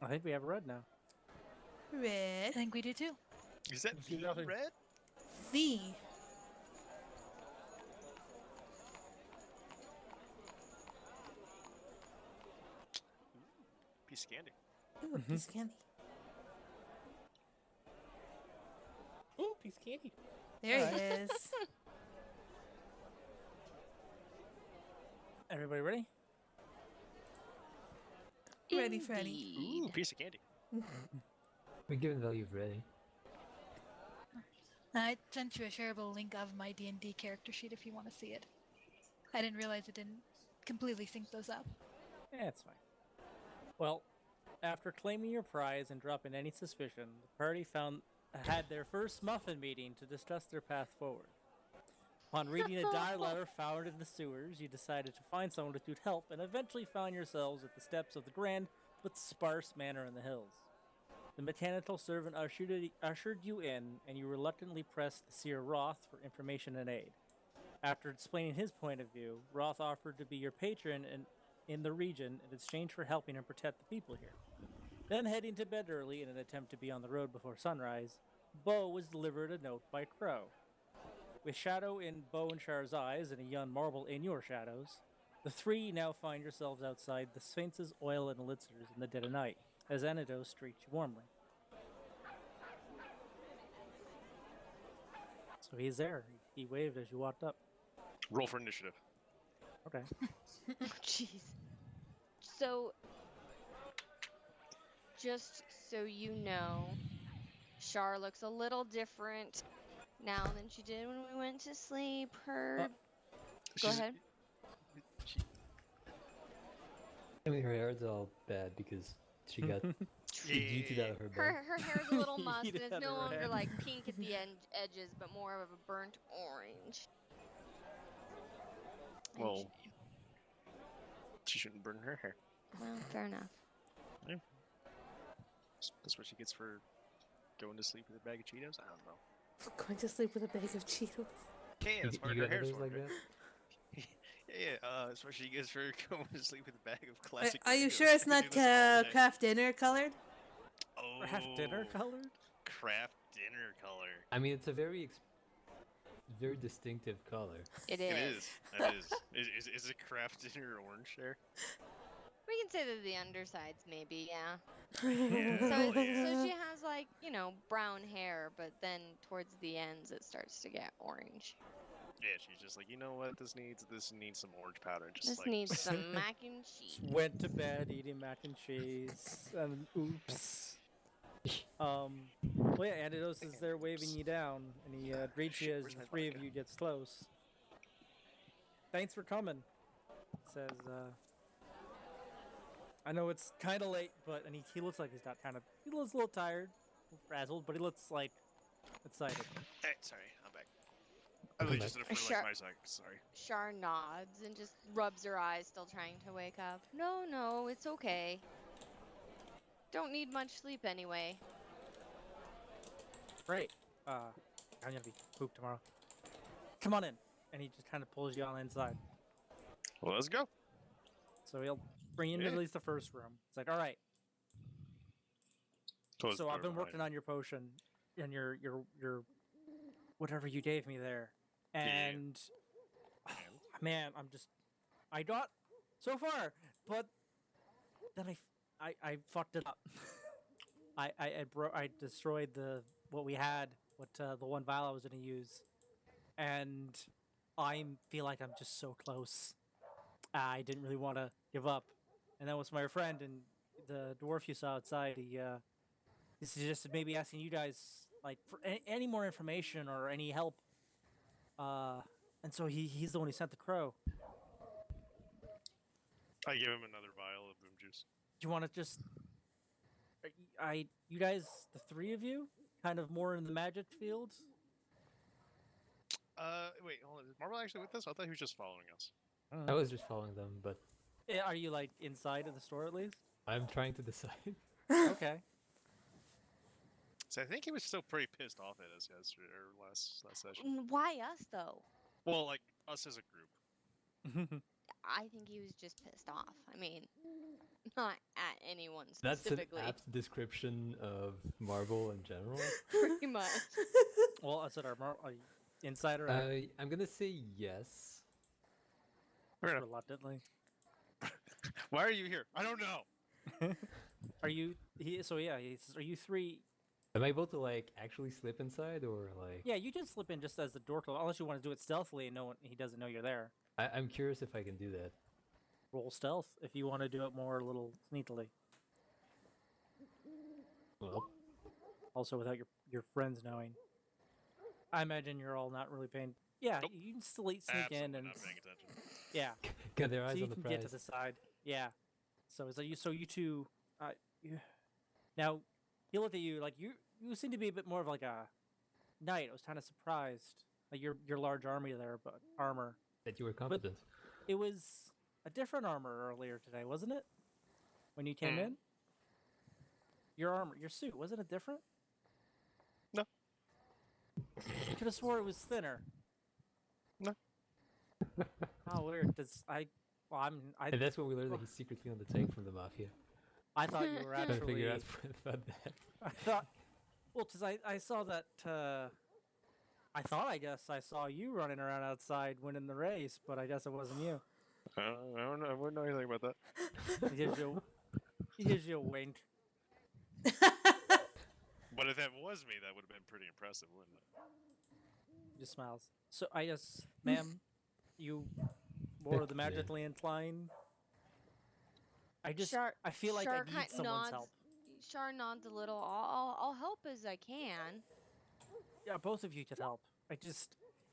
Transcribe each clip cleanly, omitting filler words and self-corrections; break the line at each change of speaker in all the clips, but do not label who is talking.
think we have red now.
I
Red.
think we do too.
Is that
See
the
nothing.
red?
V.
Piece of candy.
Ooh, a piece of candy.
Ooh, piece of candy.
There he is.
Everybody ready?
Ready, Freddy.
Ooh, piece of candy.
We're given value of ready.
I sent you a shareable link of my D&D character sheet if you want to see it. I didn't realize it didn't completely sync those up.
Yeah, it's fine. Well, after claiming your prize and dropping any suspicion, the party had their first muffin meeting to discuss their path forward. Upon reading a dire letter found in the sewers, you decided to find someone who could help, and eventually found yourselves at the steps of the grand but sparse manor in the hills. The mechanical servant ushered you in, and you reluctantly pressed Seer Roth for information and aid. After explaining his point of view, Roth offered to be your patron in the region in exchange for helping him protect the people here. Then heading to bed early in an attempt to be on the road before sunrise, Bo was delivered a note by Crow. With shadow in Bo and Char's eyes and a young marble in your shadows, the three now find yourselves outside the Sphinx's oil and elixirs in the dead of night, as Anidos treats you warmly. So he's there. He waved as you walked up.
Roll for initiative.
Okay.
Jeez. So, just so you know, Char looks a little different now than she did when we went to sleep. Go ahead.
I mean, her hair's all bad because she got yeeted out of her bed.
Her hair's a little mussed, and
Yeeted
it's
out
no
of her
longer
head.
like pink at the edges, but more of a burnt orange.
Well, she shouldn't burn her hair.
Well, fair enough.
That's what she gets for going to sleep with a bag of Cheetos? I don't know.
Going to sleep with a bag of Cheetos.
Yeah, that's what
You
her
got
hair's
others
for.
like that?
Yeah, that's what she gets for going to sleep with a bag of classic
Are you
Doritos.
sure it's
I
not
do this all day.
craft dinner colored?
Oh,
Craft dinner colored?
Craft dinner color.
I mean, it's a very distinctive color.
It
It
is.
is. It is. Is it craft dinner orange there?
We can say that the undersides, maybe, yeah.
Yeah,
So,
yeah.
so she has like, brown hair, but then towards the ends it starts to get orange.
Yeah, she's just like, you know what? This needs some orange powder. Just
This
like
needs some mac and cheese.
Went to bed eating mac and cheese, and oops. Well, yeah, Anidos is there waving you down, and he greets you as
Where's
the
my
three of
vodka?
you gets close. Thanks for coming, says, I know it's kind of late, but, and he looks like he looks a little tired, frazzled, but he looks, like, excited.
Hey, sorry, I'm back. I really just did it for
Sure.
like 5 seconds. Sorry.
Char nods and just rubs her eyes, still trying to wake up. No, it's okay. Don't need much sleep anyway.
Great. I'm gonna be pooped tomorrow. Come on in. And he just kind of pulls you on inside.
Well, let's go.
So he'll bring you into
Yeah.
at least the first room. It's like, all right. So I've been working on your potion and your whatever you gave me there, and man, I got so far, but then I fucked it up. I destroyed what we had, the one vial I was gonna use, and I feel like I'm just so close. I didn't really want to give up, and then with my friend and the dwarf you saw outside, he suggested maybe asking you guys like for any more information or any help. And so he's the one who sent the crow.
I give him another vial of boom juice.
Do you want to just you guys, the three of you, kind of more in the magic field?
Wait, hold on. Is Marvel actually with us? I thought he was just following us.
I was just following them, but
Are you like inside of the store at least?
I'm trying to decide.
Okay.
So I think he was still pretty pissed off at us yesterday or last session.
Why us though?
Well, like us as a group.
I think he was just pissed off. I mean, not at anyone
That's an
specifically.
apt description of Marvel in general.
Pretty much.
Well, is it our inside or out?
I'm gonna say yes.
Fair
Just
enough.
reluctantly.
Why are you here? I don't know.
Are you? So yeah, are you three?
Am I able to like actually slip inside or like?
Yeah, you just slip in just as the door closes, unless you want to do it stealthily and no one he doesn't know you're there.
I'm curious if I can do that.
Roll stealth if you want to do it more a little sneakily.
Well,
Also, without your friends knowing. I imagine you're all not really paying. Yeah,
Nope.
you can still sneak
Absolutely
in and
not paying attention.
yeah.
got their
So
eyes
you
on the
can
prize.
get to the side. Yeah. So you two. Now, he looked at you like you seem to be a bit more of like a knight. I was kind of surprised, like your large army there, but armor.
That you were competent.
It was a different armor earlier today, wasn't it? When you came in, your armor, your suit, wasn't it different?
No.
I could have swore it was thinner.
No.
How weird. Does I? Well, I
And that's when we learned that he's secretly on the take from the mafia.
I thought you were
Trying to
actually.
figure out about that.
I thought, well, because I saw that. I guess I saw you running around outside winning the race, but I guess it wasn't you.
I don't know. I wouldn't know anything about that.
He gives you a wink.
But if that was me, that would have been pretty impressive, wouldn't it?
Just smiles. So I guess, ma'am, you more of the
Yeah.
magically inclined. I just
Char-
I feel like
Char
I need someone's
nods.
help.
Char nods a little. I'll help as I can.
Yeah, both of you could help.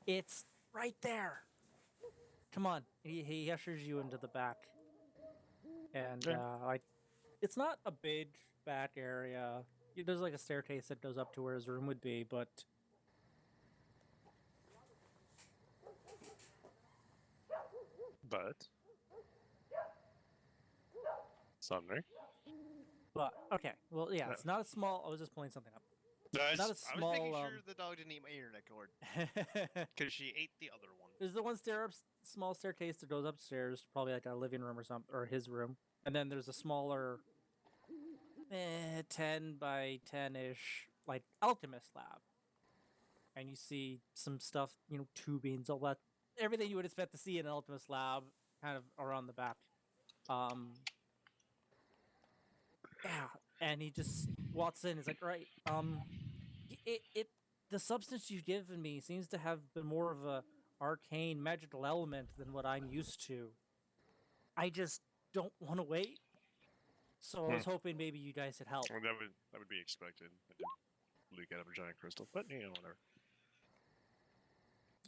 It's right there. Come on. He ushers you into the back, and
Okay.
like, it's not a big back area. There's like a staircase that goes up to where his room would be, but
But Sumner.
Okay. Well, yeah, it's not a small. I was just pulling something up.
I
Not a
was making
small,
sure the dog didn't eat my internet cord because she ate the other one.
There's the one small staircase that goes upstairs, probably like a living room or something, or his room, and then there's a smaller, 10 by 10-ish, like alchemist lab, and you see some stuff, tubings, all that, everything you would expect to see in an alchemist lab, kind of around the back. Yeah, and he just walks in. He's like, right, the substance you've given me seems to have been more of a arcane magical element than what I'm used to. I just don't want to wait. So I was hoping maybe you guys could help.
Well, that would be expected. I did leak out of a giant crystal, but whatever.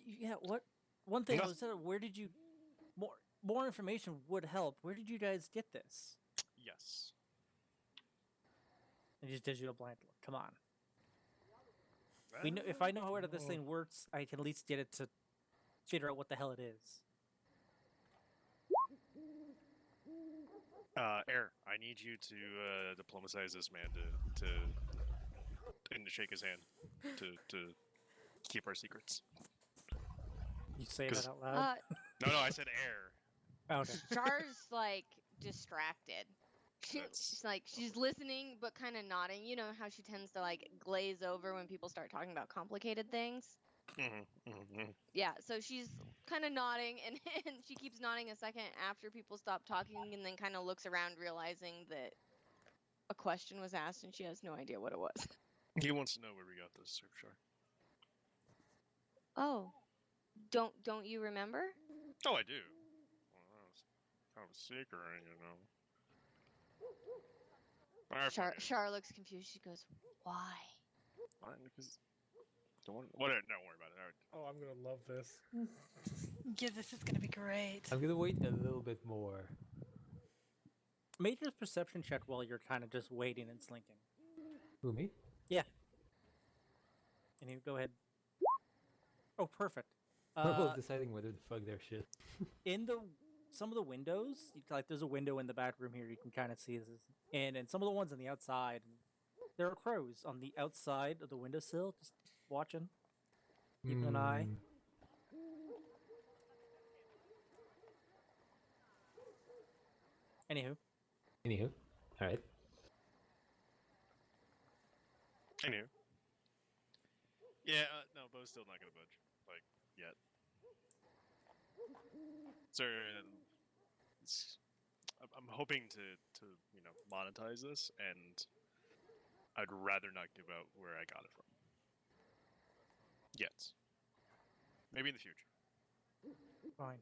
Yeah, what? One thing
No.
was that where did you more information would help. Where did you guys get this?
Yes.
And just gives you a blank look. Come on. We know if I know how this thing works, I can at least get it to figure out what the hell it is.
Air, I need you to diplomatize this man and to shake his hand to keep our secrets.
You say that
'Cause-
out loud?
No, I said air.
Okay.
Char's like distracted.
That's-
She's like she's listening but kind of nodding. You know how she tends to like glaze over when people start talking about complicated things. Yeah, so she's kind of nodding, and, and she keeps nodding a second after people stop talking, and then kind of looks around, realizing that a question was asked, and she has no idea what it was.
He wants to know where we got this Surfshark.
Oh, don't you remember?
Oh, I do. Well, that was kind of a secret, Alright, fine.
Char looks confused. She goes, "Why?"
Fine, because whatever. Don't worry about it. Alright.
Oh, I'm gonna love this.
Yeah, this is gonna be great.
I'm gonna wait a little bit more.
Make your perception check while you're kind of just waiting and slinking.
Who, me?
And you go ahead. Oh, perfect.
Purple's deciding whether to fuck their shit.
In some of the windows, there's a window in the back room here. You can kind of see this, and some of the ones on the outside. There are crows on the outside of the windowsill, just watching, keeping an eye. Anywho,
Anywho, all right.
I knew. Yeah, no, Bo's still not gonna budge. Like, yet. So, I'm hoping to monetize this, and I'd rather not give out where I got it from. Yet. Maybe in the future.
fine.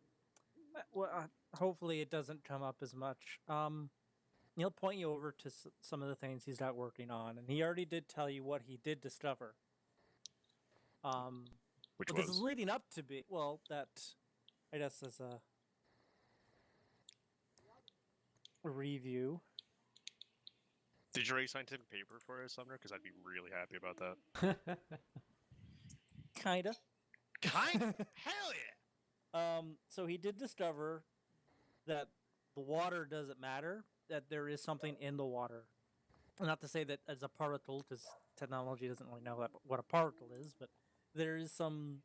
Hopefully it doesn't come up as much. He'll point you over to some of the things he's not working on, and he already did tell you what he did discover.
Which
But this is
was?
leading up to be that. I guess as a review.
Did you write a scientific paper for us, Sumner? Because I'd be really happy about that.
Kinda.
Hell yeah!
So he did discover that the water doesn't matter, that there is something in the water. Not to say that as a particle, because technology doesn't really know what a particle is, but there is some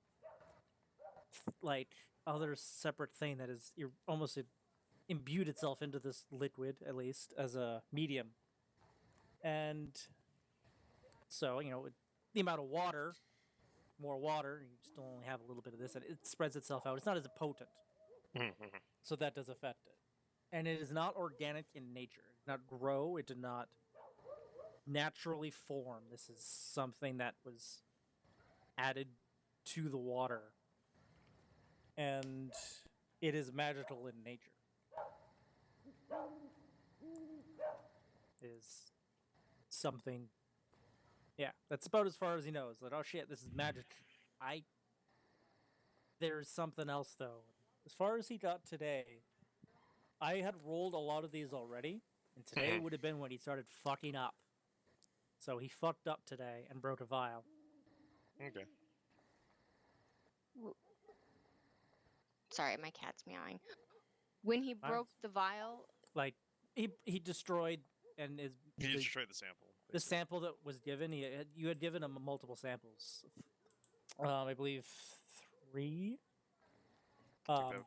like other separate thing that is almost imbued itself into this liquid, at least as a medium. And so, the amount of water, more water, you still only have a little bit of this, and it spreads itself out. It's not as potent. So that does affect it. And it is not organic in nature. It did not grow. It did not naturally form. This is something that was added to the water. And it is magical in nature. It is something. Yeah, that's about as far as he knows. Like, oh shit, this is magic. There's something else, though. As far as he got today, I had rolled a lot of these already, and today would have been when he started fucking up. So he fucked up today and broke a vial.
Okay.
Sorry, my cat's meowing. When he broke the vial,
Like, he destroyed and is
He just destroyed the sample.
the sample that was given. You had given him multiple samples. I believe 3.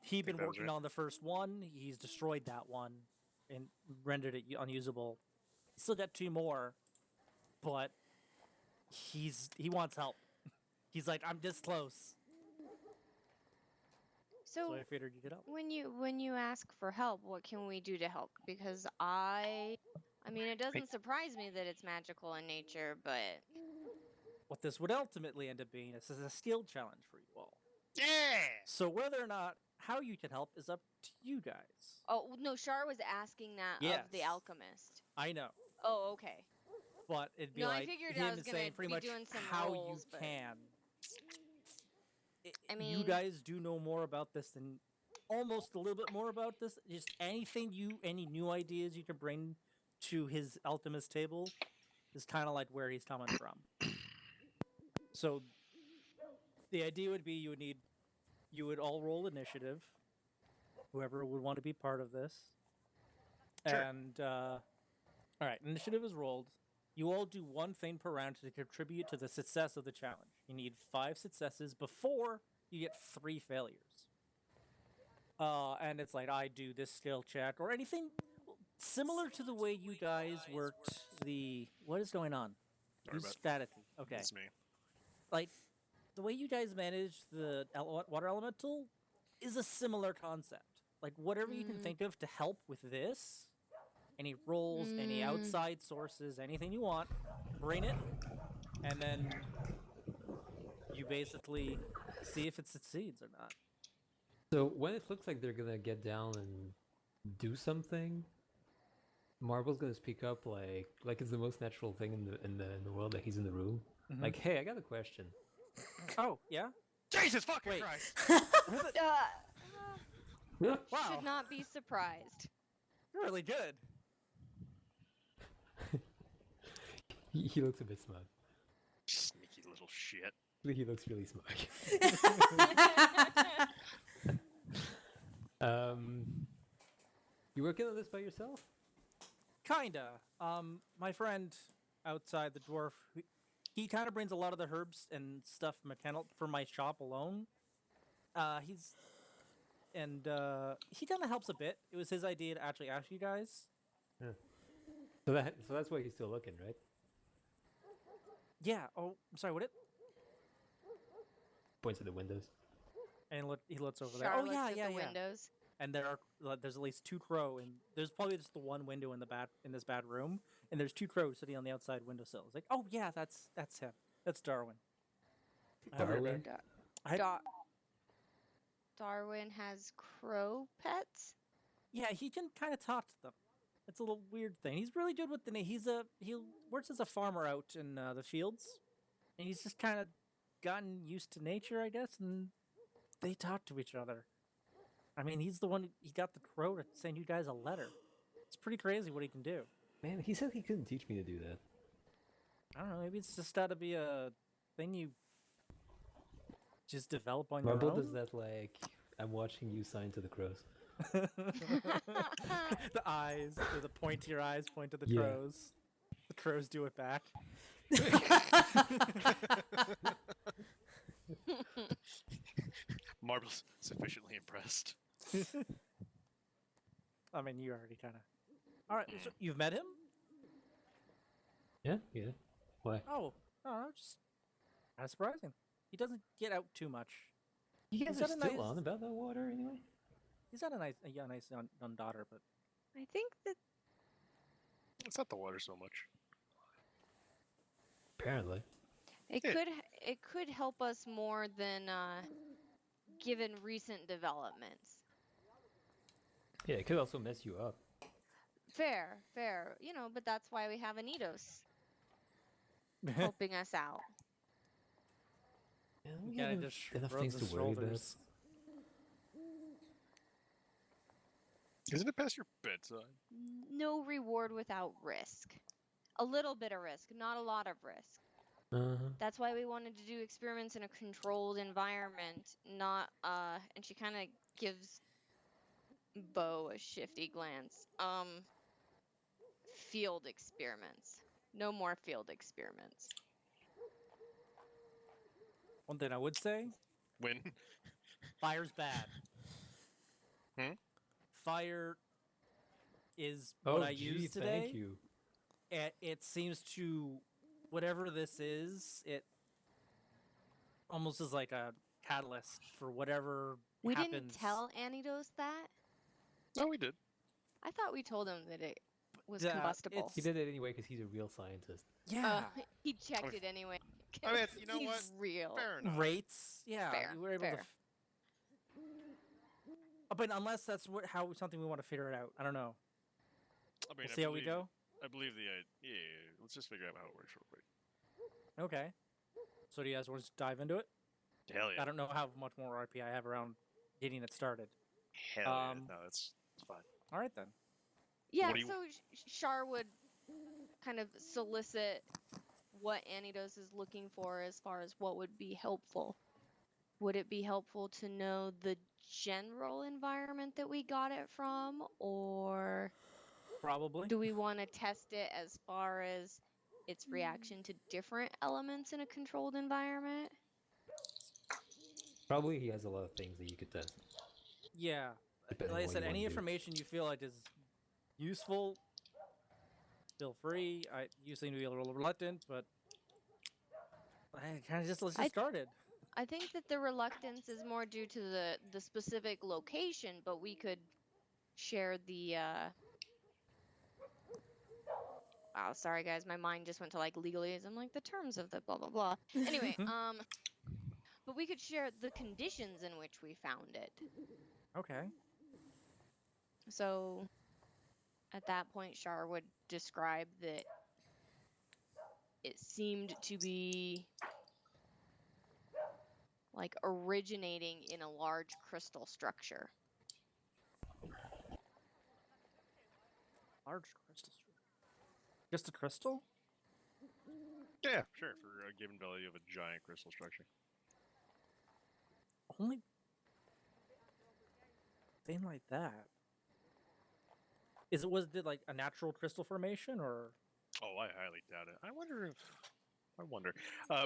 He'd been working on the first one. He's destroyed that one and rendered it unusable. Still got 2 more, but he wants help. He's like, I'm this close. So I figured you could help.
when you ask for help, what can we do to help? Because I mean, it doesn't surprise me that it's magical in nature, but
What this would ultimately end up being is a skill challenge for you all.
Yeah!
So whether or not how you can help is up to you guys.
oh no, Shar was asking that of the
Yes.
alchemist.
I know,
Oh, okay.
but it'd be
No, I
like
figured I
him
was gonna
saying pretty
be
much
doing some
how
rolls,
you
but-
can.
I
You
mean-
guys do know more about this than almost a little bit more about this. Just any new ideas you can bring to his alchemist table is kind of like where he's coming from. So the idea would be you would all roll initiative, whoever would want to be part of this.
Sure.
And all right, initiative is rolled. You all do one thing per round to contribute to the success of the challenge. You need 5 successes before you get 3 failures. And it's like, I do this skill check or anything similar to the way you guys worked the. What is going on?
Sorry
Who's
about
staticky? Okay.
It's me.
Like, the way you guys manage the water elemental is a similar concept. Like, whatever you can think of to help with this, any rolls, any outside sources, anything you want, bring it, and then you basically see if it succeeds or not.
So when it looks like they're gonna get down and do something, Marble's gonna speak up like it's the most natural thing in the world that he's in the room.
Mhm.
Like, hey, I got a question.
Oh, yeah?
Jesus fucking
Wait.
Christ!
Wow.
Should not be surprised.
Really good.
He looks a bit smug.
Sneaky little shit.
He looks really smug. You working on this by yourself?
Kinda. My friend outside, the dwarf, he kind of brings a lot of the herbs and stuff mechanical for my shop alone. and he kind of helps a bit. It was his idea to actually ask you guys.
So that's why he's still looking, right?
Yeah. Oh, I'm sorry. What it?
Points at the windows.
And he looks over there.
Char
Oh
looks
yeah,
at
yeah,
the
yeah.
windows.
And there's at least 2 crow, and there's probably just the one window in this bad room, and there's 2 crows sitting on the outside windowsill. It's like, oh yeah, that's him. That's Darwin. I remember
Darwin?
that.
Darwin has crow pets.
Yeah, he can kind of talk to them. It's a little weird thing. He's really good with the name. He works as a farmer out in the fields, and he's just kind of gotten used to nature, I guess, and they talk to each other. I mean, he's the one. He got the crow to send you guys a letter. It's pretty crazy what he can do.
Man, he said he couldn't teach me to do that.
I don't know. Maybe it's just got to be a thing you just develop on your
Marble
own.
does that like, I'm watching you sign to the crows.
The eyes, the pointier eyes point to the
Yeah.
crows. The crows do it back.
Marble's sufficiently impressed.
I mean, you already kind of. All right, so you've met him?
Yeah. Why?
Oh, no, just kind of surprising. He doesn't get out too much.
You guys
He's
are
got a
still
nice-
on about that water anyway?
He's got a nice young daughter, but
I think that
It's not the water so much.
Apparently.
it
Yeah.
could help us more than given recent developments.
Yeah, it could also mess you up.
Fair, but that's why we have Anitos helping us out.
Yeah,
he
we
kind
have
of just
enough
shrugs
things
his
to worry
shoulders.
Isn't it past your bedtime?
No reward without risk. A little bit of risk, not a lot of risk.
about.
That's why we wanted to do experiments in a controlled environment, not and she kind of gives Bo a shifty glance. Field experiments. No more field experiments.
One thing I would say:
When?
fire's bad. Fire is what I used today.
Thank you.
It seems to, whatever this is, it almost is like a catalyst for whatever
We
happens.
didn't tell Anitos that.
No, we did.
I thought we told him that it was
Yeah,
combustible.
He did it anyway because he's a real scientist.
Yeah,
He checked it anyway.
I mean, you know
He's
what?
real.
Fair enough.
rates. Yeah,
Fair,
we were able to.
fair.
But unless that's how something we want to figure it out, I don't know.
I mean,
We'll see how we go.
I believe yeah. Let's just figure out how it works real quick.
Okay. So do you guys want to dive into it?
Hell yeah.
I don't know how much more RP I have around getting it started.
Hell yeah.
um,
No, it's fine.
All right then.
Yeah,
What do you-
so Shar would kind of solicit what Anitos is looking for as far as what would be helpful. Would it be helpful to know the general environment that we got it from, or
Probably.
do we want to test it as far as its reaction to different elements in a controlled environment?
Probably he has a lot of things that you could test.
Yeah.
Depending
Like I
on what
said,
you
any
wanna do.
information you feel like is useful, feel free. I usually be a little reluctant, but I kind of let's
I-
get started.
I think that the reluctance is more due to the specific location, but we could share the oh, sorry guys, my mind just went to like legalese. I'm like the terms of the blah blah blah. Anyway, but we could share the conditions in which we found it.
Okay.
So at that point, Shar would describe that it seemed to be like originating in a large crystal structure.
Large crystal. Just a crystal?
Yeah, sure. For a given value of a giant crystal structure.
Only thing like that. Was it like a natural crystal formation or?
Oh, I highly doubt it. I wonder.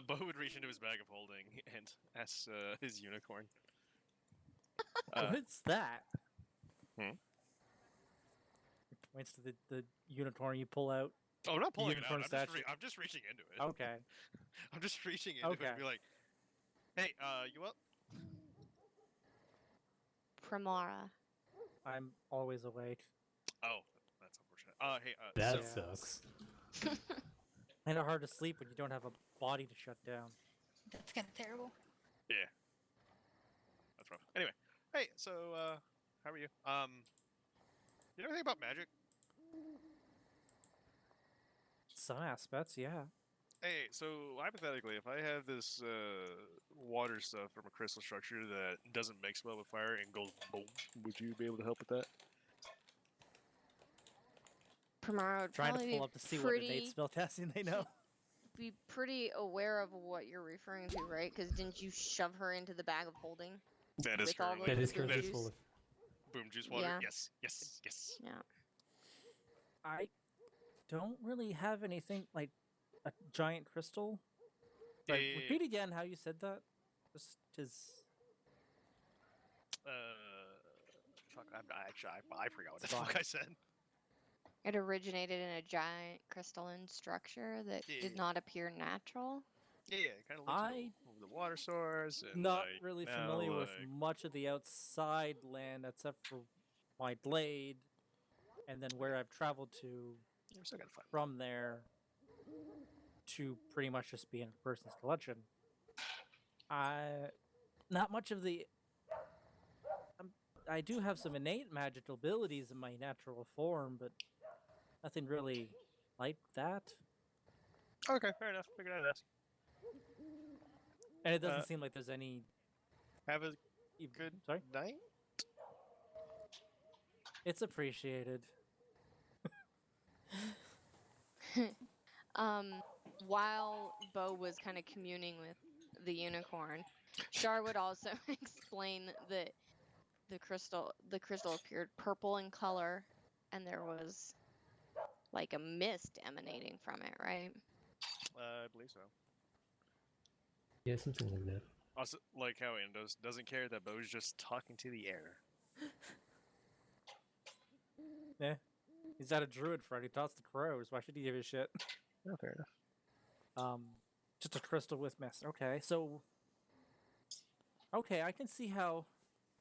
Bo would reach into his bag of holding and ask his unicorn.
What's that?
Hmm?
It points to the unicorn you pull out.
Oh, I'm not pulling it out.
unicorn statue.
I'm just reaching into it.
Okay.
I'm just reaching into it
Okay.
and be like, "Hey, you up?"
Primara.
I'm always awake.
Oh, that's unfortunate. Hey,
That
so,
sucks.
Kind of hard to sleep when you don't have a body to shut down.
That's kind of terrible.
yeah, that's rough. Anyway, hey, so how are you? You know anything about magic?
Some aspects, yeah.
Hey, so hypothetically, if I have this water stuff from a crystal structure that doesn't mix well with fire and goes boom, would you be able to help with that?
Primara would
Trying to
probably
pull
be
up to see what innate
pretty
spellcasting they know.
be pretty aware of what you're referring to, right? Because didn't you shove her into the bag of holding?
That is
With all
currently
That is
boom
currently
juice?
full of.
boom juice water.
Yeah.
Yes, yes, yes.
Yeah.
I don't really have anything like a giant crystal. Like,
Yeah.
repeat again how you said that. Just is.
Fuck. I forgot what the
It's
fuck
fine.
I said.
It originated in a giant crystalline structure that
Yeah.
did not appear natural.
Yeah, kind of leads over the water source. And,
Not
like,
really
now,
familiar with
like-
much of the outside land except for my blade, and then where I've traveled to
We're still gotta find.
from there to pretty much just be in a person's collection. Not much of the. I do have some innate magical abilities in my natural form, but nothing really like that.
Okay, fair enough. Figured I'd ask.
And it doesn't
Uh,
seem like there's any.
Have a good
Sorry,
night.
it's appreciated.
While Bo was kind of communing with the unicorn, Shar would also explain that the crystal appeared purple in color, and there was like a mist emanating from it, right?
I believe so.
Yeah, something like that.
Also, like how Indos doesn't care that Bo's just talking to the air.
Yeah, he's not a druid friend. He talks to crows. Why should he give a shit?
Oh, fair enough.
Just a crystal with mist. Okay, so. Okay, I can see how.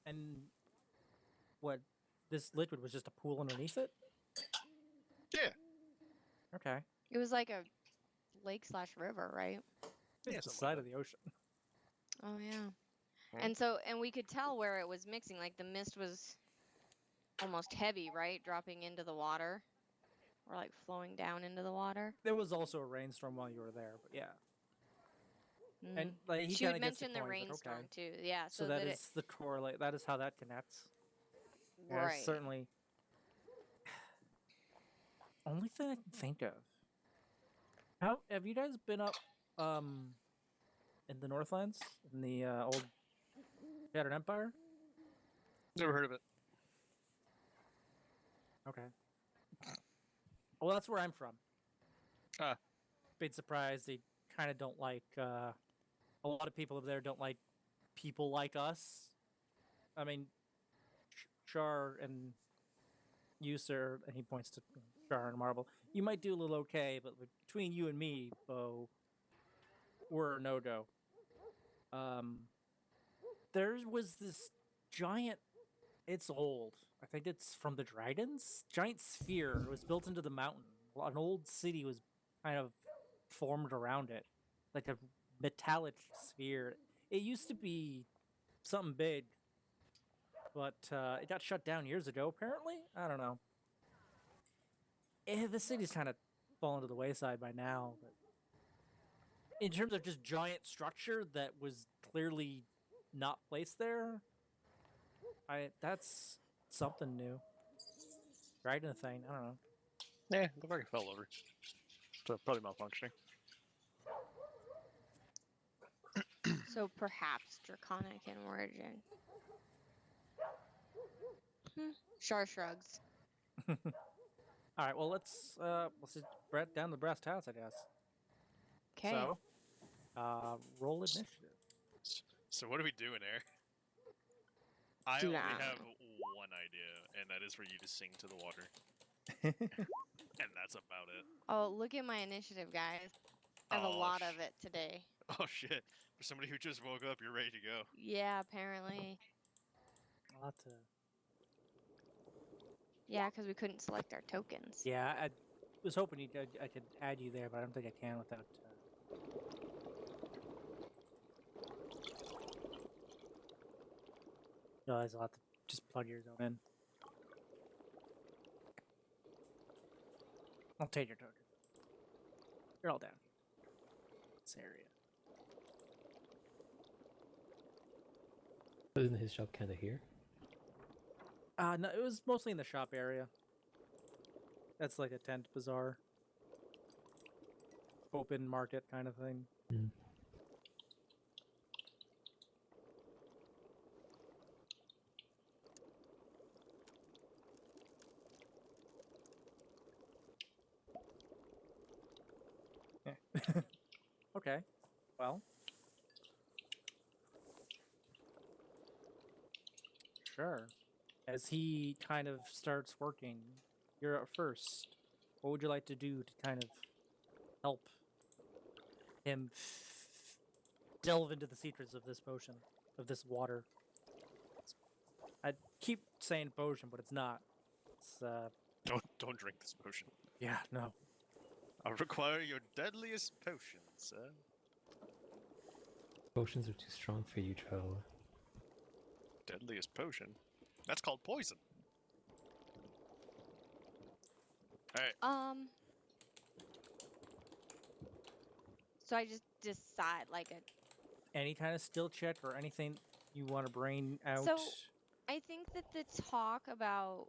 And what? This liquid was just a pool underneath it?
Yeah.
Okay.
It was like a lake/river, right?
Yeah,
It's the
something like
side of the ocean.
Oh yeah.
Right.
And we could tell where it was mixing. Like the mist was almost heavy, right? Dropping into the water, or like flowing down into the water.
There was also a rainstorm while you were there, but yeah. And
Mm.
like he
She
kind
would
of gets the
mention the
point, like,
rainstorm
okay.
too. Yeah.
So
So
that
that
is the correlate. That is how that connects.
it,
Yeah,
right.
certainly. Only thing I can think of. How have you guys been up in the Northlands in the old Shattered Empire?
Never heard of it.
Okay. Well, that's where I'm from.
Ah.
Big surprise. They kind of don't like. A lot of people over there don't like people like us. I mean, Char and you, sir, and he points to Char and Marble. You might do a little okay, but between you and me, Bo, we're a no-go. There was this giant. It's old. I think it's from the Dragons. Giant sphere. It was built into the mountain. An old city was kind of formed around it, like a metallic sphere. It used to be something big, but it got shut down years ago. Apparently, I don't know. The city's kind of fallen to the wayside by now. But in terms of just giant structure that was clearly not placed there, that's something new. Dragon thing. I don't know.
Yeah, it looked like it fell over. So probably malfunctioning.
So perhaps draconic in origin. Shar shrugs.
All right. Well, let's just down the brass tacks, I guess.
Okay.
So, roll initiative.
So what are we doing there? I
Dude,
only
I don't
have
know.
one idea, and that is for you to sing to the water, and that's about it.
Oh, look at my initiative, guys. I have a
Oh,
lot of it today.
oh shit! For somebody who just woke up, you're ready to go.
Yeah, apparently.
I'll have to.
Yeah, because we couldn't select our tokens.
Yeah, I was hoping I could add you there, but I don't think I can without. Realize I'll have to just plug yours own in. I'll take your token. You're all down here. This area.
Isn't his shop kind of here?
No, it was mostly in the shop area. That's like a tent bazaar. Open market kind of thing.
Mm.
Okay. Well. Sure. As he kind of starts working, you're up first. What would you like to do to kind of help him delve into the secrets of this potion, of this water? I keep saying potion, but it's not. It's
Don't drink this potion.
yeah, no.
I require your deadliest potion, sir.
Potions are too strong for you, Joe.
Deadliest potion? That's called poison. Alright.
So I just decide like a.
Any kind of skill check or anything you want to brain out.
So I think that the talk about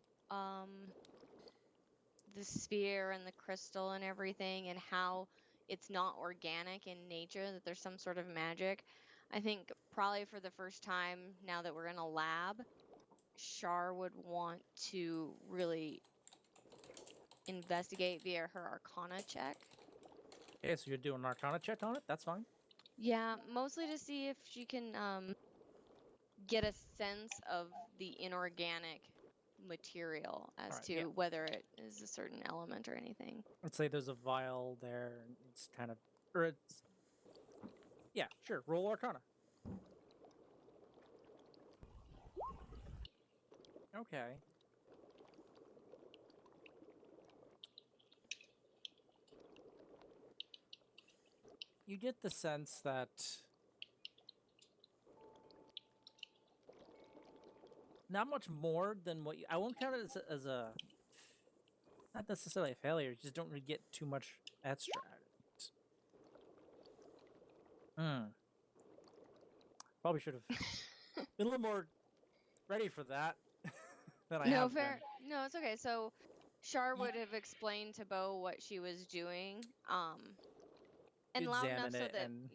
the sphere and the crystal and everything and how it's not organic in nature, that there's some sort of magic. I think probably for the first time now that we're in a lab, Shar would want to really investigate via her Arcana check.
Okay, so you're doing an Arcana check on it? That's fine.
Yeah, mostly to see if she can get a sense of the inorganic material as
Alright,
to
yeah.
whether it is a certain element or anything.
Let's say there's a vial there, and it's kind of, or it's, yeah, sure. Roll Arcana. Okay. You get the sense that not much more than what you, I won't count it as a not necessarily a failure. You just don't really get too much extra out of it. Probably should have been a little more ready for that than I
No,
have
fair.
been.
No, it's okay. So Shar
Ye-
would have explained to Bo what she was doing. And
You
loud enough
examine
so
it
that
and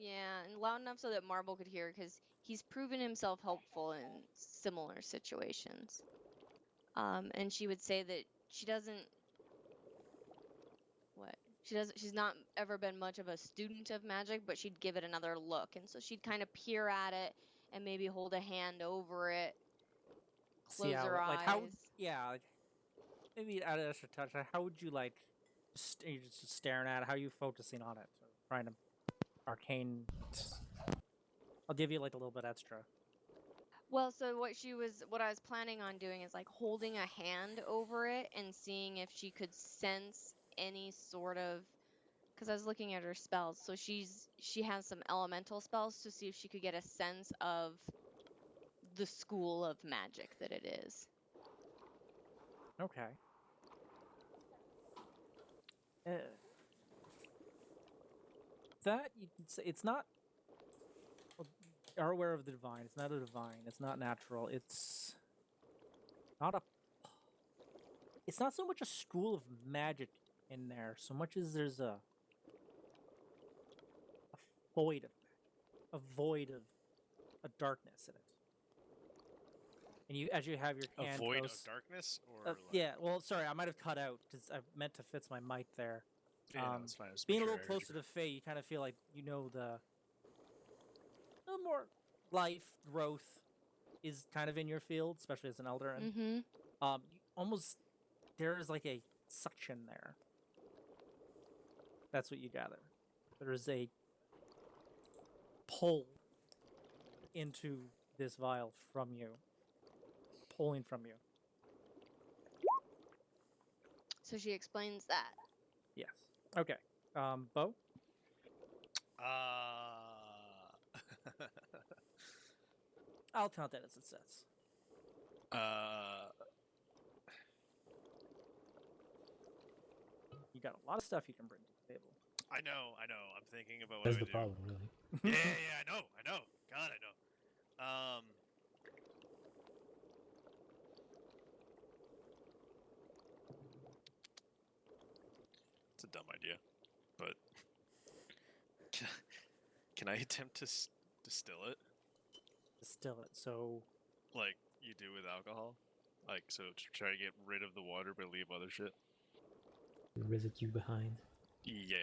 and loud enough so that Marble could hear because he's proven himself helpful in similar situations. And she would say that she doesn't she's not ever been much of a student of magic, but she'd give it another look. And so she'd kind of peer at it and maybe hold a hand over it,
see
close
how,
her
like, how,
eyes.
yeah, like, maybe add an extra touch. How would you like? You're just staring at it. How are you focusing on it? So trying to arcane. I'll give you like a little bit extra.
Well, so what I was planning on doing is like holding a hand over it and seeing if she could sense any sort of, because I was looking at her spells. So she has some elemental spells to see if she could get a sense of the school of magic that it is.
Okay. That you can say it's not. Well, you are aware of the divine. It's not a divine. It's not natural. It's not a. It's not so much a school of magic in there, so much as there's a void of magic, a void of a darkness in it. And you, as you have your
A
hand
void
close,
of darkness? Or like...
yeah. Well, sorry, I might have cut out because I meant to fix my mic there.
Yeah, no, it's fine. Just
Being a
make
little
sure I heard
closer to Faye, you kind of feel like you know the little more life growth is kind of in your field, especially as an elder, and
Mm-hmm.
you almost there is like a suction there. That's what you gather. There is a pull into this vial from you, pulling from you.
So she explains that.
Yes. Okay. Bo. I'll count that as it says. You got a lot of stuff you can bring to the table.
I know. I'm thinking about what
That's
I
the
would do.
problem, really.
Yeah, I know. God, I know. It's a dumb idea, but can I attempt to distill it
Distill it. So
like you do with alcohol? Like, so to try to get rid of the water but leave other shit?
The residue behind.
Yeah.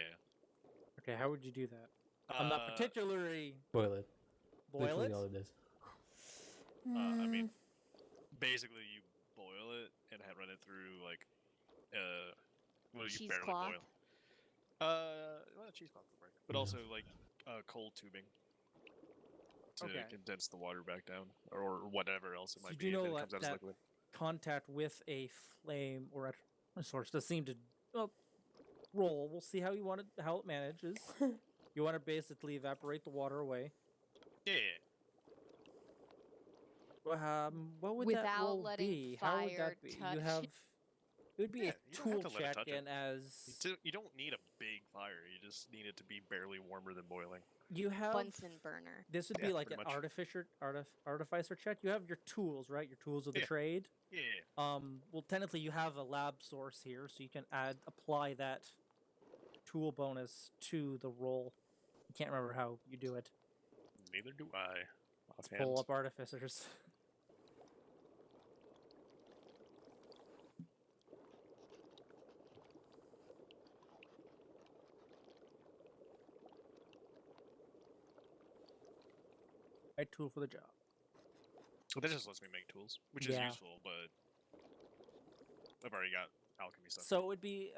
okay, how would you do that? I'm not particularly
Boil it.
boil
Literally
it.
all it is.
I mean, basically you boil it and run it through like well, you barely
Cheesecloth.
boil. Well, cheesecloth would work, but
Yeah.
also like cold tubing to
Okay.
condense the water back down, or whatever else it
So
might
you
be
do
if
know
it comes out as
that
liquid.
contact with a flame or a source does seem to roll. We'll see how how it manages. You want to basically evaporate the water away.
Yeah.
What would that
Without
roll
letting
be? How would
fire
that be? You
touch.
have it would be
Yeah,
a
you don't have
tool
to let it
check,
touch it.
and as
You don't need a big fire. You just need it to be barely warmer than boiling.
you have
Bunsen burner.
this would be
Yeah,
like an
pretty much.
artificer check. You have your tools, right? Your tools of the
Yeah.
trade.
Yeah.
Well, technically, you have a lab source here, so you can apply that tool bonus to the roll. I can't remember how you do it.
Neither do I.
Let's
Offhand.
pull up artificers. Right tool for the job.
Well, that just lets me make tools, which is
Yeah.
useful, but I've already got alchemy stuff.
So it would be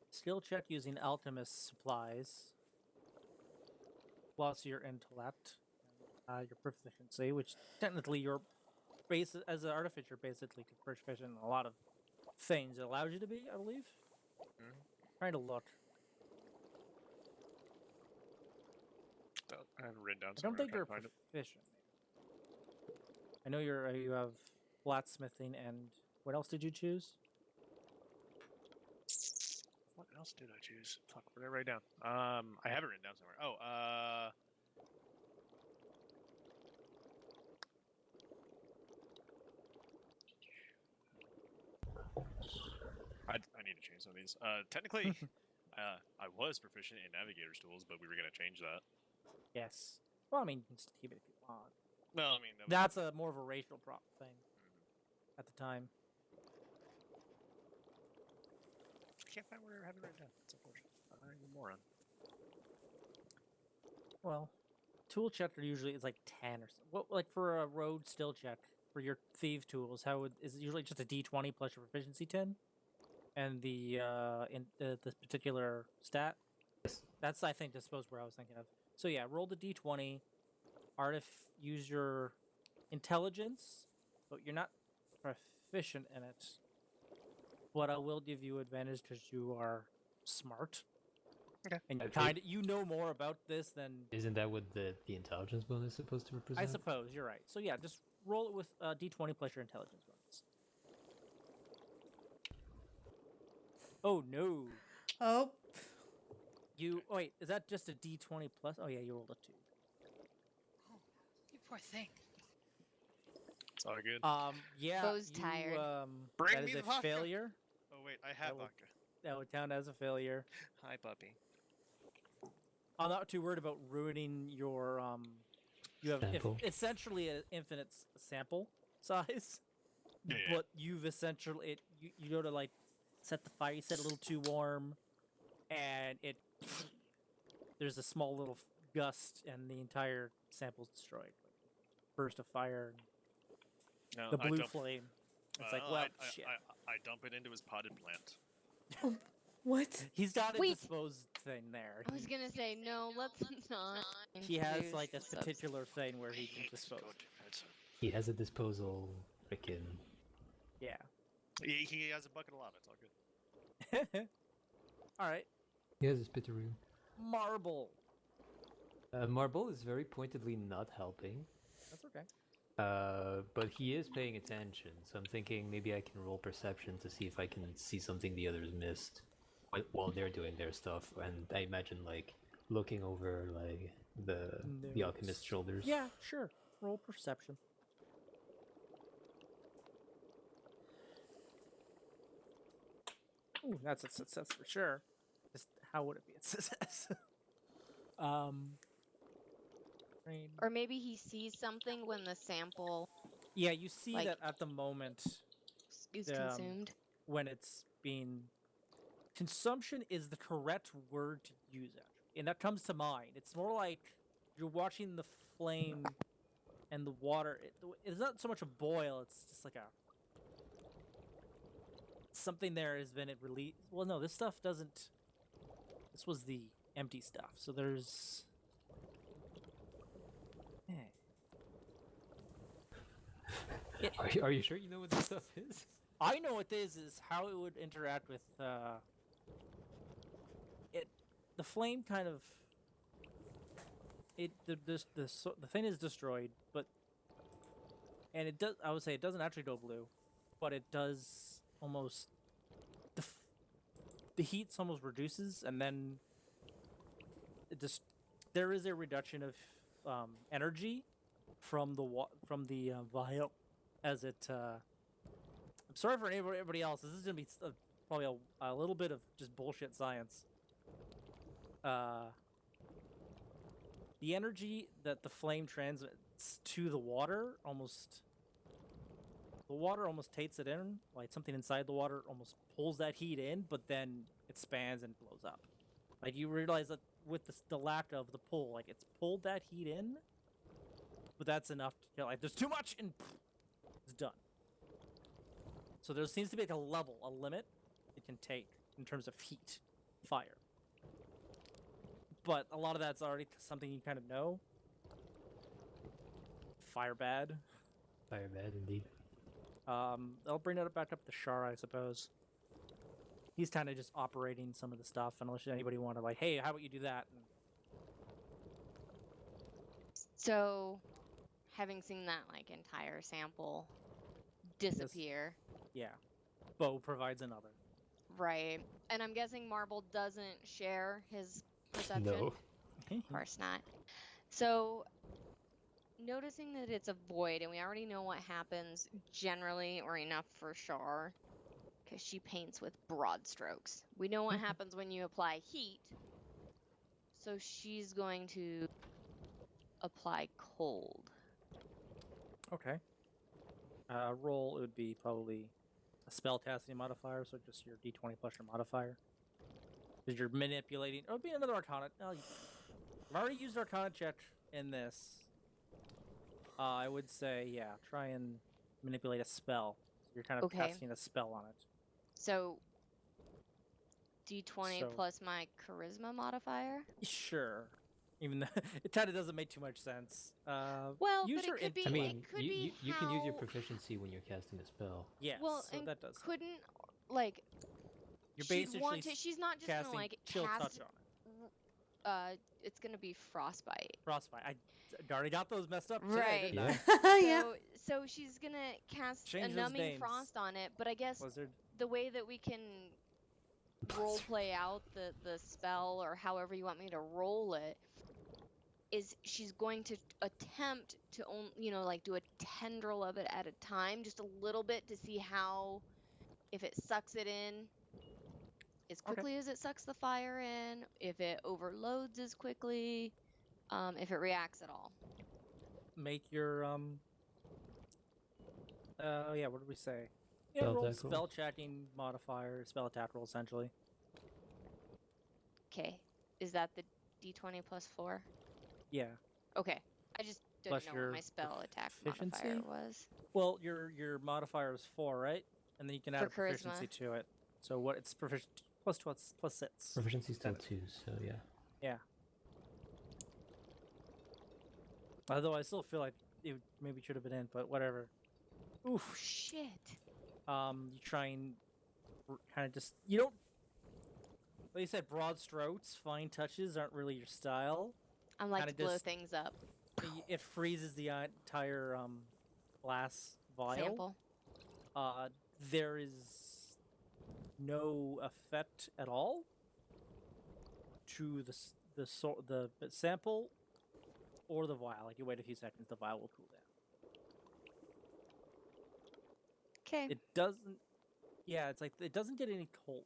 skill check using alchemist supplies, plus your intellect, your proficiency, which technically your base as an artificer basically proficient in a lot of things. It allows you to be, I believe. Trying to look.
I haven't written down
I don't
somewhere.
think
I'm
you're
trying to find it.
proficient. I know you have blacksmithing and what else did you choose?
What else did I choose? Fuck, what did I write down? I have it written down somewhere. Oh, I need to change some of these. Technically, I was proficient in navigator's tools, but we were gonna change that.
Yes. Well, I mean, you can still keep it if you want.
Well, I mean, that was,
That's a more of a racial prop thing at the time.
I can't find where I have it written down. It's unfortunate. I'm a moron.
Well, tool check are usually it's like 10 or so. What like for a road skill check for your thief tools? Is it usually just a D20 plus your proficiency 10, and the the particular stat?
Yes.
That's I think I suppose where I was thinking of. So yeah, roll the D20. Use your intelligence, but you're not proficient in it. But I will give you advantage because you are smart.
Okay.
And you
Okay.
you know more about this than
Isn't that what the intelligence bonus is supposed to represent?
I suppose. You're right. So yeah, just roll it with D20 plus your intelligence bonus. Oh no!
Oh,
Wait, is that just a D20 plus? Oh yeah, you rolled a 2.
You poor thing.
It's all good.
Yeah.
Bo's tired.
Bring
that
me
is
the
a
vodka.
failure.
Oh wait, I have
will-
vodka.
That would count as a failure.
Hi, puppy.
I'm not too worried about ruining your You have
Sample.
essentially an infinite sample size,
Yeah.
but you've essentially you go to like set the fire, you set it a little too warm, and there's a small little gust, and the entire sample's destroyed. Burst of fire,
No,
the
I
blue
dump,
flame. It's like,
no,
well,
I,
shit.
I dump it into his potted plant.
What?
He's got a
Wait.
disposed thing there.
I was gonna say no. Let's not.
He has like a
introduce subs-
particular thing where he can
It's
dispose.
good. It's,
He has a disposal freaking.
Yeah.
he has a bucket of lava. It's all good.
All right.
He has a spitteroo.
Marble.
Marble is very pointedly not helping.
That's okay.
But he is paying attention, so I'm thinking maybe I can roll perception to see if I can see something the others missed while they're doing their stuff. And I imagine like looking over like the alchemist's shoulders.
Yeah, sure. Roll perception. Ooh, that's a success for sure. Just how would it be a success? Rain.
Or maybe he sees something when the sample
Yeah, you see
like-
that at the moment
is
Um,
consumed.
when it's being consumption is the correct word to use actually, and that comes to mind. It's more like you're watching the flame and the water. It's not so much a boil. It's just like a something there has been released. Well, no, this stuff doesn't. This was the empty stuff. So there's. Eh.
Are you sure you know what this stuff is?
I know what this is how it would interact with it. The flame kind of the thing is destroyed, but and it does. I would say it doesn't actually go blue, but it does almost the heat almost reduces, and then it just there is a reduction of energy from the vial as it. I'm sorry for everybody else. This is gonna be probably a little bit of just bullshit science. The energy that the flame transmits to the water almost takes it in, like something inside the water almost pulls that heat in, but then it spans and blows up. Like you realize that with the lack of the pull, like it's pulled that heat in, but that's enough to kill. Like there's too much and it's done. So there seems to be like a limit it can take in terms of heat, fire. But a lot of that's already something you kind of know. Fire bad.
Fire bad indeed.
I'll bring it back up to Shar, I suppose. He's kind of just operating some of the stuff, unless anybody wanted like, hey, how about you do that? And
So, having seen that like entire sample disappear,
yeah, Bo provides another.
right? And I'm guessing Marble doesn't share his perception.
No.
Of course not. So, noticing that it's a void, and we already know what happens generally, or enough for Shar, because she paints with broad strokes. We know what happens when you apply heat. So she's going to apply cold.
Okay. Roll it would be probably a spell casting modifier, so just your d20 plus your modifier. Because you're manipulating. It would be another Arcana. No, I've already used Arcana check in this. I would say, yeah, try and manipulate a spell. You're kind of
Okay.
casting a spell on it.
So D20
So-
plus my charisma modifier.
Sure. Even though it kind of doesn't make too much sense.
Well,
use
but
your
it could be.
I
intellect.
mean,
it could be
you can use your
how-
proficiency when you're casting a spell.
Yes,
Well,
so
and
that does. Help.
couldn't like.
You're
she'd
basically
want to, she's not just gonna
casting
like
chill
cast.
touch on it.
It's gonna be frostbite.
Frostbite. I already got those messed up. Today,
Right.
didn't
Yeah.
Yeah.
So she's gonna cast
Change
a
those
numbing
names.
frost on it, but I guess
I? Blizzard.
the way that we can role play out the spell, or however you want me to roll it, is she's going to attempt to like do a tendril of it at a time, just a little bit, to see how, if it sucks it in as quickly as it sucks the fire in, if it overloads as quickly, if it reacts at all.
Make your yeah, what did we say? Yeah,
Spell
roll
attack roll.
spell checking modifier, spell attack roll essentially.
Okay, is that the D20 plus 4?
Yeah.
Okay. I just didn't
Plus
know what
your
my spell attack modifier
proficiency?
was.
Well, your modifier is 4, right? And then you can add
For
a proficiency
charisma.
to it. So what? It's proficient plus 12 plus 6.
Proficiency still
Then-
2, so yeah.
Yeah. Although I still feel like it maybe should have been in, but whatever.
Oh
Oof.
shit.
You try and kind of just you don't. Like you said, broad strokes, fine touches aren't really your style.
I'm like
Kinda
to blow
just-
things up.
It freezes the entire glass vial.
Sample.
There is no effect at all to the sample or the vial. Like you wait a few seconds, the vial will cool down.
Okay.
It doesn't. Yeah, it's like it doesn't get any colder.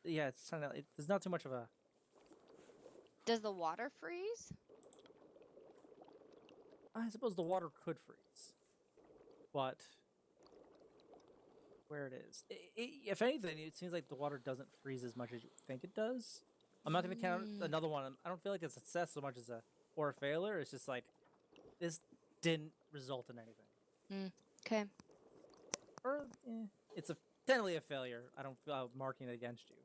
Yeah, it's kind of. There's not too much of a.
Does the water freeze?
I suppose the water could freeze, but where it is, if anything, it seems like the water doesn't freeze as much as you think it does. I'm not going to count another one. I don't feel like it's a success so much as a or a failure. It's just like this didn't result in anything.
Okay.
Or it's technically a failure. I don't feel marking it against you.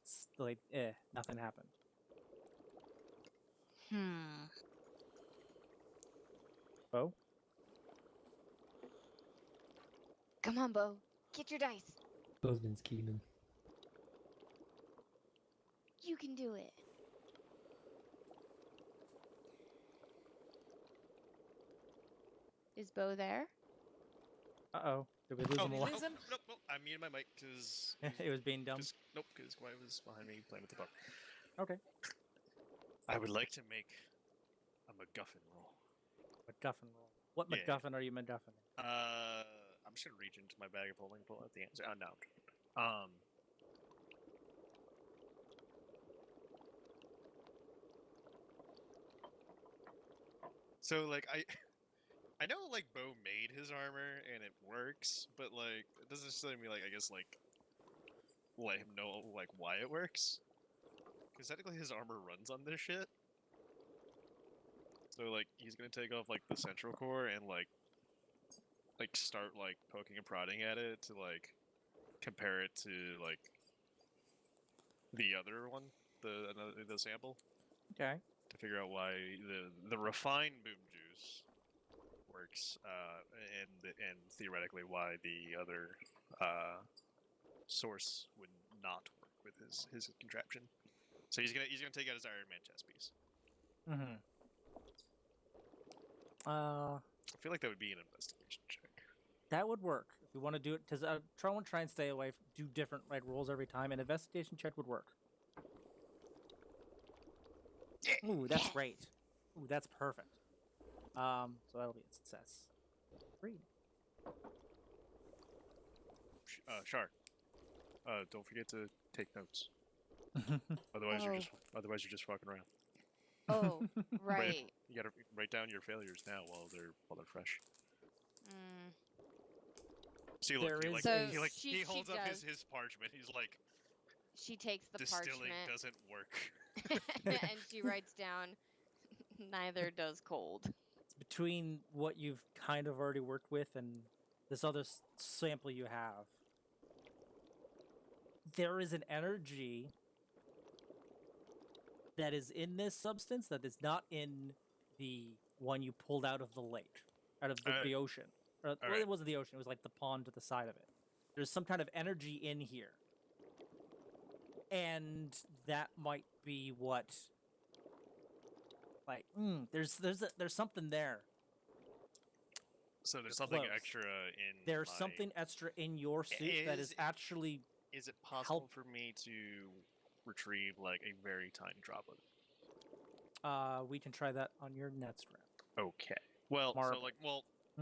It's like nothing happened. Oh.
Come on, Bo. Get your dice.
Bo's been scheming.
You can do it. Is Bo there?
Uh-oh. Did we lose him?
we
Along?
lose him?
Nope. I muted my mic because
It was being dumb.
Nope, because Quiet was behind me playing with the pup.
Okay.
I would like to make a MacGuffin roll.
MacGuffin roll. What
Yeah.
MacGuffin are you MacGuffining?
I'm just gonna reach into my bag of holding, pull out the answer. No. So like I know like Bo made his armor and it works, but like it doesn't necessarily mean like I guess like let him know like why it works. Because technically his armor runs on this shit. So like he's gonna take off like the central core and like start like poking and prodding at it to like compare it to like the other one, the sample,
Okay.
to figure out why the refined boom juice works, and theoretically why the other source would not work with his contraption. So he's gonna take out his Iron Man chess piece.
Mm-hmm.
I feel like that would be an investigation check.
That would work if you want to do it. Because try and stay away. Do different rolls every time. An investigation check would work. Ooh, that's great. Ooh, that's perfect. So that'll be a success. 3.
Shar. Don't forget to take notes. Otherwise, you're just fucking around.
Oh, right.
You gotta write down your failures now while they're fresh. See, look,
There
he,
is
like,
So
he, like,
she-
he
she
holds up
does.
his parchment. He's like,
She takes the
distilling
parchment
doesn't work.
and she writes down, neither does cold.
It's between what you've kind of already worked with and this other sample you have. There is an energy that is in this substance that is not in the one you pulled out of the lake, out of the ocean. Well,
Alright.
it wasn't the ocean; it was like the pond to the side of it. There's some kind of energy in here, and that might be what. Like, there's something there.
So there's
You're
something
close.
extra in.
There's
my-
something extra in your suit that is
Is-
actually.
Is it possible for me to retrieve like a very tiny droplet?
We can try that on your next round.
Okay. Well,
Marble.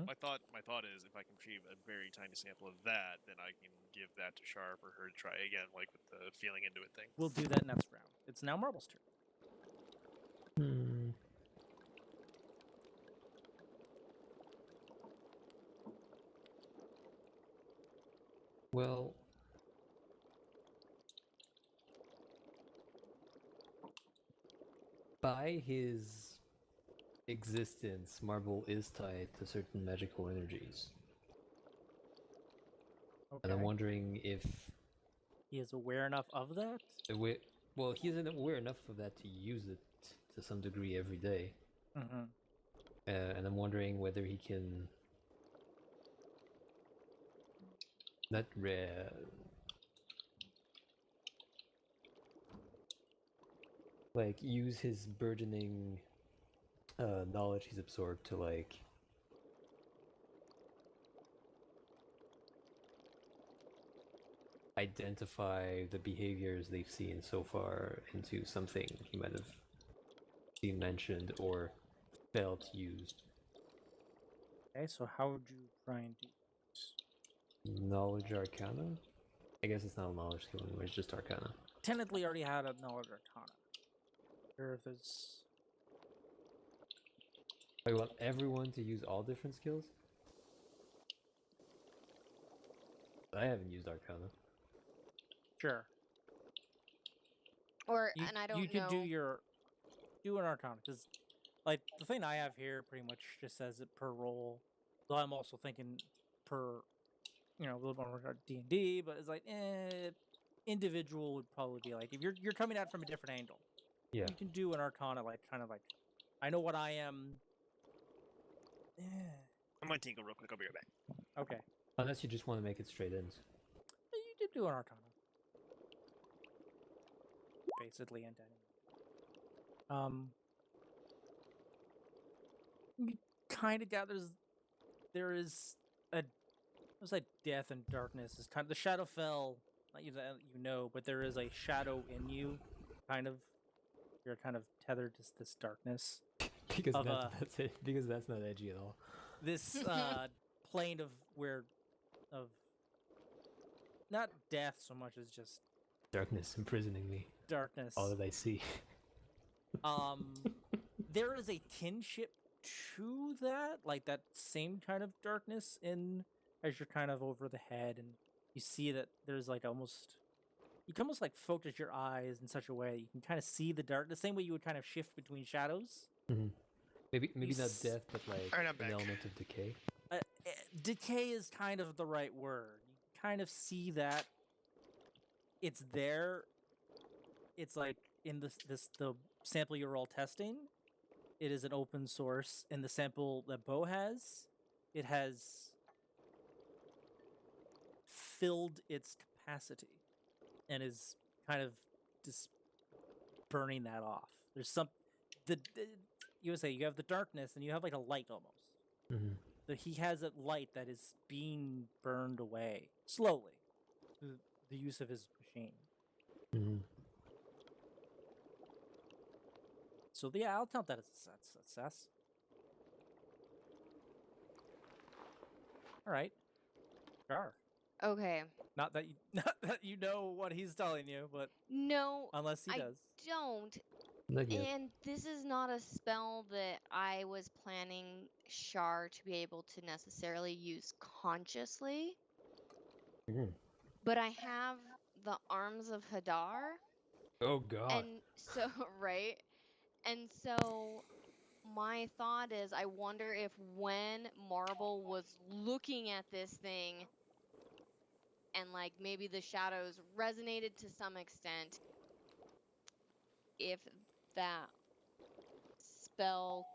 my thought is if I can retrieve a very tiny sample of that, then I can give that to Shar for her to try again, like with the feeling into it thing.
We'll do that next round. It's now Marble's turn.
Well, by his existence, Marble is tied to certain magical energies. And I'm
Okay.
wondering if
He is aware enough of that?
well, he isn't aware enough of that to use it to some degree every day.
Mm-hmm.
And I'm wondering whether he can not like use his burgeoning knowledge he's absorbed to like identify the behaviors they've seen so far into something he might have seen mentioned or felt used.
Okay, so how would you try and do this?
Knowledge Arcana? I guess it's not a knowledge skill anymore, it's just Arcana.
Technically already had a knowledge arcana. Sure if it's
I want everyone to use all different skills? I haven't used Arcana.
sure.
Or
You,
and I don't
you could
know.
do an arcana because like the thing I have here pretty much just says it per roll. Though I'm also thinking per a little more regard D&D, but it's like individual would probably be like if you're coming at it from a different angle.
Yeah.
You can do an arcana like kind of like I know what I am.
I'm gonna tinkle real quick. I'll be right back.
Okay.
Unless you just want to make it straight ends.
You did do an arcana. Basically, and you kind of gathers there's like death and darkness. Is kind of the shadow fell. Not you that you know, but there is a shadow in you. Kind of, you're kind of tethered to this darkness.
Because
Of,
that's it. Because that's not edgy at all.
This plane of not death so much as just
Darkness imprisoning me.
darkness.
All that I see.
There is a kinship to that, like that same kind of darkness in as you're kind of over the head, and you see that there's like you can almost like focus your eyes in such a way you can kind of see the dark, the same way you would kind of shift between shadows.
Mm-hmm. Maybe not
s-
death, but like
Alright, I'm
an
back.
element of decay.
Decay is kind of the right word. You kind of see that it's there. It's like in the sample you're all testing. It is an open source, and the sample that Bo has, it has filled its capacity and is kind of just burning that off. There's you would say you have the darkness and you have like a light almost.
Mm-hmm.
He has a light that is being burned away slowly through the use of his machine.
Mm-hmm.
So yeah, I'll count that as a success. All right, sure.
Okay.
Not that you know what he's telling you, but
No,
unless he
I
does.
don't.
Not yet.
And this is not a spell that I was planning Shar to be able to necessarily use consciously.
Mhm.
But I have the arms of Hadar.
Oh god.
And so, right? And so my thought is I wonder if when Marble was looking at this thing and like maybe the shadows resonated to some extent, if that spell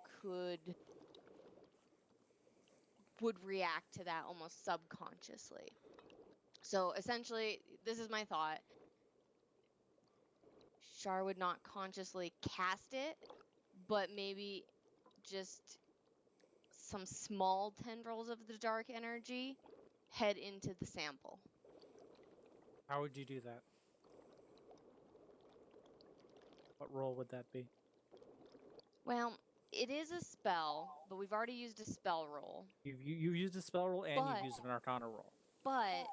would react to that almost subconsciously. So essentially, this is my thought. Shar would not consciously cast it, but maybe just some small tendrils of the dark energy head into the sample.
How would you do that? What role would that be?
Well, it is a spell, but we've already used a spell roll.
You've used a spell roll and you've used an arcana roll.
But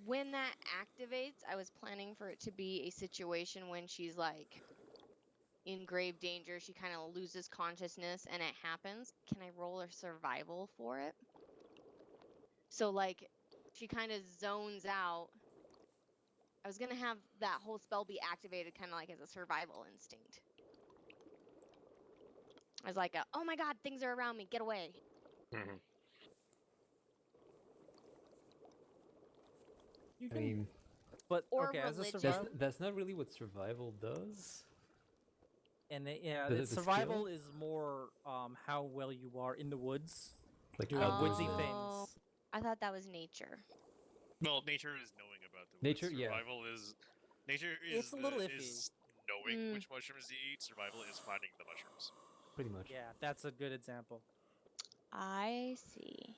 when that activates, I was planning for it to be a situation when she's like in grave danger, she kind of loses consciousness and it happens. Can I roll a survival for it? So like she kind of zones out. I was going to have that whole spell be activated kind of like as a survival instinct. As like a, oh my god, things are around me, get away.
Mhm.
You
I
can,
mean,
but
Or
okay, as a
religion.
survival,
that's not really what survival does.
yeah,
The
survival
skill?
is more how well you are in the woods,
Like
doing woodsy
outdoorsman.
Oh,
things.
I thought that was nature.
Well, nature is knowing about the woods.
Nature, yeah.
Survival is nature
It's
is
a little iffy.
is knowing
Mm.
which mushrooms to eat. Survival is finding the mushrooms.
Pretty much.
Yeah, that's a good example.
I see.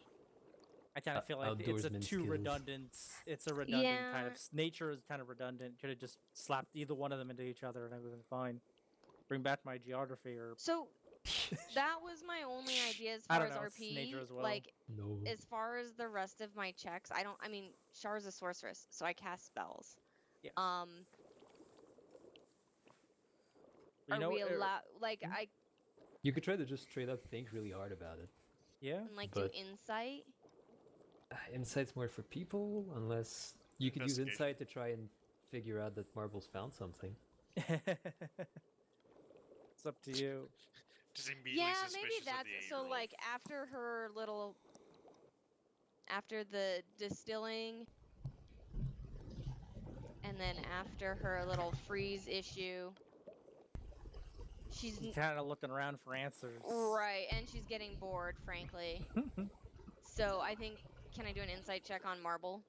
I kind of feel like it's a
outdoorsman
too
skills.
redundant. It's a redundant kind
Yeah.
of nature is kind of redundant. Could have just slapped either one of them into each other and it would have been fine. Bring back my geography or
So that was my only idea as
I
far
don't
as
know, it's nature
RP.
as well.
Like,
No.
as far as the rest of my checks, I mean, Char's a sorceress, so I cast spells.
Yes.
Are we allowed, like,
Hmm?
I
You could try to just straight up think really hard about it.
Yeah.
can, like, do
But-
insight?
Insight's more for people, unless you could use
Investigation.
insight to try and figure out that Marbles found something.
It's up to you.
Just immediately
Yeah,
suspicious
maybe
of the
that's so.
8-year-old.
Like, after the distilling, and then after her little freeze issue, she's
Kind of looking around for answers.
right, and she's getting bored, frankly. So I think, can I do an insight check on Marble?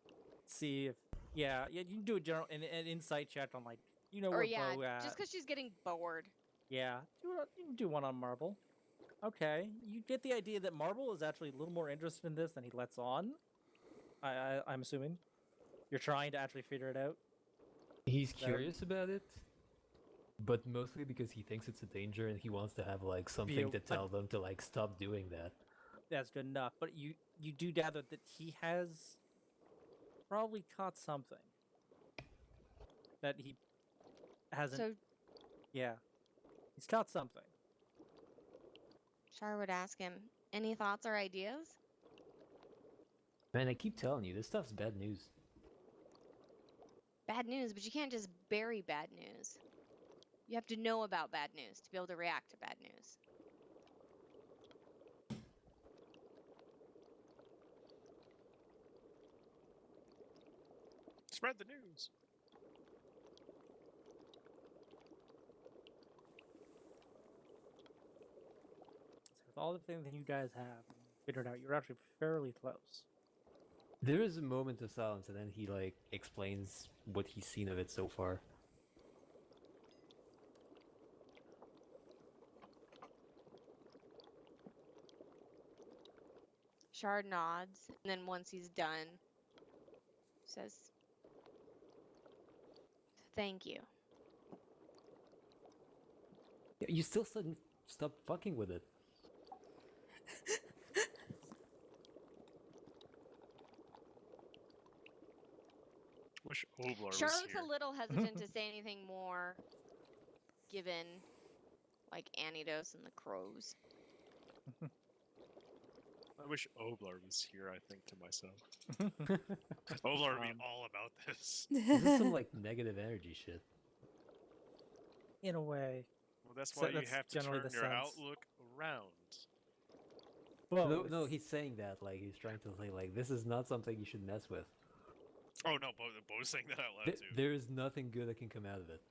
See if yeah, you can do a general an insight check on like
Or
where
yeah,
Bo at.
just because she's getting bored.
Yeah, you can do one on Marble. Okay, you get the idea that Marble is actually a little more interested in this than he lets on. I'm assuming you're trying to actually figure it out.
He's
That-
curious about it, but mostly because he thinks it's a danger and he wants to have like something
a-
to tell them to like stop doing that.
That's good enough. But you do gather that he has probably caught something that he hasn't.
So
Yeah, he's caught something.
Char would ask him, any thoughts or ideas?
Man, I keep telling you, this stuff's bad news.
Bad news, but you can't just bury bad news. You have to know about bad news to be able to react to bad news.
Spread the news.
So with all the things that you guys have figured out, you're actually fairly close.
There is a moment of silence, and then he like explains what he's seen of it so far.
Char nods, and then once he's done, says, thank you.
Yeah, you still didn't stop fucking with it.
Wish Oblar was
Char looks
here.
a little hesitant to say anything more, given, like, Anidos and the crows.
I wish Oblar was here. I think to myself, Oblar would be all about this.
This is some like negative energy shit.
In a way.
Well, that's
So
why you
that's
have to
generally
turn
the
your
sense.
outlook around.
No,
Both.
no, he's saying that like he's trying to say like this is not something you should mess with.
Oh no, Bo's saying that out loud too.
There is nothing good that can come out of it.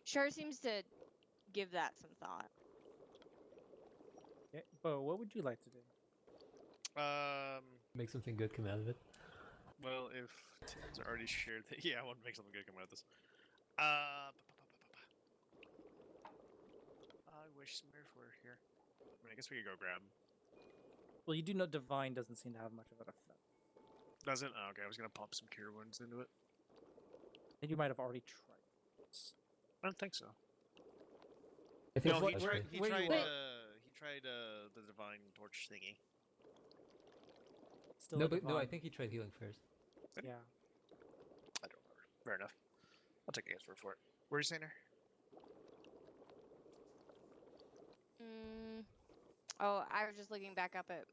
Char seems to give that some thought.
Okay, Bo, what would you like to do?
Make something good come out of it.
Well, if Tim's already shared that, yeah, I want to make something good come out of this. I wish Smurf were here. I mean, I guess we could go grab him.
Well, you do know divine doesn't seem to have much of an effect.
Does it? Oh, okay, I was gonna pop some cure wounds into it.
And you might have already tried it.
I don't think so.
I think
No, he
it's
where-
tried.
okay.
He
where you
tried.
are-
He tried the divine torch thingy.
Still
No,
a
but no, I
divine.
think he tried healing first.
Yeah.
I don't remember. Fair enough. I'll take a guess for it. Where are you saying there?
Oh, I was just looking back up at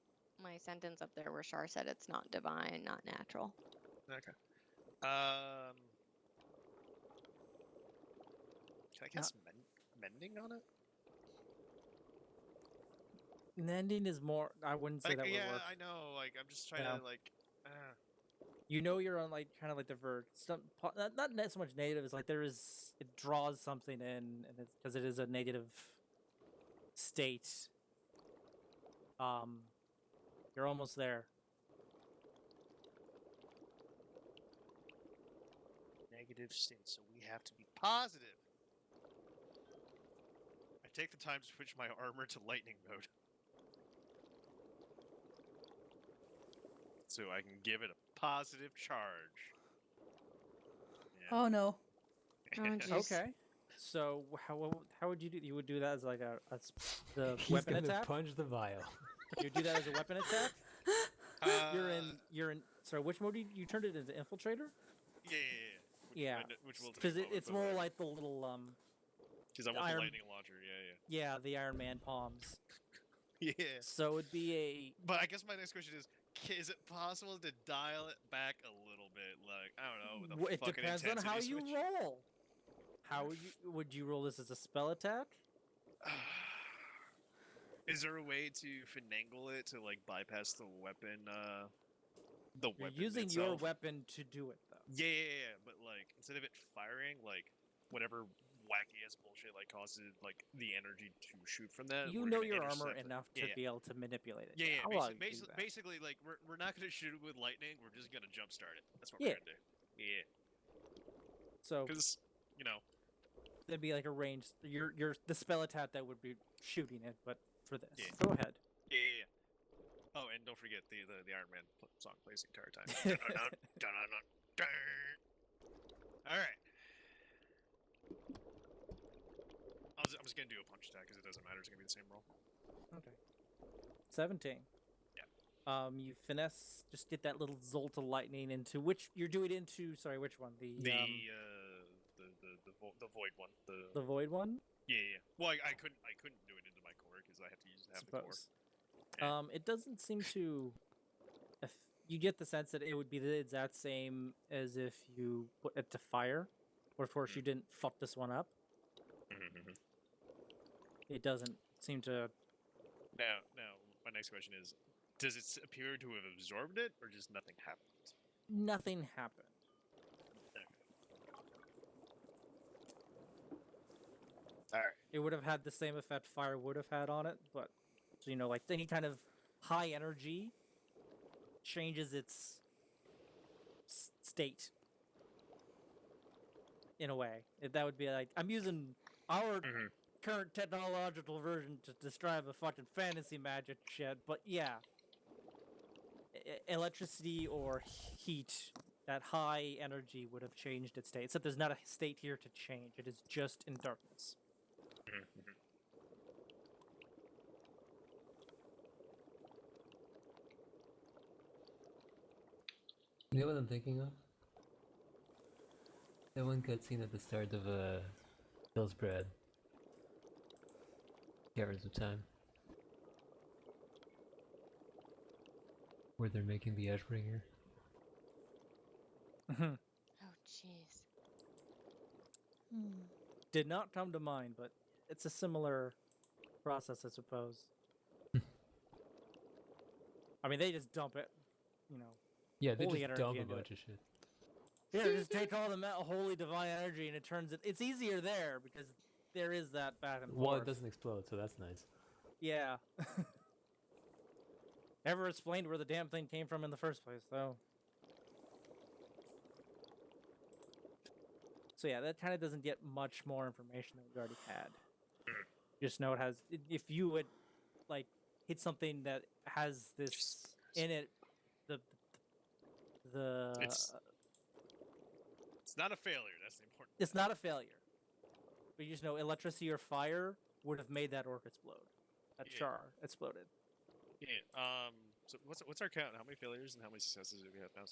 my sentence up there where Char said it's not divine, not natural.
Okay. Can I guess mending on it?
Mending is more. I wouldn't say
Like,
that would
yeah,
work.
I know. Like, I'm just trying
Yeah.
to like.
You know, you're on like kind of like the verge. Not so much negative. It's like there is. It draws something in, and it's because it is a negative state. You're almost there.
Negative state, so we have to be positive. I take the time to switch my armor to lightning mode. So I can give it a positive charge. Yeah.
Oh no.
Oh, jeez.
Okay. So how would you do? You would do that as like the
He's
weapon
gonna
attack.
punch the vial.
You do that as a weapon attack. You're
Uh,
in. Sorry, which mode you turned it into? Infiltrator.
Yeah.
Yeah.
Which will
Because it's more like the little
because I want
iron-
the lightning launcher.
Yeah, the Iron Man palms.
Yeah.
So it'd be
But I guess my next question is it possible to dial it back a little bit? Like, I don't know. With a
it
fucking
depends on how
intensity
you
switch?
roll. How would you roll this as a spell attack?
Is there a way to finagle it to like bypass the weapon? The
You're
weapon
using
itself?
your weapon to do it though.
Yeah, but like instead of it firing, like whatever wacky ass bullshit like causes like the energy to shoot from that.
You
we're
know
gonna
your armor
intercept it.
enough to be able to manipulate it.
Yeah,
I'll allow you to do that.
basically, like we're not gonna shoot it with lightning. We're just gonna jumpstart it. That's what
Yeah.
we're gonna do. Yeah,
So
because you know.
it'd be like a range. Your the spell attack that would be shooting it, but for this,
Yeah.
go ahead.
Yeah. Oh, and don't forget the Iron Man song plays the entire time. All right. I'm just gonna do a punch attack because it doesn't matter. It's gonna be the same roll.
Okay. 17.
Yeah.
You finesse, just get that little zolt of lightning into which you're doing into. Sorry, which one? The
void one.
the void one.
Yeah. Well, I couldn't do it into my core because I have to have the core.
Suppose. It doesn't seem to. If you get the sense that it would be the exact same as if you put it to fire, or of course you didn't fuck this one up. It doesn't seem to.
Now, my next question is: does it appear to have absorbed it, or just nothing happened?
Nothing happened.
All right.
It would have had the same effect fire would have had on it, but so, like any kind of high energy changes its state in a way. That would be like I'm using our current technological version to describe a fucking fantasy magic shit, but yeah, electricity or heat, that high energy would have changed its state. Except there's not a state here to change. It is just in darkness.
You know what I'm thinking of? That one cutscene at the start of Bill's Bread. Carrots of Time. Where they're making the Ashbringer.
Oh, jeez.
Did not come to mind, but it's a similar process, I suppose. I mean, they just dump it,
Yeah, they
holy
just
energy
dump a
into
bunch of shit.
Yeah, just take all the holy divine energy and it turns it. It's easier there because there is that back and forth.
Well, it doesn't explode, so that's nice.
Yeah. Ever explained where the damn thing came from in the first place, though? So yeah, that kind of doesn't get much more information than we already had. Just know it has. If you would like hit something that has this in it,
It's not a failure. That's the important.
it's not a failure. But you just know electricity or fire would have made that orc explode. That
Yeah.
char exploded.
Yeah. So what's our count? How many failures and how many successes do we have now?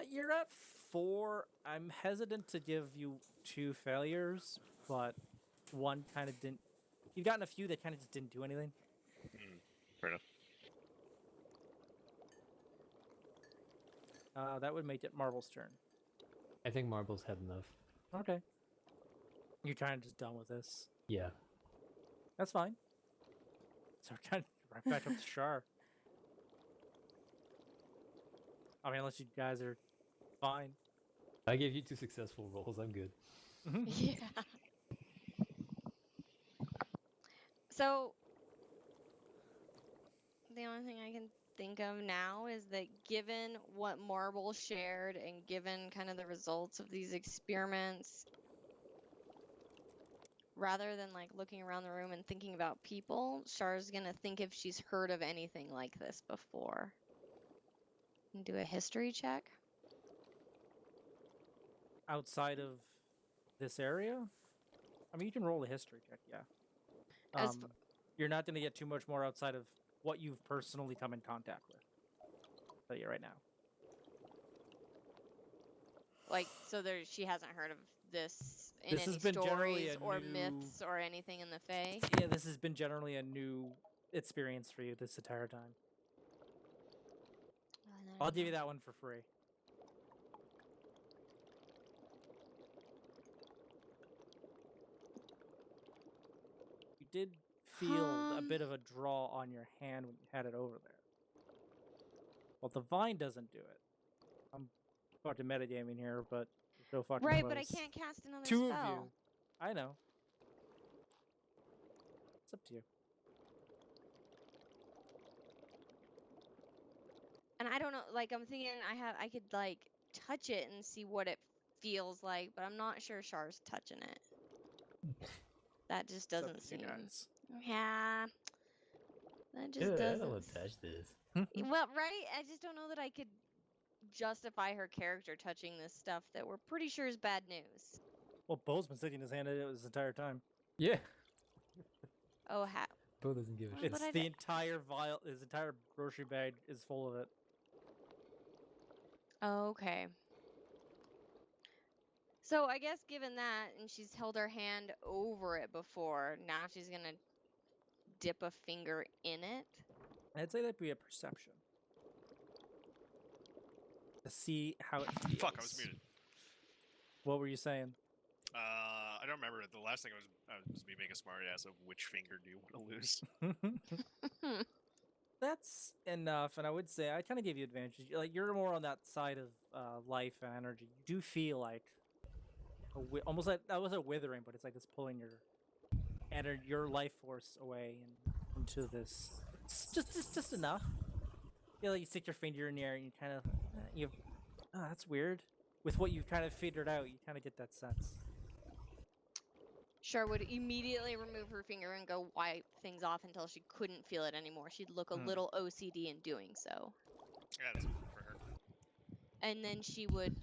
You're at 4. I'm hesitant to give you 2 failures, but one kind of didn't. You've gotten a few that kind of just didn't do anything.
Fair enough.
That would make it Marble's turn.
I think Marble's had enough.
Okay. You're kind of just done with this.
Yeah.
That's fine. So we're kind of right back up to Char. I mean, unless you guys are fine.
I gave you 2 successful rolls. I'm good.
Yeah. So the only thing I can think of now is that given what Marble shared and given kind of the results of these experiments, rather than like looking around the room and thinking about people, Char's gonna think if she's heard of anything like this before. And do a history check.
Outside of this area? I mean, you can roll a history check, yeah.
As
You're not going to get too much more outside of what you've personally come in contact with. I'll tell you right now.
Like, so there, she hasn't heard of this in
This
any
has been generally
stories
a
or
new-
myths or anything in the Fae.
Yeah, this has been generally a new experience for you this entire time. I'll give you that one for free. You did feel a bit of a draw on your hand when you had it over there. Well, the vine doesn't do it. I'm fucking metagaming here, but you're so fucking
Right,
close.
but I can't cast another
Two
spell.
of you. I know. It's up to you.
And I don't know, like I'm thinking I could like touch it and see what it feels like, but I'm not sure Char's touching it. That just
It's up
doesn't
to you
seem.
guys.
Yeah. That just
Yeah, I
doesn't.
don't want to touch this.
Well, right? I just don't know that I could justify her character touching this stuff that we're pretty sure is bad news.
Well, Bo's been sticking his hand in it this entire time.
Yeah.
Oh,
Bo doesn't give a
Well,
shit.
but
It's
I've-
the entire vial, his entire grocery bag is full of it.
okay. So I guess given that, and she's held her hand over it before, now she's gonna dip a finger in it.
I'd say that'd be a perception. To see how it feels.
Fuck, I was muted.
What were you saying?
I don't remember. The last thing was me being a smart ass of which finger do you want to lose?
That's enough, and I would say I kind of gave you advantage. Like you're more on that side of life and energy. You do feel like almost like that was a withering, but it's like it's pulling your life force away and into this. It's just enough. You know, like you stick your finger in the air and you kind of oh, that's weird. With what you've kind of figured out, you kind of get that sense.
Char would immediately remove her finger and go wipe things off until she couldn't feel it anymore. She'd look a little OCD in doing so.
Yeah, that's good for her.
And then she would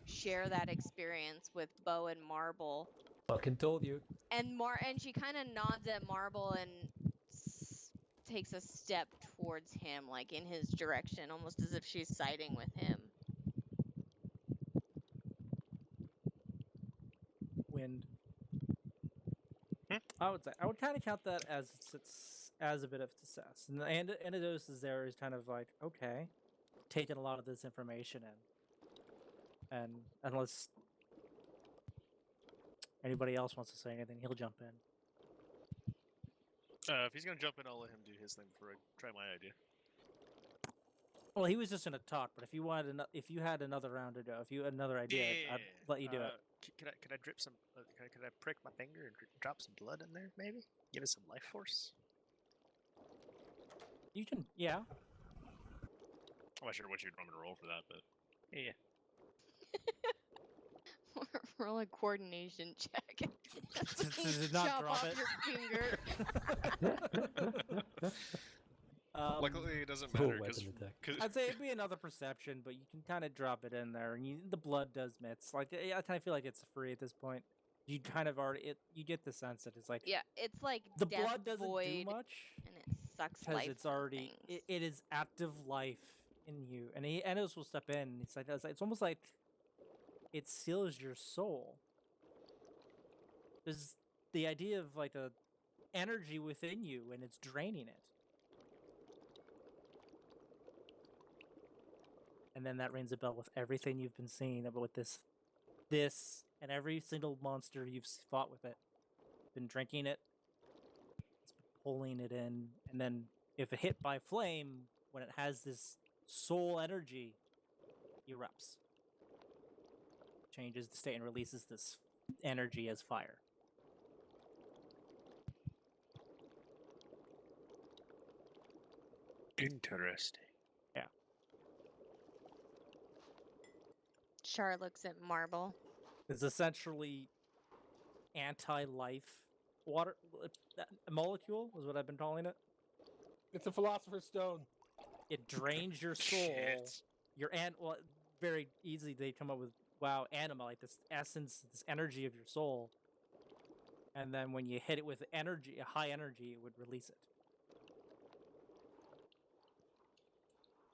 share that experience with Bo and Marble.
Fucking told you.
And she kind of nods at Marble and takes a step towards him, like in his direction, almost as if she's siding with him.
Wind. I would kind of count that as a bit of success. And the antidote is there is kind of like, okay, taking a lot of this information in. And unless anybody else wants to say anything, he'll jump in.
If he's gonna jump in, I'll let him do his thing before I try my idea.
Well, he was just gonna talk, but if you had another round to go, if you had another idea, I'd let you do it.
Could I drip some? Could I prick my finger and drop some blood in there? Maybe give it some life force.
You can, yeah.
I'm not sure what you'd want me to roll for that, but yeah.
Roll a coordination check.
Does not
Chop
drop
off
it.
your finger.
Luckily, it doesn't
Full
matter
weapon attack.
I'd say it'd be another perception, but you can kind of drop it in there, and the blood does mix. Like I kind of feel like it's free at this point. You kind of already you get the sense that it's like
Yeah, it's like
the
death
blood doesn't
void,
do much
and it sucks
because
life.
it's already
things.
it is active life in you, and Enos will step in. And it's almost like it seals your soul. There's the idea of like a energy within you, and it's draining it. And then that rings a bell with everything you've been seeing about this this and every single monster you've fought with it. Been drinking it, it's been pulling it in, and then if it hit by flame, when it has this soul energy, erupts. Changes the state and releases this energy as fire.
Interesting.
Char looks at Marble.
It's essentially anti-life water molecule is what I've been calling it.
It's a philosopher's stone.
It drains your soul.
Shit.
Well, very easily they come up with anima, like this essence, this energy of your soul. And then when you hit it with energy, a high energy, it would release it.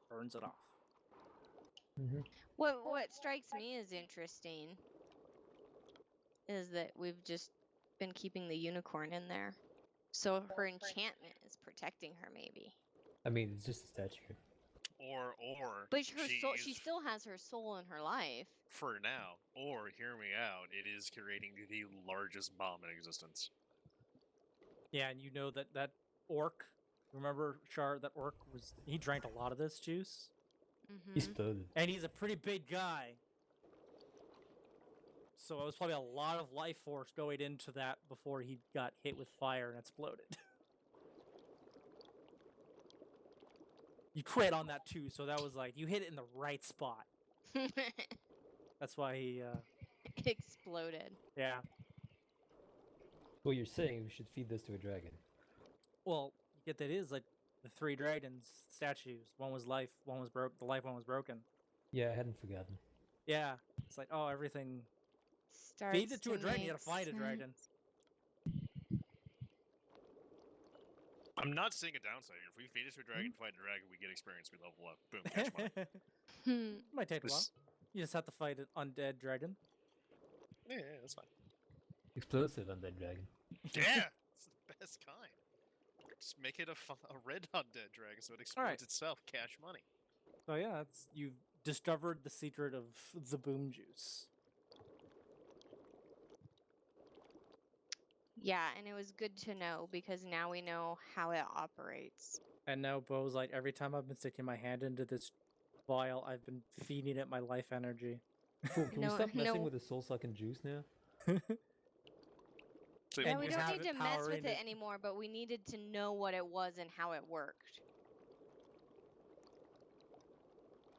Burns it off.
What strikes me as interesting is that we've just been keeping the unicorn in there. So her enchantment is protecting her, maybe.
I mean, it's just a statue.
Or
But her soul, she
she's-
still has her soul in her life.
for now. Or hear me out. It is creating the largest bomb in existence.
Yeah, and you know that orc. Remember, Char? That orc he drank a lot of this juice,
Mm-hmm.
He exploded.
and he's a pretty big guy. So it was probably a lot of life force going into that before he got hit with fire and exploded. You crit on that too, so that was like you hit it in the right spot. That's why he,
It exploded.
yeah.
Well, you're saying we should feed this to a dragon.
Well, you get that is like the 3 dragons statues. One was life, one was broke. The life one was broken.
Yeah, I hadn't forgotten.
Yeah, it's like everything.
Starts
Feed it to a dragon. You gotta
make
find a dragon.
sense.
I'm not seeing a downside here. If we feed it to a dragon, fight a dragon, we get experience, we level up. Boom, cash money.
Might take a while.
This-
You just have to fight an undead dragon.
Yeah, that's fine.
Explosive undead dragon.
Yeah, it's the best kind. Just make it a red undead dragon so it explodes
Alright.
itself. Cash money.
So yeah, you've discovered the secret of the boom juice.
Yeah, and it was good to know because now we know how it operates.
And now Bo's like, every time I've been sticking my hand into this vial, I've been feeding it my life energy.
Cool, can
No,
we stop messing
no.
with the soul-sucking juice now?
So
Yeah,
And
we
you
don't
have
need
it
to mess with
powering
it
it.
anymore, but we needed to know what it was and how it worked.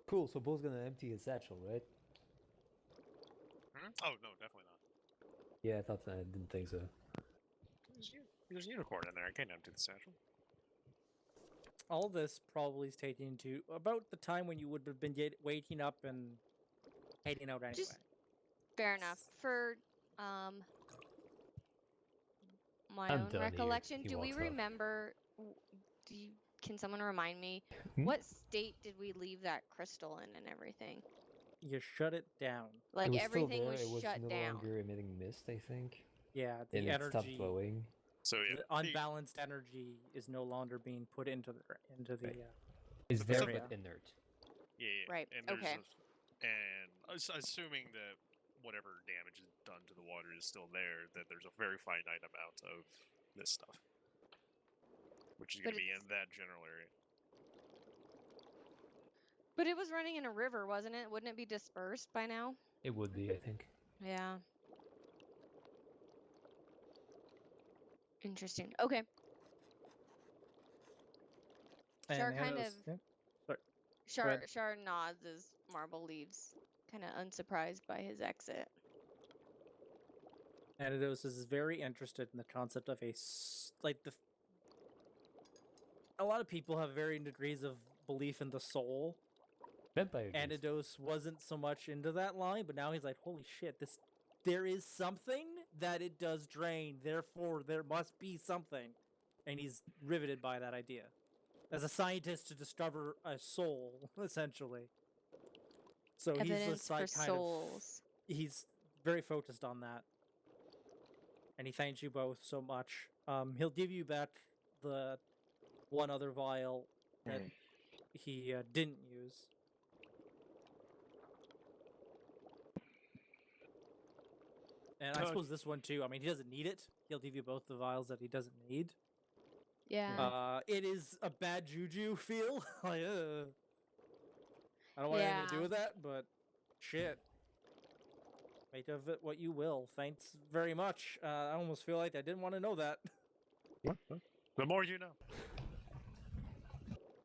Cool, so Bo's gonna empty his satchel, right?
Oh, no, definitely not.
Yeah, I thought so. I didn't think so.
There's a unicorn in there. I can't empty the satchel.
All this probably is taking to about the time when you would have been waking up and heading out anyway.
Just- Fair enough. For my
I'm
own
done here.
recollection,
He
do we
walks off.
remember? Can someone remind me
Hmm?
what state did we leave that crystal in and everything?
You shut it down.
Like
it was
everything
still there.
was
It was
shut
no
down.
longer emitting mist, I think.
Yeah, the
And it stopped
energy,
glowing.
So yeah,
the unbalanced energy is no longer being put into the
Right.
uh,
It's
So-
there,
so-
but inert.
yeah.
Right,
And there's
okay.
and assuming that whatever damage is done to the water is still there, that there's a very finite amount of this stuff, which is going
But
to be
it's-
in that general area.
But it was running in a river, wasn't it? Wouldn't it be dispersed by now?
It would be, I think.
Yeah. Interesting. Okay. Char
and
kind
Hannah's-
of
yeah. ahead.
Char nods as Marble leaves, kind of unsurprised by his exit.
Anados is very interested in the concept of a lot of people have varying degrees of belief in the soul.
Vampire juice.
Anados wasn't so much into that line, but now he's like, holy shit, there is something that it does drain, therefore there must be something. And he's riveted by that idea. As a scientist to discover a soul, essentially. So he's
Evidence
just
for
like kind
souls.
he's very focused on that. And he thanks you both so much. He'll give you back the one other vial that he didn't use. And I
Oh,
suppose this one too. I mean, he doesn't need it. He'll give you both the vials that he doesn't need.
Yeah.
It is a bad juju feel. Like, I don't want anything to do
Yeah.
with that, but shit. Make of it what you will. Thanks very much. I almost feel like I didn't want to know that.
The more you know.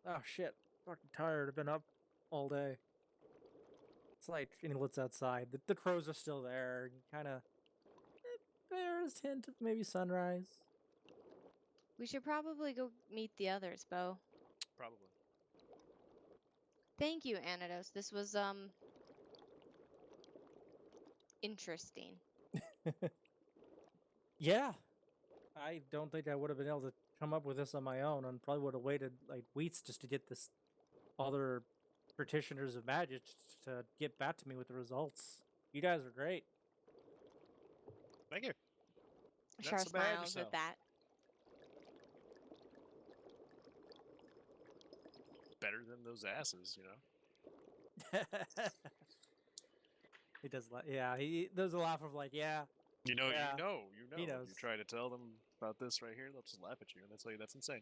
Oh shit. Fucking tired. I've been up all day. It's like, and he looks outside. The crows are still there. Kind of. There's hint of maybe sunrise.
We should probably go meet the others, Bo.
Probably.
Thank you, Anados. This was interesting.
Yeah. I don't think I would have been able to come up with this on my own, and probably would have waited like weeks just to get this other practitioners of magic to get back to me with the results. You guys are great.
Thank you.
Shar
so bad
smiles
yourself.
at that.
Better than those asses, you know.
He does. Yeah, he there's a laugh of like, yeah.
You know,
Yeah,
you know.
he
You
knows.
try to tell them about this right here, they'll just laugh at you, and they'll tell you that's insane.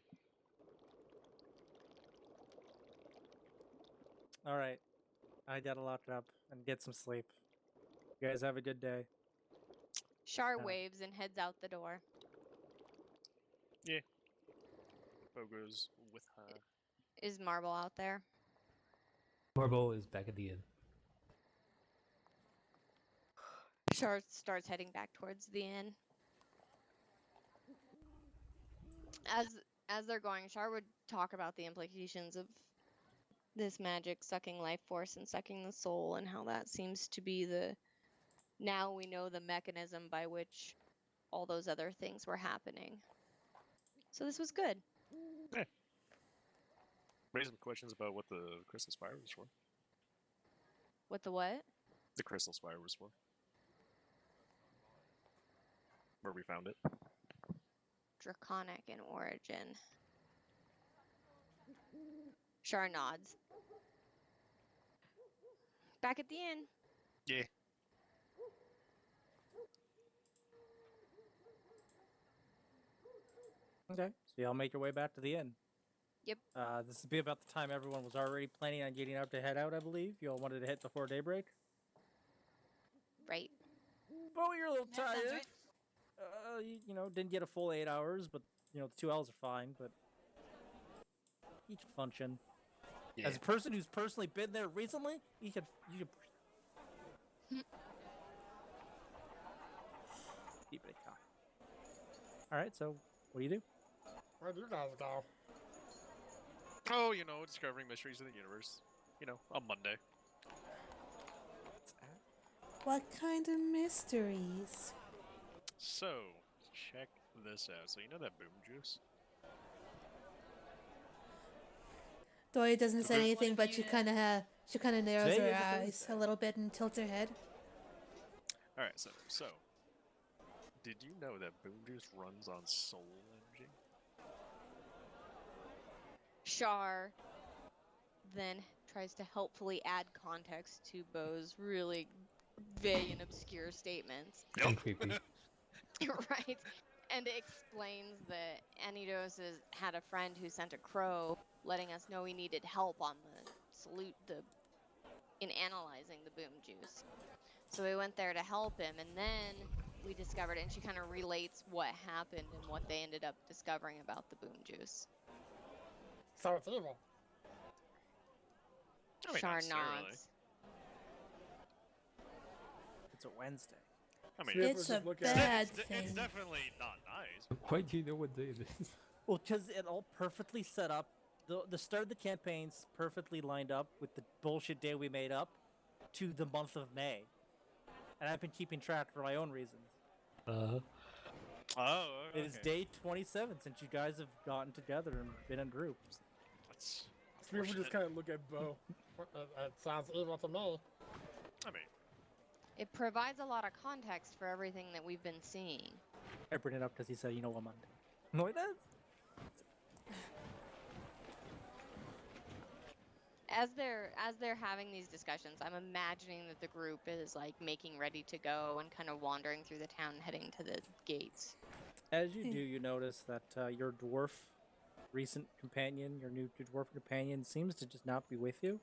All right, I gotta lock up and get some sleep. You guys have a good day.
Shar
Uh,
waves and heads out the door.
Bo goes with her.
Is Marble out there?
Marble is back at the inn.
Shar starts heading back towards the inn. As they're going, Shar would talk about the implications of this magic sucking life force and sucking the soul, and how that seems to be the. Now we know the mechanism by which all those other things were happening. So this was good.
Raise some questions about what the crystal spire was for.
What the what?
The crystal spire was for. Where we found it.
Draconic in origin. Shar nods. Back at the inn.
Yeah.
Okay, so y'all make your way back to the inn.
Yep.
This would be about the time everyone was already planning on getting up to head out, I believe. You all wanted to hit before daybreak.
Right.
Bo, you're a little
That sounds
tired.
right.
You know, didn't get a full 8 hours, but you know the 2 hours are fine. But you can function.
Yeah.
As a person who's personally been there recently, you could. Keep it calm. All right, so what do you do?
Where'd you guys go?
Oh, you know, discovering mysteries of the universe. You know, on Monday.
What kind of mysteries?
So, check this out. So, you know that boom juice?
Dory doesn't say
One
anything,
of
but
you
she
is-
kind of narrows
Today
her
is a
eyes
Thursday.
a little bit and tilts her head.
Alright, so. Did you know that boom juice runs on soul energy?
Shar then tries to helpfully add context to Bo's really vague and obscure statements.
And creepy.
Right. And explains that Anidos had a friend who sent a crow letting us know he needed help on in analyzing the boom juice. So we went there to help him, and then we discovered it, and she kind of relates what happened and what they ended up discovering about the boom juice.
So it's evil.
I mean,
Shar
not necessarily.
nods.
It's a Wednesday.
I mean,
Smith
It's
was
a
just looking
bad
at
it's
thing.
definitely not nice.
Why do you know what day it is?
Well, because it all perfectly set up. The start of the campaign's perfectly lined up with the bullshit day we made up to the month of May. And I've been keeping track for my own reasons.
Uh,
Oh, okay.
It is day 27 since you guys have gotten together and been in groups.
That's
Smith would just
unfortunate.
kind of look at Bo. It sounds evil to me.
I mean,
It provides a lot of context for everything that we've been seeing.
I bring it up because he said, you know what, Monday. No, it is.
as they're having these discussions, I'm imagining that the group is like making ready to go and kind of wandering through the town, heading to the gates.
As you do, you notice that your dwarf recent companion, your new dwarf companion, seems to just not be with you.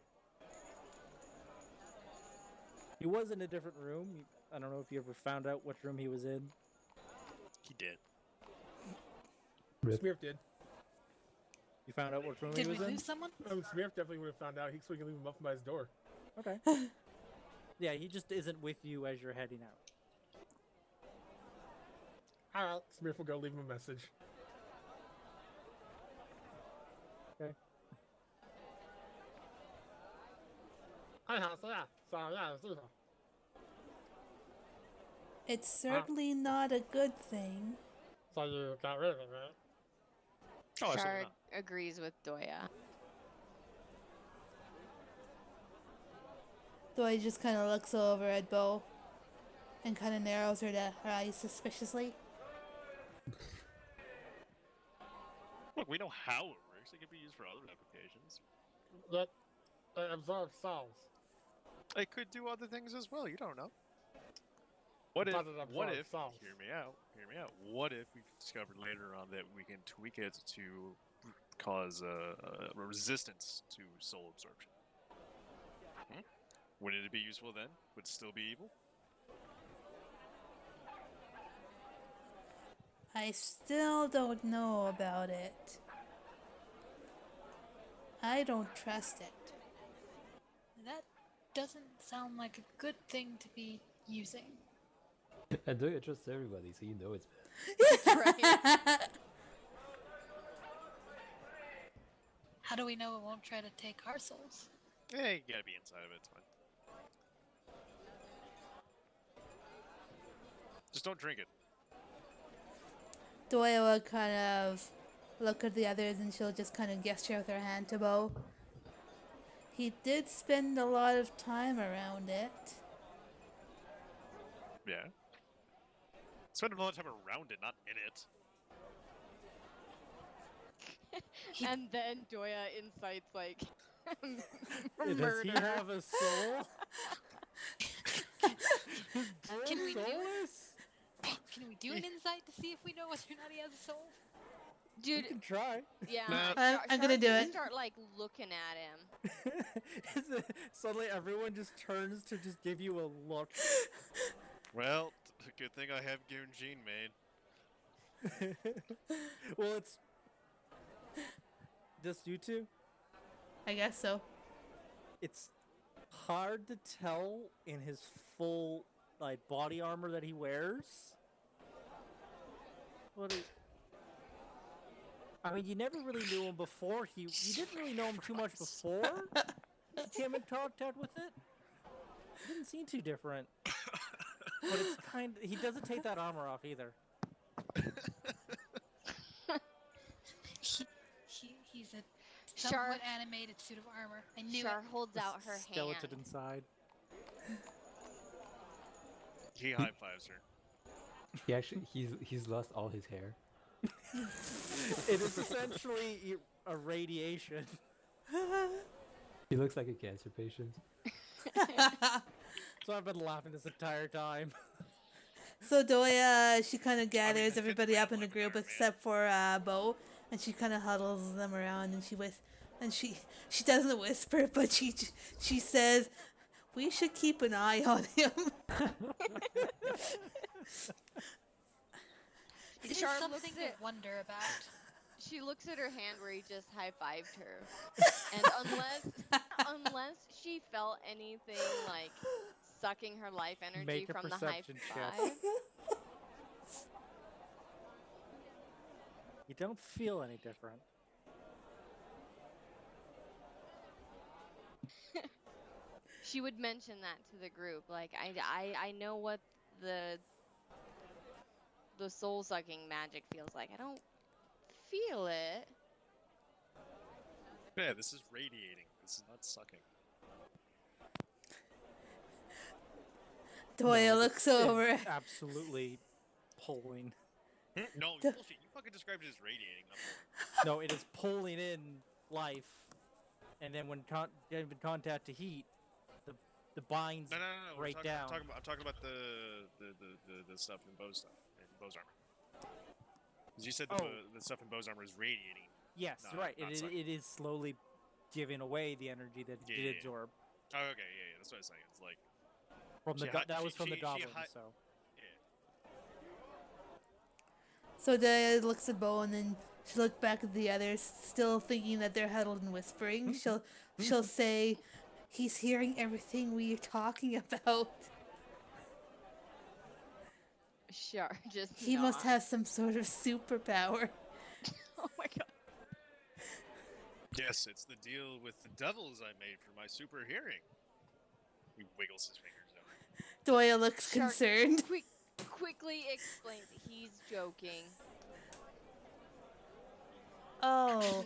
He was in a different room. I don't know if you ever found out which room he was in.
He did.
Smurf did.
You found out which room
Did
he
we
was in?
lose someone?
Smurf definitely would have found out. So he can leave him up by his door.
Okay. Yeah, he just isn't with you as you're heading out.
Alright, Smurf will go leave him a message.
Okay.
Hi, house, yeah. So, yeah, it's evil.
It's certainly not a good thing.
So you got rid of it, right?
Oh, absolutely
Shard
not.
agrees with Doya.
Doy just kind of looks over at Bo and kind of narrows her eyes suspiciously.
Look, we know how it works. It can be used for other applications.
Yet, it absorbs souls.
It could do other things as well. You don't know. What if?
But it
What
absorbs
if?
souls.
Hear me out. Hear me out. What if we discovered later on that we can tweak it to cause a resistance to soul absorption? Hmm? Wouldn't it be useful then? Would it still be evil?
I still don't know about it. I don't trust it.
That doesn't sound like a good thing to be using.
And do it trust everybody, so you know it's bad.
Right.
How do we know it won't try to take our souls?
Yeah, you gotta be inside of it. It's fine. Just don't drink it.
Doyle will kind of look at the others and she'll just kind of gesture with her hand to Bo. He did spend a lot of time around it.
Yeah. Spend a lot of time around it, not in it.
And then Doya incites like
Does
murder.
he have a soul?
Can we do it?
Soulless?
Can we do an insight to see if we know whether or not he has a soul?
You
Dude,
can try.
yeah.
Nah.
I'm gonna do
Shard
it.
Start like looking at him.
Suddenly everyone just turns to just give you a look.
Well, good thing I have Gunjin made.
Well, it's just you two.
I guess so.
It's hard to tell in his full like body armor that he wears. I mean, you never really knew him before. You didn't really know him too much before you came in contact with it. It didn't seem too different. But it's he doesn't take that armor off either.
He's a
Shard,
somewhat animated suit of armor. I knew
Shard
it.
holds out her
Skeleton
hand.
inside.
He high fives her.
He actually he's lost all his hair.
It is essentially a radiation.
He looks like a cancer patient.
So I've been laughing this entire time.
So Doya, she kind of
I
gathers
think
everybody up in the
like
group
Iron Man.
except for Bo, and she kind of huddles them around, and she doesn't whisper, but she says, "We should keep an eye on him."
It is
Shard
something
looks
to
at-
wonder about.
She looks at her hand where he just high-fived her. And unless she felt anything like sucking her life energy
Make a
from the high
perception check.
five.
You don't feel any different.
She would mention that to the group. Like, I know what the soul sucking magic feels like. I don't feel it.
Yeah, this is radiating. This is not sucking.
Doya
No,
looks
it's
over.
Absolutely pulling.
No,
Duh.
bullshit. You fucking described it as radiating. Not pulling.
No, it is pulling in life. and then when given contact to heat, the binds
No.
break
I'm
down.
talking about the stuff in Bo's armor. Because you said the stuff in Bo's armor is radiating.
Yes,
not-
right.
not
It
sucking.
is slowly giving away the energy that it
Yeah,
did
yeah, yeah.
absorb
Oh, okay, yeah. That's what I was saying. It's like
from the
She hi-
that
she-
was from the
she
goblin.
hi-
So
yeah.
So Daya looks at Bo and then she looks back at the others, still thinking that they're huddled and whispering. She'll say, "He's hearing everything we are talking about.
Sure, just
He must
nod.
have some sort of superpower."
Oh my god.
Yes, it's the deal with the devils I made for my super hearing. He wiggles his fingers over.
Doya looks
Shark
concerned.
quickly explains he's joking.
Oh.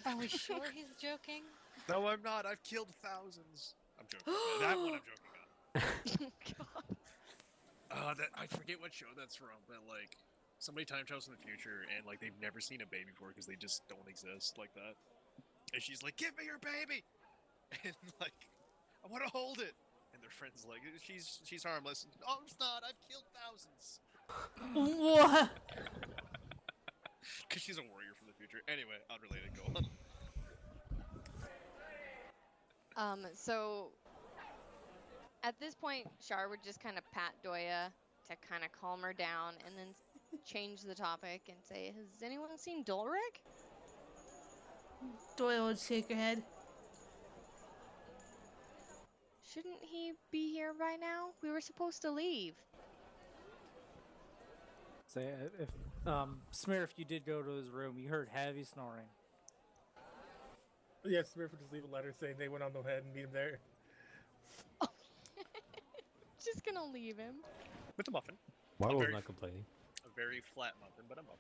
Are we sure he's joking?
No, I'm not. I've killed thousands. I'm joking. That one I'm joking on.
God.
I forget what show that's from, but like somebody time travels in the future and like they've never seen a baby before because they just don't exist like that. And she's like, "Give me your baby," and like, "I want to hold it." And their friend's like, "She's harmless." Oh, it's not. I've killed thousands.
What?
Because she's a warrior from the future. Anyway, unrelated. Go on.
So at this point, Shar would just kind of pat Doya to kind of calm her down, and then change the topic and say, "Has anyone seen Dolric?"
Doya would shake her head.
Shouldn't he be here by now? We were supposed to leave.
say if Smear, if you did go to his room, you heard heavy snoring.
Yes, Smurf would just leave a letter saying they went on the head and meet him there.
Just gonna leave him.
With the muffin.
Marvel's
very-
not complaining.
A very flat muffin, but a muffin.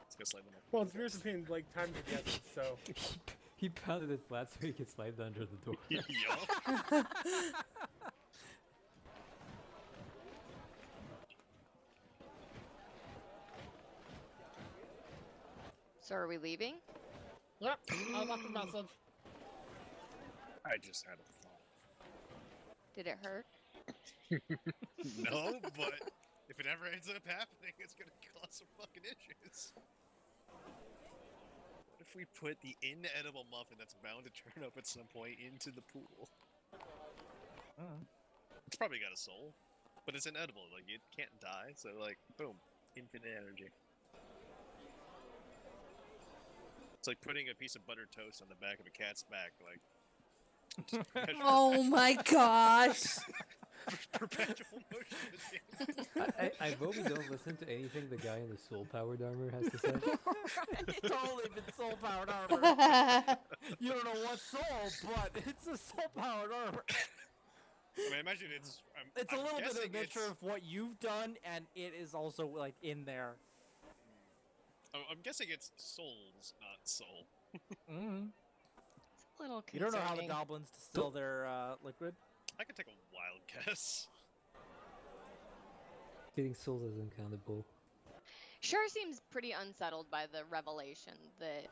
Let's go slide the muffin.
Well, it's Smurf's opinion, like, times of the essence, so.
He pounded it flat so he could slide under the door.
Yup.
So are we leaving?
Yep, I left a message.
I just had a thought.
Did it hurt?
No, but if it ever ends up happening, it's gonna cause some fucking issues. What if we put the inedible muffin that's bound to turn up at some point into the pool? It's probably got a soul, but it's inedible. Like, it can't die, so, like, boom. Infinite energy. It's like putting a piece of buttered toast on the back of a cat's back, like...
Oh my gosh.
Perpetual motion.
I vote we don't listen to anything the guy in the soul powered armor has to say.
It's totally been soul powered armor. You don't know what soul, but it's a soul powered armor.
I mean, imagine it's...
It's a
I'm
little bit of a
guessing
mixture
it's-
of what you've done, and it is also like in there.
I'm guessing it's souls, not soul.
Mm-hmm.
It's a little
You
concerning.
don't know how the goblins distill their liquid.
I could take a wild guess.
Getting souls isn't countable.
Shar seems pretty unsettled by the revelation that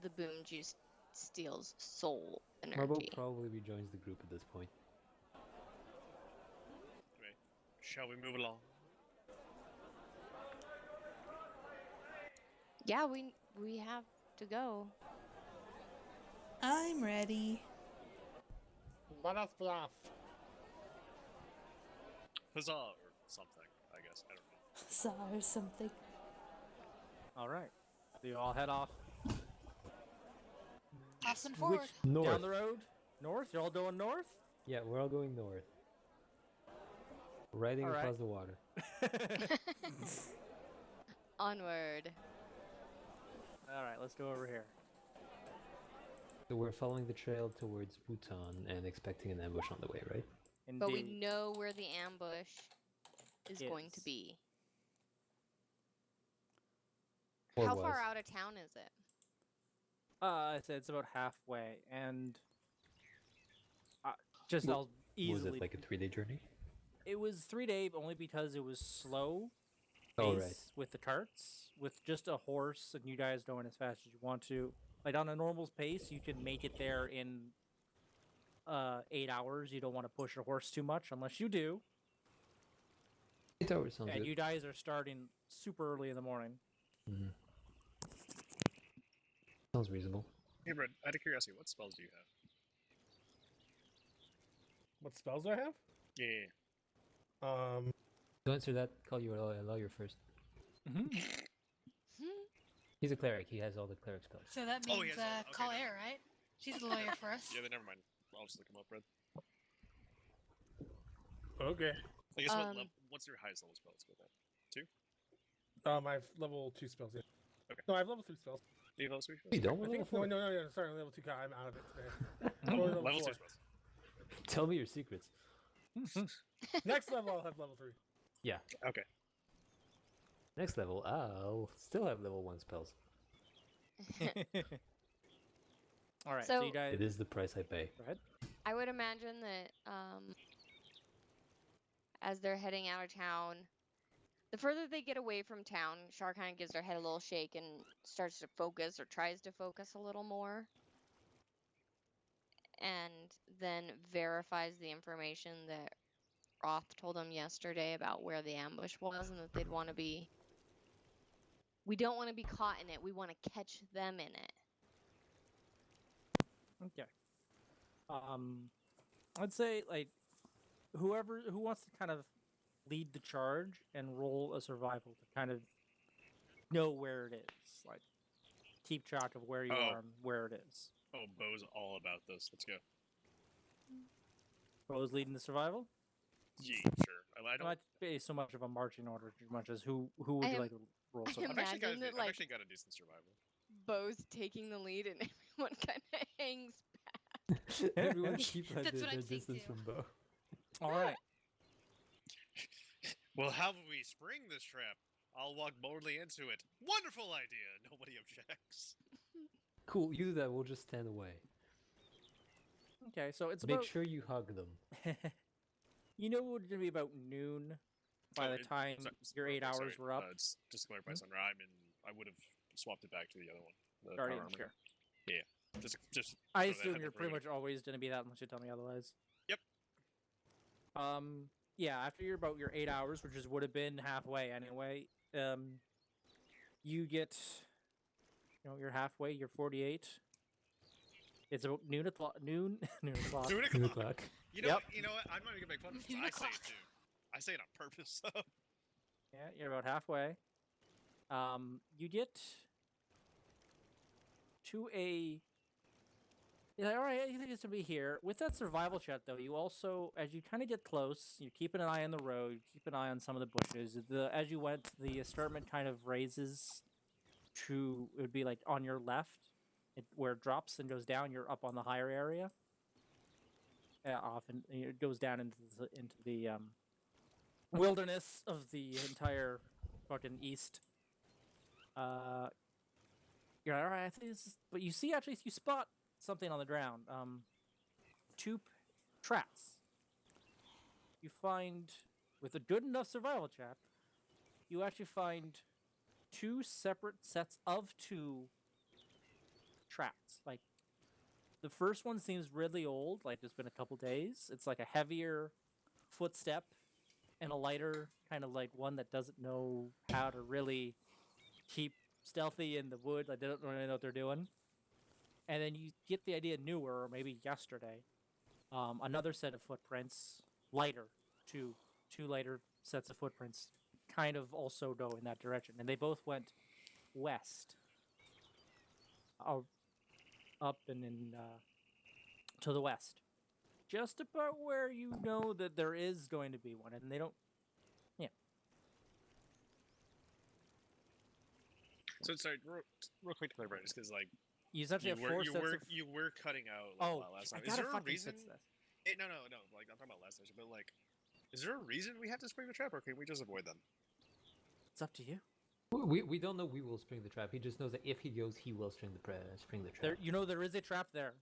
the boom juice steals soul
Marble
energy.
probably rejoins the group at this point.
Anyway, shall we move along?
Yeah, we have to go.
I'm ready.
Let us be off.
Huzzah, or something, I guess. I don't know.
Saw or something.
All right. So you all head off
Off and forward.
North.
down the road. North. You're all going north.
Yeah, we're all going north. Riding
All right.
across the water.
Onward.
All right. Let's go over here.
So we're following the trail towards Bhutan and expecting an ambush on the way, right?
Indeed.
But we know where the ambush is going to
Is.
be.
Or
How
was.
far out of town is it?
I'd say it's about halfway, and just
Wa-
I'll easily.
Was it like a 3-day journey?
It was 3 day only because it was slow
Oh,
pace
right.
with the carts, with just a horse, and you guys going as fast as you want to. Like on a normal pace, you can make it there in 8 hours. You don't want to push your horse too much unless you do.
8 hours sounds
And
good.
you guys are starting super early in the morning.
Sounds reasonable.
Hey, Brad, out of curiosity, what spells do you have?
What spells do I have?
Yeah.
To answer that, call you a lawyer first.
Mm-hmm.
He's a cleric. He has all the cleric spells.
So that
Oh, he
means
has all- okay,
call
never
Air, right? She's the lawyer for us.
Yeah, then never mind. I'll just look him up, Brad.
Okay.
I guess what's your highest level spell? Let's go with that. 2?
I have level 2 spells. Yeah.
Okay.
No, I have level 3 spells.
Do you have level 3 spells?
You don't
I
want
think
level 4?
no. Sorry, level 2. God, I'm out of it today. Only level
Level 2
4.
spells.
Tell me your secrets.
Next level, I'll have level 3.
Yeah.
Okay.
Next level, I'll still have level 1 spells.
All right, so
So-
you guys.
It is the price I pay.
Go ahead.
I would imagine that as they're heading out of town, the further they get away from town, Char kind of gives her head a little shake and starts to focus or tries to focus a little more. And then verifies the information that Roth told them yesterday about where the ambush was and that they'd want to be. We don't want to be caught in it. We want to catch them in it.
Okay. I'd say like who wants to kind of lead the charge and roll a survival to kind of know where it is, like keep track of where you are and where it is.
Oh, Bo's all about this. Let's go.
Bo's leading the survival.
Yeah, sure. I
It
don't.
might be so much of a marching order as much as who would
I
you
am-
like to roll
I
survival?
am- Imagine that,
I've
like-
actually got a decent survival.
Bo's taking the lead and everyone kind of hangs.
Everyone keep
That's
their
what I'm saying
distance
too.
from Bo.
All right.
Well, how will we spring this trap? I'll walk boldly into it. Wonderful idea. Nobody objects.
Cool, you do that, we'll just stand away.
Okay, so it's
Make
about
sure you hug them.
you know it's gonna be about noon by the time your 8 hours were up.
Just to clarify,
Hmm?
Sumner, I would have swapped it back to the other one. The power
Guardian,
armor.
sure.
Just.
I
so that
assume
had
you're
the
pretty
perimeter.
much always gonna be that unless you tell me otherwise.
Yep.
Yeah, after you're about your 8 hours, which is would have been halfway anyway, you get, you're halfway. You're 48. It's about noon o'clock. Noon o'clock.
2
2
o'clock.
o'clock.
You know,
Yep.
you know what? I'm not even gonna make fun of it.
2
I say it
o'clock.
too. I say it on purpose.
Yeah, you're about halfway. You get to a. You're like, all right, you think it's gonna be here. With that survival check, though, you also, as you kind of get close, you're keeping an eye on the road, keep an eye on some of the bushes. As you went, the escarpment kind of raises to, it would be like on your left, where it drops and goes down. You're up on the higher area. Often it goes down into the wilderness of the entire fucking east. You're like, all right. I think this is, but you see, actually, you spot something on the ground. Two traps. You find, with a good enough survival check, you actually find 2 separate sets of 2 traps. Like, the first one seems really old, like it's been a couple days. It's like a heavier footstep and a lighter kind of like one that doesn't know how to really keep stealthy in the wood. Like they don't really know what they're doing. And then you get the idea newer, or maybe yesterday. Another set of footprints, lighter, two lighter sets of footprints, kind of also go in that direction, and they both went west, up and in to the west, just about where you know that there is going to be one, and they don't. Yeah.
So sorry, real quick to clarify, just because like
You essentially have 4 sets of.
you were cutting out like, a
Oh,
lot last
I
time. Is
gotta
there a
fucking
reason?
fix this.
No. Like I'm talking about last session, but like, is there a reason we have to spring the trap, or can we just avoid them?
It's up to you.
We don't know we will spring the trap. He just knows that if he goes, he will spring the trap.
There is a trap there,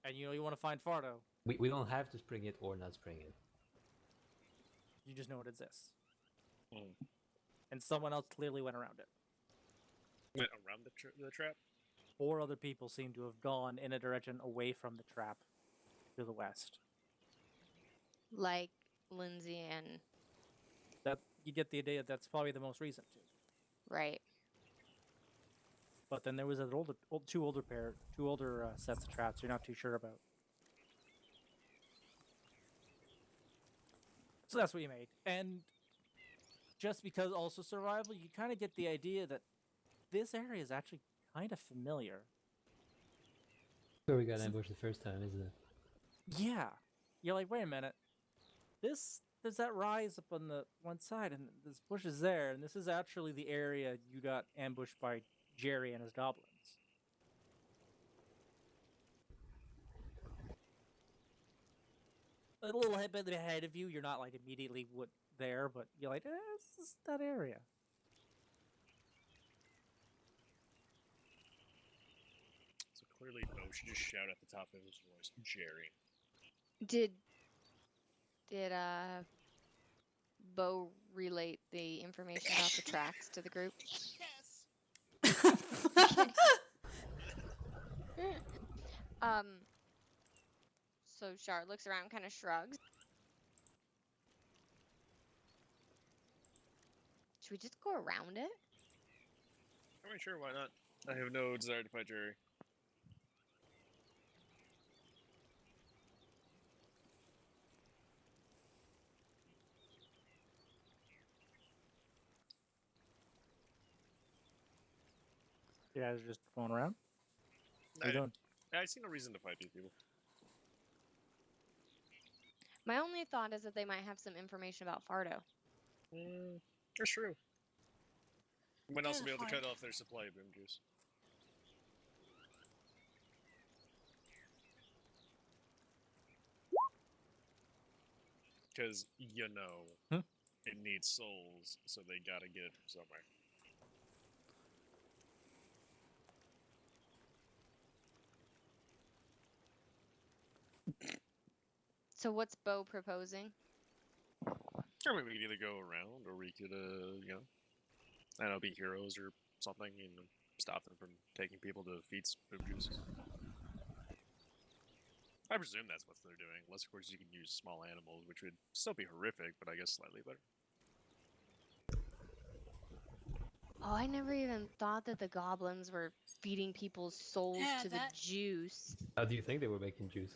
and you want to find Fardo.
We don't have to spring it or not spring it.
You just know it exists,
Mm.
and someone else clearly went around it.
Went around the trap.
4 other people seem to have gone in a direction away from the trap to the west.
Like Lindsay and
That you get the idea that's probably the most recent two.
right.
But then there was an two older sets of traps you're not too sure about. So that's what you made. And just because also survival, you kind of get the idea that this area is actually kind of familiar.
Where we got ambushed the first time, isn't it?
Yeah. You're like, wait a minute. There's that rise up on the one side, and this bush is there, and this is actually the area you got ambushed by Jerry and his goblins. A little bit ahead of you, you're not like immediately there, but you're like, this is that area.
So clearly, Bo should just shout at the top of his voice, Jerry.
Did Bo relate the information about the tracks to the group? So Shar looks around, kind of shrugs. Should we just go around it?
I mean, sure, why not? I have no desire to fight Jerry.
You guys are just going around? What are
I,
you doing?
I see no reason to fight these people.
My only thought is that they might have some information about Fardo.
That's true. Might also be able to
Fine.
cut off their supply of boom juice. Because, you know, it needs souls, so they gotta get it from somewhere.
So what's Bo proposing?
Or maybe we could either go around, or we could, you know, I don't know, be heroes or something, and stop them from taking people to feed boom juices. I presume that's what they're doing, unless of course you can use small animals, which would still be horrific, but I guess slightly better.
Oh, I never even thought that the goblins were feeding people's souls
Yeah,
to the
that-
juice.
How do you think they were making juice?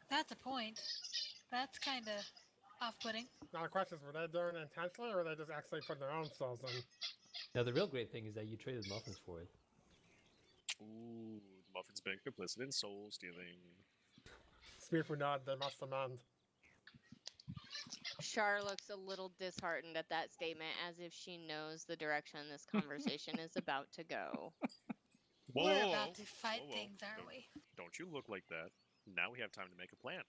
That's a point. That's kind of off-putting.
Now the question is, were they doing it intentionally, or were they just actually putting their own souls in?
Now the real great thing is that you traded muffins for it.
Ooh, Muffin's been complicit in soul stealing.
Spear for nod, they must amend.
Shar looks a little disheartened at that statement, as if she knows the direction this conversation is about to go.
Whoa,
We're
whoa,
about to
whoa,
fight
whoa, whoa.
things, aren't
Don't-
we?
Don't you look like that. Now we have time to make a plan.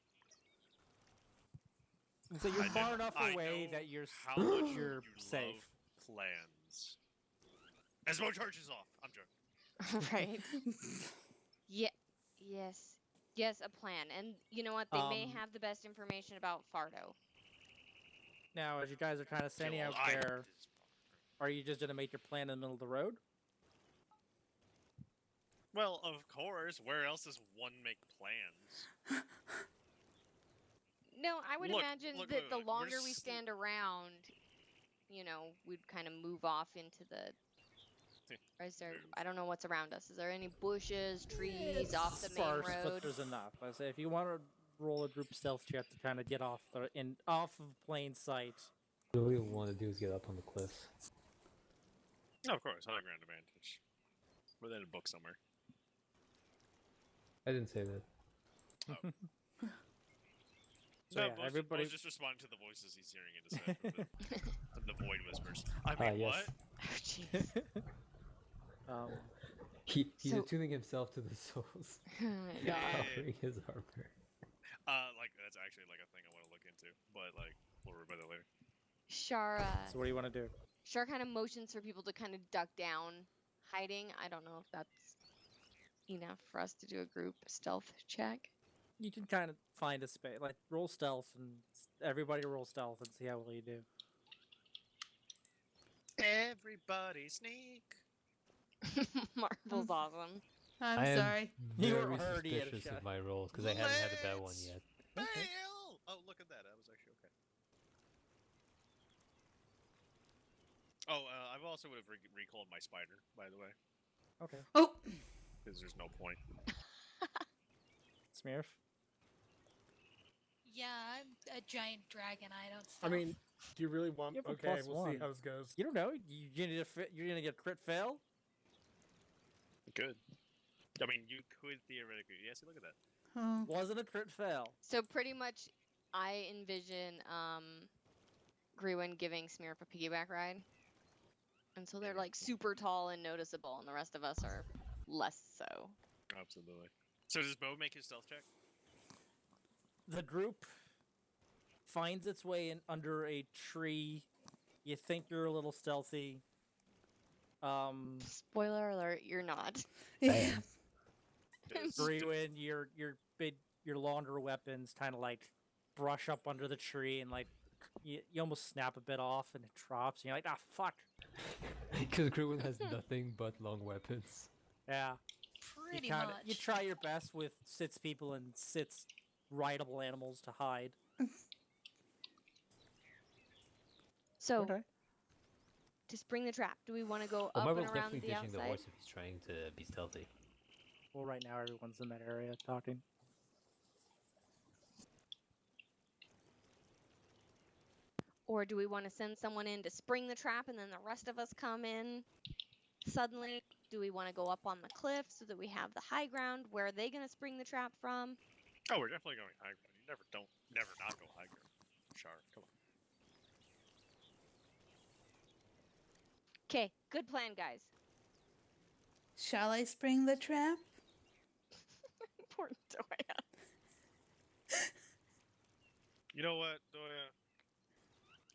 So you're
I
far
know-
enough
I
away
know
that you're
how much
you're
you
safe.
love plans. Esmo charges off. I'm joking.
Right? Yeah. Yes. Yes, a plan. And you know what? They may have the best information about Fardo.
Now, as you guys are kind of standing
Kill
out
all
there,
items.
are you just gonna make your plan in the middle of the road?
Well, of course. Where else does one make plans?
No, I would
Look,
imagine
look,
that
look,
the
look, we're
longer we
s-
stand around, you know, we'd kind of move off into the. Or is there?
Move.
I don't know what's around us. Is there any bushes, trees off the main
Sparse, but
road?
there's enough. I say if you want to roll a group stealth check to kind of get off of plain sight.
What we want to do is get up on the cliffs.
Of course, high ground advantage. Within a book somewhere.
I didn't say that.
So yeah,
Bo's
everybody.
Bo's just responding to the voices he's hearing in his head from the void whispers. I
Ah,
mean,
yes.
what?
Oh, jeez.
um,
He's
So-
attuning himself to the souls,
Oh my
Yeah.
God.
covering his armor.
Like that's actually like a thing I want to look into, but like we'll worry about that later.
Shara.
so what do you want to do?
Shar kind of motions for people to kind of duck down, hiding. I don't know if that's enough for us to do a group stealth check.
You can kind of find a space, like roll stealth, and everybody roll stealth and see how well you do.
Everybody sneak.
Marvel's awesome.
I'm
I am
sorry.
You were
very
already at a
suspicious
shot.
of my rolls because I haven't had a bad one
Let's
yet.
Fail! Oh, look at that. That was actually okay. Oh, I also would have recalled my spider, by the way,
Okay.
Oh,
because there's no point.
Smearf.
Yeah, I'm a giant dragon. I don't
I
stealth.
mean, do you really want?
You have a
Okay,
plus
we'll see
one.
how this goes.
You don't know. You're gonna get crit fail.
Good. I mean, you could theoretically. Yeah, see, look at that.
oh.
Wasn't a crit fail.
So pretty much, I envision Grewin giving Smearf a piggyback ride, and so they're like super tall and noticeable, and the rest of us are less so.
Absolutely. So does Bo make his stealth check?
The group finds its way in under a tree. You think you're a little stealthy.
Spoiler alert: you're not.
Yeah.
Does-
Brewin, your longer weapons kind of like brush up under the tree and like you almost snap a bit off and it drops and you're like, ah, fuck.
Because Gruen has nothing but long weapons.
Yeah.
Pretty
You
much.
you try your best with Sit's people and Sit's rideable animals to hide.
So
Okay.
to spring the trap, do we want to go
Well,
up and
Marvel's
around
definitely
the
ditching the
outside?
horse if he's trying to be stealthy.
Well, right now everyone's in that area talking.
Or do we want to send someone in to spring the trap and then the rest of us come in suddenly? Do we want to go up on the cliff so that we have the high ground? Where are they going to spring the trap from?
Oh, we're definitely going high ground. You never not go high ground. Sure, come on.
Okay, good plan, guys.
Shall I spring the trap?
Poor Doya.
You know what, Doya?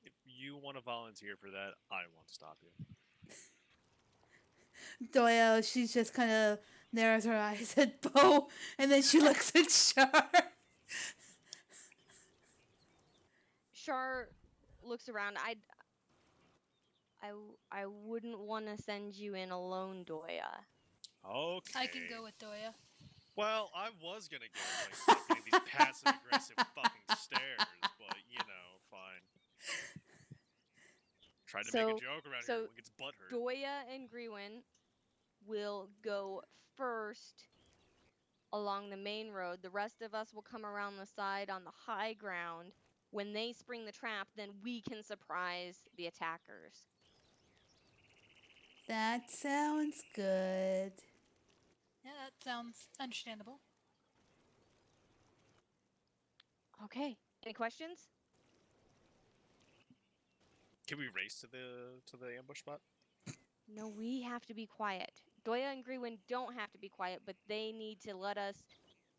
If you want to volunteer for that, I won't stop you.
Doyle, she just kind of narrows her eyes at Bo, and then she looks at Char.
Char looks around. I wouldn't want to send you in alone, Doya.
Okay.
I can go with Doya.
Well, I was gonna go like stop getting these passive aggressive fucking stares, but you know, fine. Tried to make a joke around here. Everyone gets butthurt.
Doya and Grewin will go first along the main road. The rest of us will come around the side on the high ground. When they spring the trap, then we can surprise the attackers.
That sounds good.
Yeah, that sounds understandable.
Okay. Any questions?
Can we race to the ambush spot?
No, we have to be quiet. Doya and Grewin don't have to be quiet, but they need to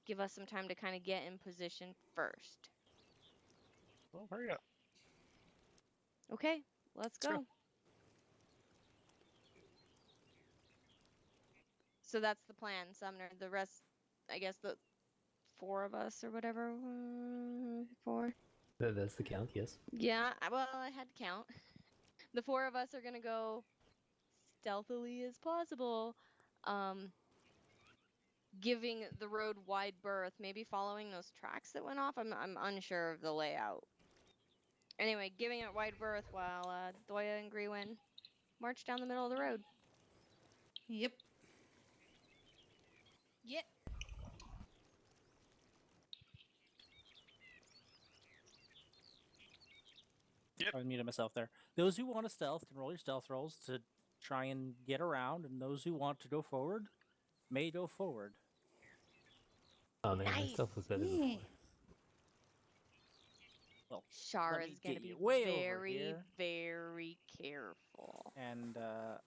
give us some time to kind of get in position first.
Well, hurry up.
Okay, let's
Let's go.
go. So that's the plan, Sumner. The rest, I guess the 4 of us or whatever. 4.
That's the count, yes.
Yeah, well, I had to count. The 4 of us are gonna go stealthily as possible, giving the road wide berth, maybe following those tracks that went off. I'm unsure of the layout. Anyway, giving it wide berth while Doya and Grewin march down the middle of the road.
Yep.
Yep.
Yep.
I muted myself there. Those who want to stealth can roll your stealth rolls to try and get around, and those who want to go forward may go forward.
Oh man, my
Nice.
stuff was better
Yeah.
before.
Well,
Char
let me
is going to
get
be
you way over
very,
here.
very careful.
And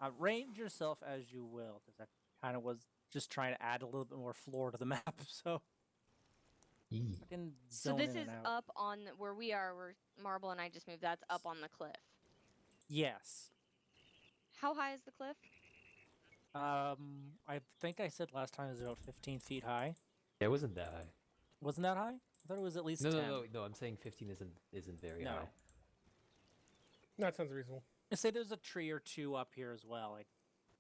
arrange yourself as you will, because I kind of was just trying to add a little bit more floor to the map, so
Yee.
I can
So
zone
this
in
is
and out.
up on where we are, where Marble and I just moved. That's up on the cliff.
Yes.
How high is the cliff?
I think I said last time it was about 15 feet high.
Yeah, it wasn't that high.
Wasn't that high? I thought it was at least
No,
10.
no. I'm saying 15 isn't very
No.
high.
That sounds reasonable.
I say there's a tree or two up here as well. Like,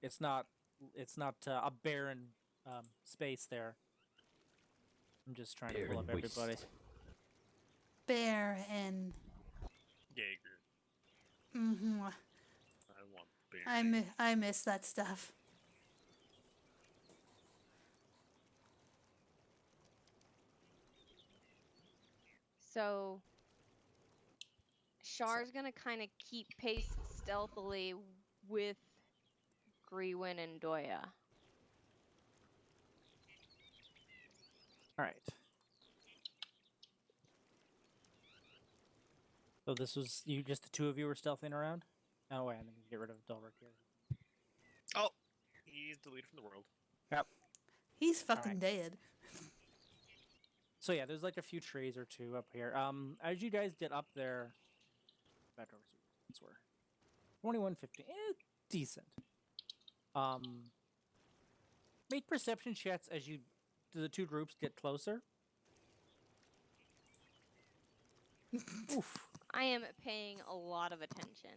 it's not a barren space there. I'm just trying to
Bare
pull up
and waste.
everybody.
Bear and
Jaeger.
mm-hmm.
I want bear.
I miss that stuff.
So Char's gonna kind of keep pace stealthily with Grewin and Doya.
All right. So this was you, just the two of you were stealthing around. Oh wait, and then you get rid of Delric here.
Oh, he's deleted from the world.
Yep.
He's fucking
Alright.
dead.
So yeah, there's like a few trees or two up here. As you guys get up there, back over to this were 2150, decent. Make perception checks as the two groups get closer. Oof.
I am paying a lot of attention.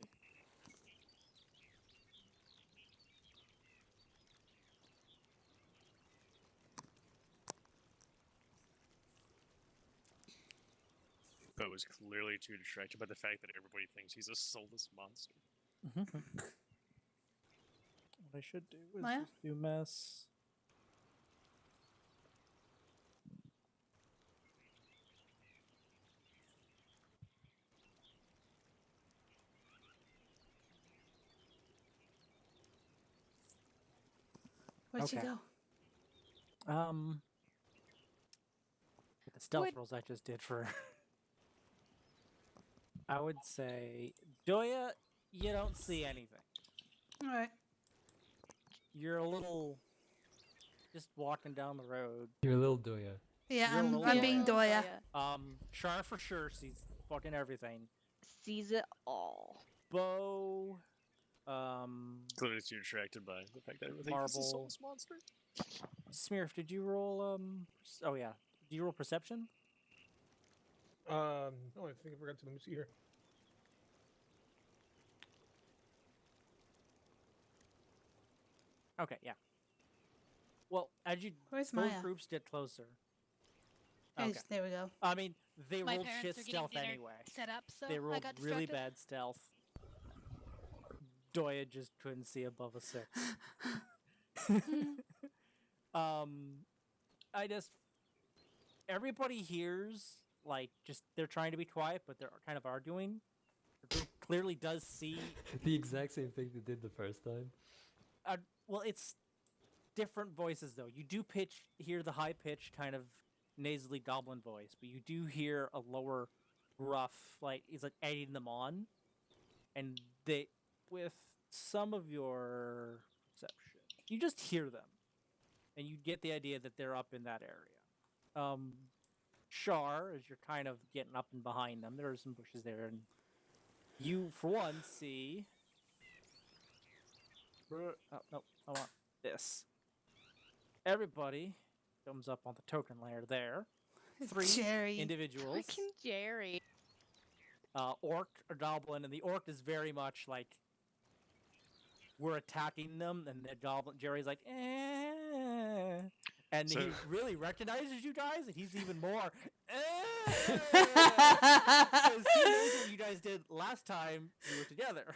Bo is clearly too distracted by the fact that everybody thinks he's a soulless monster.
What I should do is
Maya?
just do mess.
Where'd she
Okay.
go?
The stealth
Would-
rolls I just did for. I would say, Doya, you don't see anything.
All right.
You're a little just walking down the road.
You're a little Doya.
Yeah,
You're a little
I'm being
Doya.
Doya.
Char for sure sees fucking everything.
Sees it all.
Bo,
Clearly too distracted by the fact that everybody thinks he's a
Marble.
soulless monster.
Smearf, did you roll oh yeah. Did you roll perception?
Oh, I think I forgot to let me see here.
Okay, yeah. Well, as you
Where's
both
Maya?
groups get closer.
Hey,
Okay.
there we go.
I mean, they
My
rolled
parents
shit
are getting
stealth
dinner
anyway.
set up, so
They
I
rolled
got
really
distracted.
bad stealth. Doya just couldn't see above a 6. I just everybody hears like just they're trying to be quiet, but they're kind of arguing. The group clearly does see.
The exact same thing they did the first time.
Well, it's different voices though. You do hear the high pitched kind of nasally goblin voice, but you do hear a lower, rough like he's like egging them on, and they with some of your perception, you just hear them, and you get the idea that they're up in that area. Char, as you're kind of getting up and behind them, there are some bushes there, and you, for one, see. Oh no, I want this. Everybody comes up on the token layer there. 3
Jerry.
individuals.
Fucking Jerry.
Orc or goblin, and the orc is very much like we're attacking them, and the goblin Jerry's like, and
So-
he really recognizes you guys, and he's even more. Because he knows what you guys did last time you were together.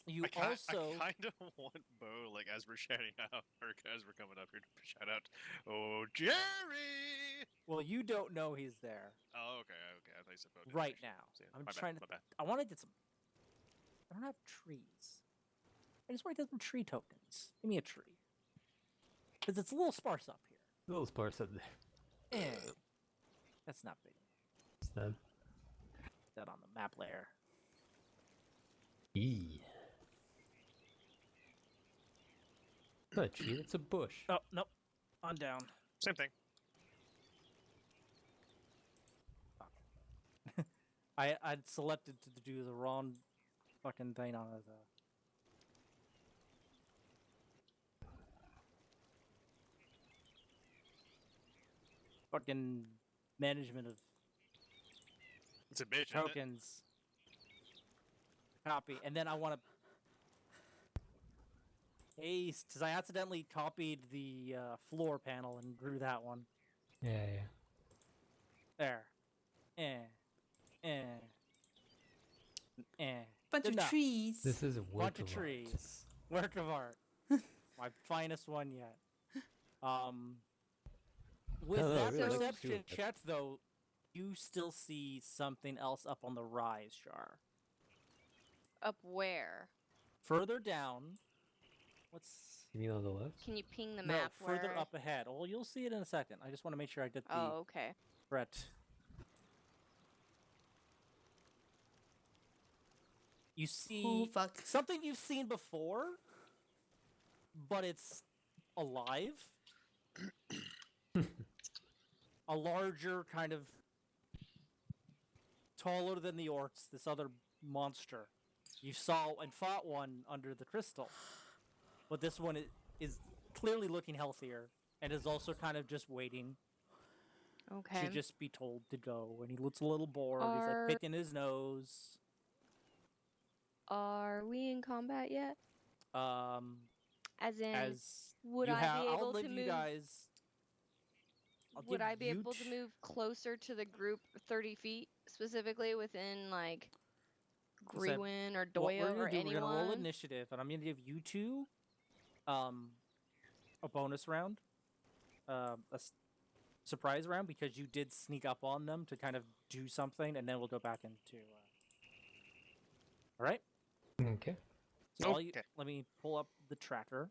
You also
I kind of want Bo, like, as we're shouting out, or as we're coming up here to shout out, "Oh, Jerry!"
well, you don't know he's there
Oh, okay. I thought you said Bo. did
right
actually.
now.
So, yeah,
I'm
my
trying
bad,
to.
my bad.
I want to get some. I don't have trees. I just want to get some tree tokens. Give me a tree. Because it's a little sparse up here.
A little sparse up there.
That's not big.
Is that?
That on the map layer.
E. Not a tree, it's a bush.
Oh, nope. On down.
Same thing.
I'd selected to do the wrong fucking thing on it. Fucking management of
It's a bitch. isn't it?
tokens. Copy, and then I want to. paste, because I accidentally copied the floor panel and drew that one.
Yeah, yeah.
There.
Bunch
Good
of
enough.
trees.
This is a work
Bunch of
of art.
trees. Work of art. My finest one yet. With
No,
that
really,
perception
too.
check, though, you still see something else up on the rise, Char.
Up where?
Further down. What's...
You mean on the left?
Can you ping the
No,
map
further
where?
up ahead. Well, you'll see it in a second. I just want to make sure I get the
Oh, okay.
correct. You see
Oh, fuck.
something you've seen before, but it's alive. A larger, kind of taller than the orcs, this other monster. You saw and fought one under the crystal. But this one is clearly looking healthier and is also kind of just waiting
Okay.
to just be told to go. And he looks a little bored. He's
Are-
like picking his nose.
Are we in combat yet? As in,
As
would
you
I
have,
be
I'll
able
leave
to
you
move?
guys. I'll
Would
give
I be
you
able to move closer to the group 30 feet, specifically within like
said,
Grewin or
What we're
Doyle
gonna
or
do, we're gonna roll
anyone?
initiative, and I'm gonna give you two, a bonus round, surprise round because you did sneak up on them to kind of do something, and then we'll go back into. All right.
Okay.
So all you,
Okay.
let me pull up the tracker.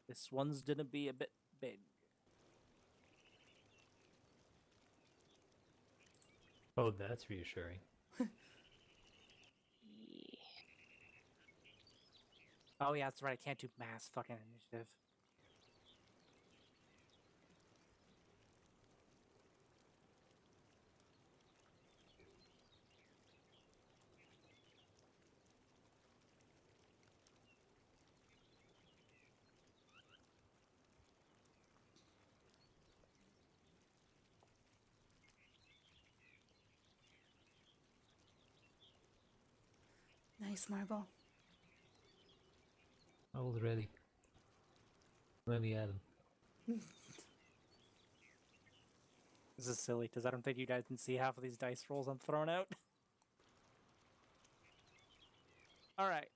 This one's gonna be a bit big.
Oh, that's reassuring.
Oh yeah, that's right. I can't do mass fucking initiative.
Nice marble.
I was ready. Let me at him.
This is silly because I don't think you guys can see half of these dice rolls I'm throwing out. All right.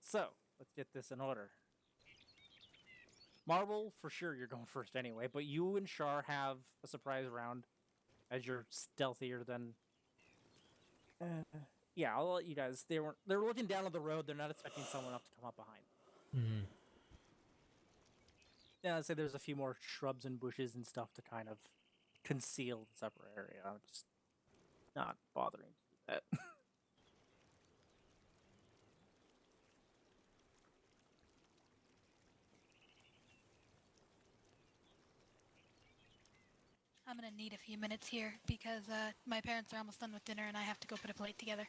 So let's get this in order. Marble, for sure, you're going first anyway. But you and Shar have a surprise round, as you're stealthier than. Yeah, I'll let you guys. They're looking down on the road. They're not expecting someone up to come up behind.
Mm-hmm.
Yeah, I'd say there's a few more shrubs and bushes and stuff to kind of conceal the separate area. I'm just not bothering to do that.
I'm gonna need a few minutes here because my parents are almost done with dinner and I have to go put a plate together.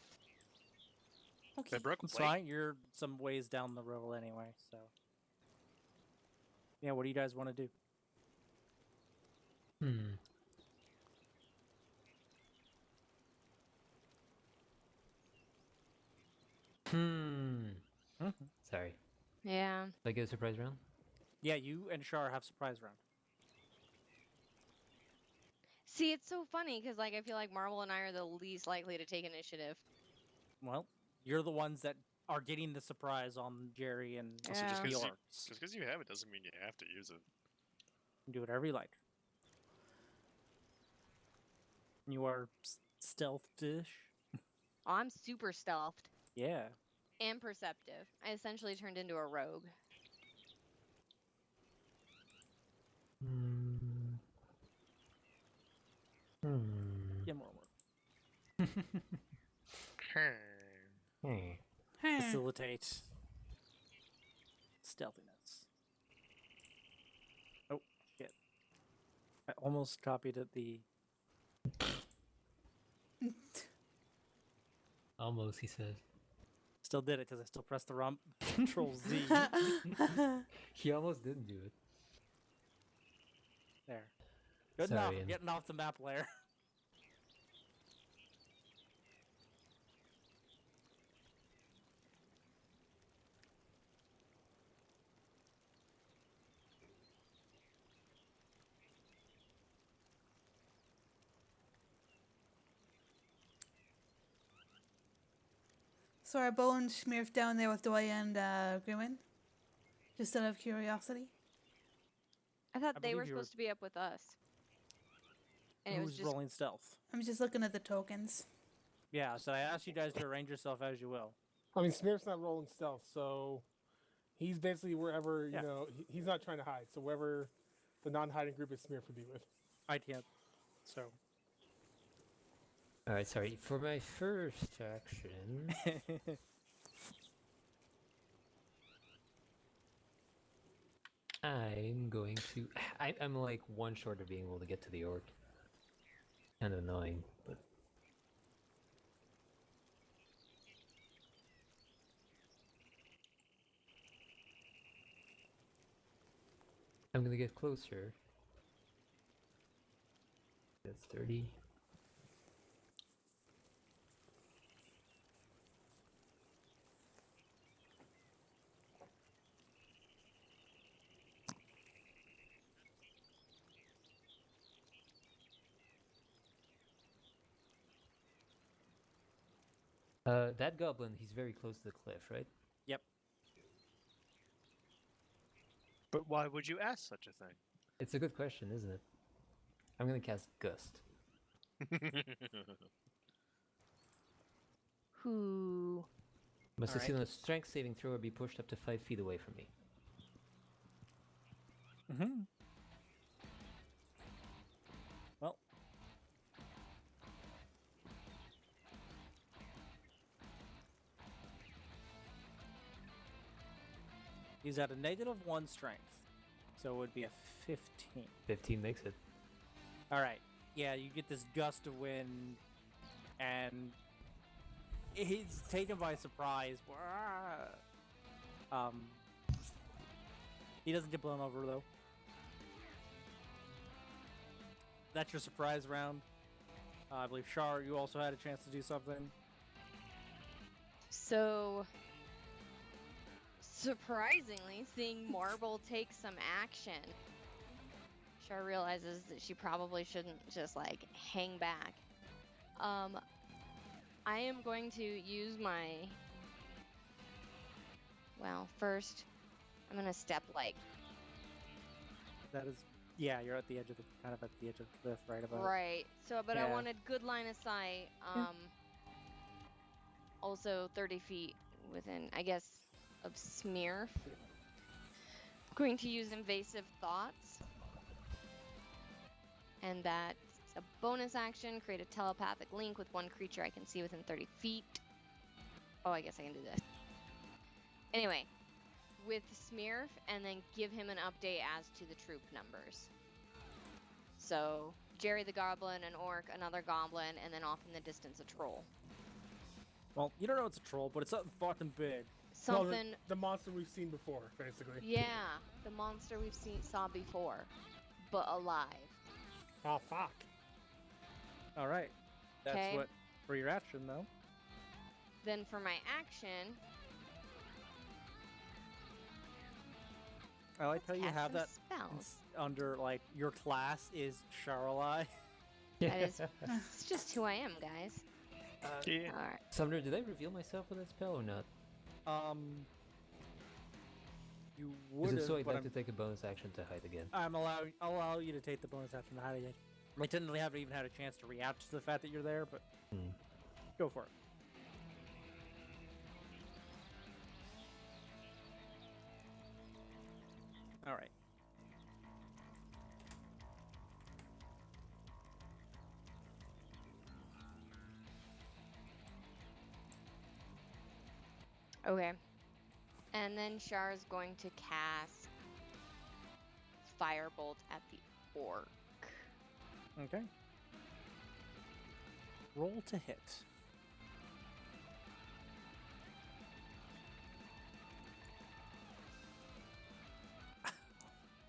Okay.
They broke a
It's
plate.
fine. You're some ways down the road anyway, so. Yeah, what do you guys want to do?
Hmm. Sorry.
Yeah.
Did I get a surprise round?
Yeah, you and Shar have surprise round.
See, it's so funny because like I feel like Marvel and I are the least likely to take initiative.
Well, you're the ones that are getting the surprise on Jerry and
Also, just
Yeah.
the
because
orcs.
just because you have it doesn't mean you have to use it.
Do whatever you like. You are stealth-ish.
Oh, I'm super stealthed
Yeah.
and perceptive. I essentially turned into a rogue.
Hmm. Hmm.
Get more work.
Hmm.
Facilitate stealthiness. Oh, shit. I almost copied it the...
Almost, he says.
Still did it because I still pressed the wrong Control Z.
He almost didn't do it.
There. Good
Sorry,
enough.
Ian.
I'm getting off the map layer.
So are Bo and Schmirf down there with Doy and Grimmin? Just out of curiosity.
I thought
I
they were
believe you were-
supposed to be up with us. And it was
Who's
just
rolling stealth?
I'm just looking at the tokens.
Yeah, so I asked you guys to arrange yourself as you will.
I mean, Smear's not rolling stealth, so he's basically wherever,
Yeah.
he's not trying to hide. So wherever the non-hiding group is Smear would be with.
I can't. So.
All right, sorry. For my first action, I'm going to. I'm like one short of being able to get to the orc. Kind of annoying, but. I'm gonna get closer. That's 30. That goblin, he's very close to the cliff, right?
Yep.
But why would you ask such a thing?
It's a good question, isn't it? I'm gonna cast Gust.
who.
Must
Alright.
succeed on a strength saving throw or be pushed up to 5 feet away from me.
Mm-hmm. Well. He's at a -1 strength. So it would be a 15.
15 makes it.
Alright. Yeah, you get this gust of wind, and he's taken by surprise. He doesn't get blown over, though. That's your surprise round. I believe, Shar, you also had a chance to do something.
So, surprisingly, seeing Marble take some action, Char realizes that she probably shouldn't just like hang back. I am going to use my. Well, first, I'm gonna step like
That is, yeah, you're at the edge of the, kind of at the edge of the cliff, right about.
right. So, but I
Yeah.
wanted good line of sight.
Yeah.
Also 30 feet within, I guess, of Smear. Going to use invasive thoughts. And that's a bonus action. Create a telepathic link with one creature I can see within 30 feet. Oh, I guess I can do this. Anyway, with Smear, and then give him an update as to the troop numbers. So, Jerry the Goblin, an orc, another goblin, and then off in the distance, a troll.
Well, you don't know it's a troll, but it's something fucking big.
Well,
Something.
the monster we've seen before, basically.
Yeah, the monster we've saw before, but alive.
Oh, fuck.
All right. That's
'Kay.
what for your action, though.
Then for my action,
I like how you
cast
have
some
that
spells.
under like your class is Charlai.
That is, it's just who I am, guys.
Yeah.
All right.
Sumner, did I reveal myself with that spell or not?
You
Because
would
if so,
have,
I'd
but
like to take a bonus action to hide again.
I'll allow you to take the bonus action to hide again. I technically haven't even had a chance to react to the fact that you're there, but go for it. All right.
Okay. And then Char's going to cast Firebolt at the orc.
Okay. Roll to hit.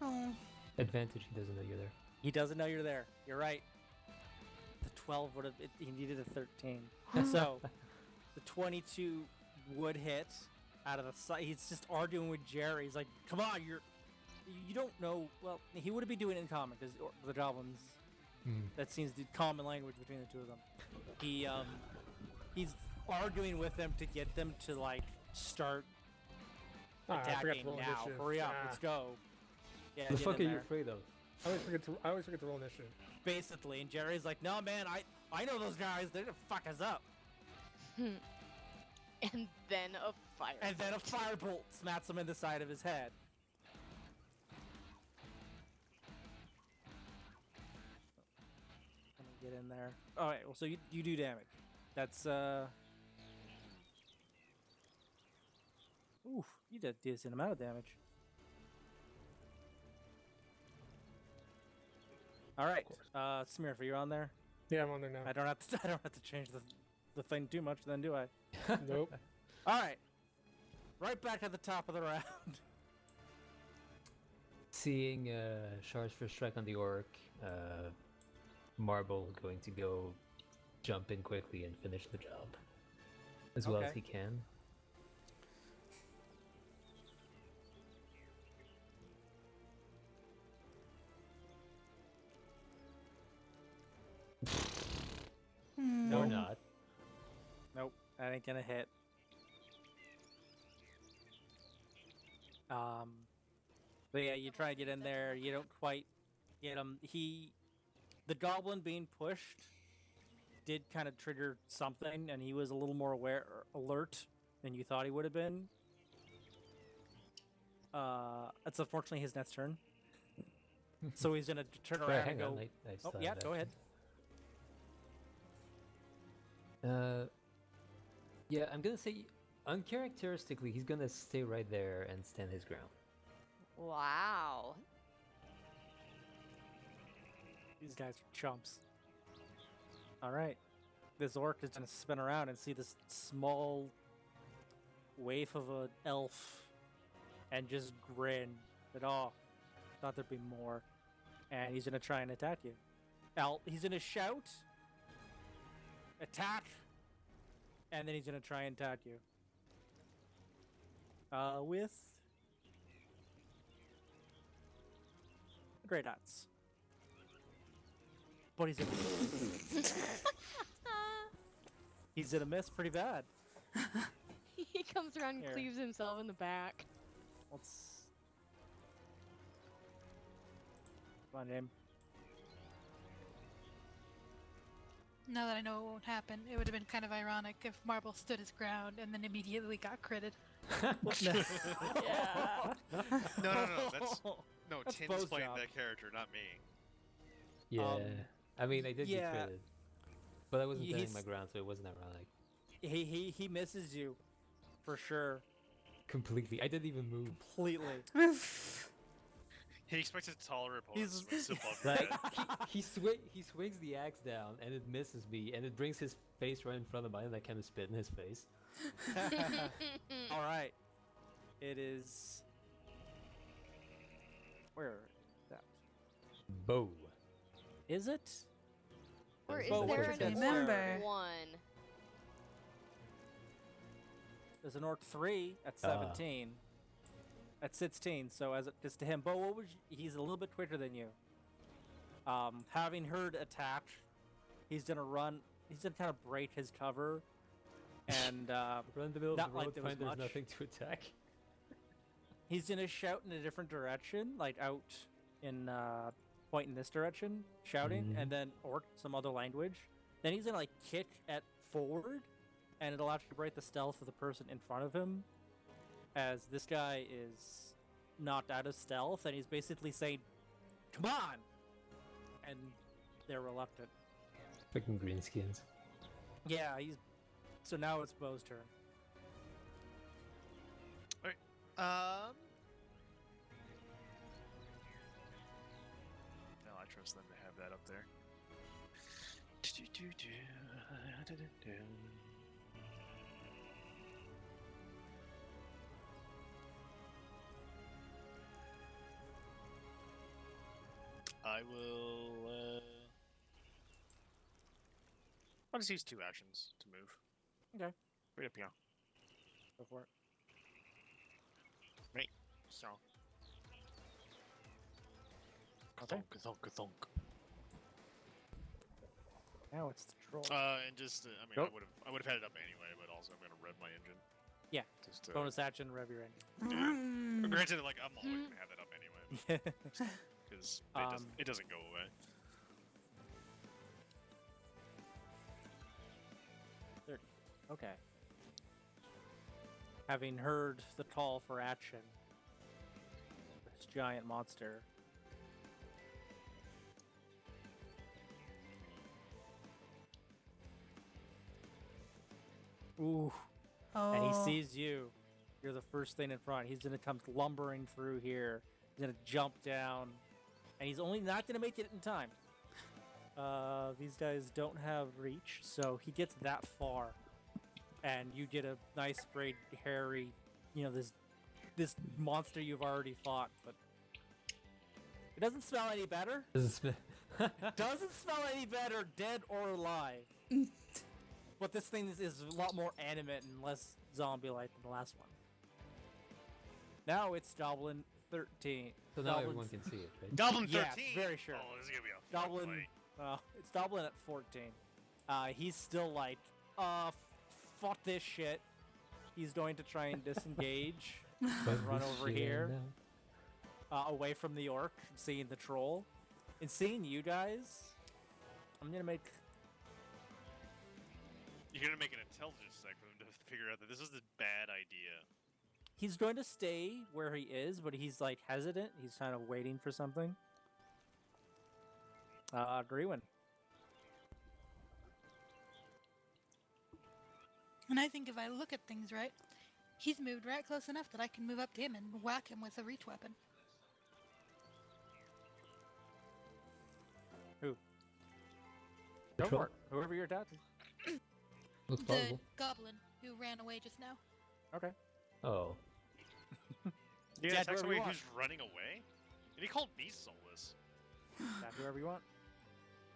Oh,
Advantage, he doesn't know you're there.
He doesn't know you're there. You're right. The 12 would have. He needed a 13. So, the 22 would hit out of the sight. He's just arguing with Jerry. He's like, "Come on, you don't know." Well, he would be doing it in common because the goblins. That seems the common language between the two of them. He's arguing with them to get them to like start
I forgot
attacking
to roll
now.
initiative.
Hurry up,
Ah.
let's go. Yeah,
The
get
fuck are
in
you
there.
afraid of?
I always forget to roll initiative.
Basically, and Jerry's like, no man, I know those guys, they're gonna fuck us up.
And then a fire.
And then a firebolt smacks him in the side of his head. Let me get in there. Alright, well, so you do damage. That's, Oof, you did a decent amount of damage. Alright, Smearf, are you on there?
Yeah, I'm on there now.
I don't have to change the thing too much then, do I?
Nope.
Alright. Right back at the top of the round.
Seeing Char's first strike on the orc, Marble going to go jump in quickly and finish the job as well as
Okay.
he can. Or not.
Nope, that ain't gonna hit. But yeah, you try to get in there, you don't quite get him. The goblin being pushed did kind of trigger something, and he was a little more alert than you thought he would have been. It's unfortunately his next turn. So he's gonna turn
Wait,
around
hang
and
on.
go.
I
Oh,
still
yeah,
have
go ahead.
Yeah, I'm gonna say, uncharacteristically, he's gonna stay right there and stand his ground.
Wow.
These guys are chumps. Alright. This orc is gonna spin around and see this small waif of an elf and just grin at all. Thought there'd be more. And he's gonna try and attack you. He's gonna shout, attack, and then he's gonna try and attack you. With great odds. But he's gonna he's gonna miss pretty bad.
He comes around and
Here.
cleaves himself in the back.
Let's. Come on, name.
Now that I know it won't happen, it would have been kind of ironic if Marble stood his ground and then immediately got critted.
Yeah.
No. No,
That's
Tim's
Bo's
playing
job.
that character, not me.
Yeah, I mean, I did
yeah.
get critted, but I wasn't standing
He's-
my ground, so it wasn't ironic.
He misses you, for sure,
Completely, I didn't even move.
completely.
He expected taller opponents
He's-
with above
Like
head.
he swings the axe down and it misses me, and it brings his face right in front of mine, and I kind of spit in his face.
All right, it is. Where is that?
Bow.
Is it?
Or is
Well,
there
what's
an
your
Remember.
orc one?
There's an orc 3 at
Ah.
17. At 16, so as it is to him. Bo, what was he's a little bit quicker than you. Having heard attack, he's gonna run. He's gonna kind of break his cover, and
Run in the middle
Not
of the
like
road,
there was
find there's
much.
nothing to attack.
he's gonna shout in a different direction, like out in point in this direction, shouting,
Mhm.
and then orc some other language. Then he's gonna like kick at forward, and it'll actually break the stealth of the person in front of him, as this guy is knocked out of stealth, and he's basically saying, "Come on!" and they're reluctant.
Freaking greenskins.
Yeah, he's. So now it's Bo's turn.
No, I trust them to have that up there. I will. I'll just use 2 actions to move.
Okay.
Right up here.
Go for it.
Right. So.
Okay.
Thunk, thunk, thunk.
Now it's the troll.
And just, I mean,
Nope.
I would have had it up anyway, but also I'm gonna rev my engine.
Yeah.
Just to,
Bonus action, rev your engine.
Granted, like I'm always gonna have that up anyway, because it doesn't go away.
Okay. Having heard the call for action, this giant monster. Ooh.
Oh.
And he sees you. You're the first thing in front. He's gonna come lumbering through here. He's gonna jump down, and he's only not gonna make it in time. These guys don't have reach, so he gets that far, and you get a nice, great, hairy, this monster you've already fought, but it doesn't smell any better. Doesn't smell any better, dead or alive. But this thing is a lot more animate and less zombie-like than the last one. Now it's Goblin 13.
So now
Goblin-
everyone can see it, right?
Goblin 13.
Yes, very sure.
Oh, this is gonna be a fun
Goblin.
fight.
It's Goblin at 14. He's still like, fuck this shit. He's going to try and disengage, run over here, away from the orc, seeing the troll, and seeing you guys. I'm gonna make.
You're gonna make an intelligence check for them to figure out that this is a bad idea.
He's going to stay where he is, but he's like hesitant. He's kind of waiting for something. Greenwin.
And I think if I look at things right, he's moved right close enough that I can move up to him and whack him with a reach weapon.
Who? Go
Troll.
for it. Whoever you're attacking.
Looks
The
plausible.
goblin who ran away just now.
Okay.
Oh.
Yeah,
Dad,
attack
whoever you
somebody
want.
who's running away. And he called me soulless.
Attack whoever you want.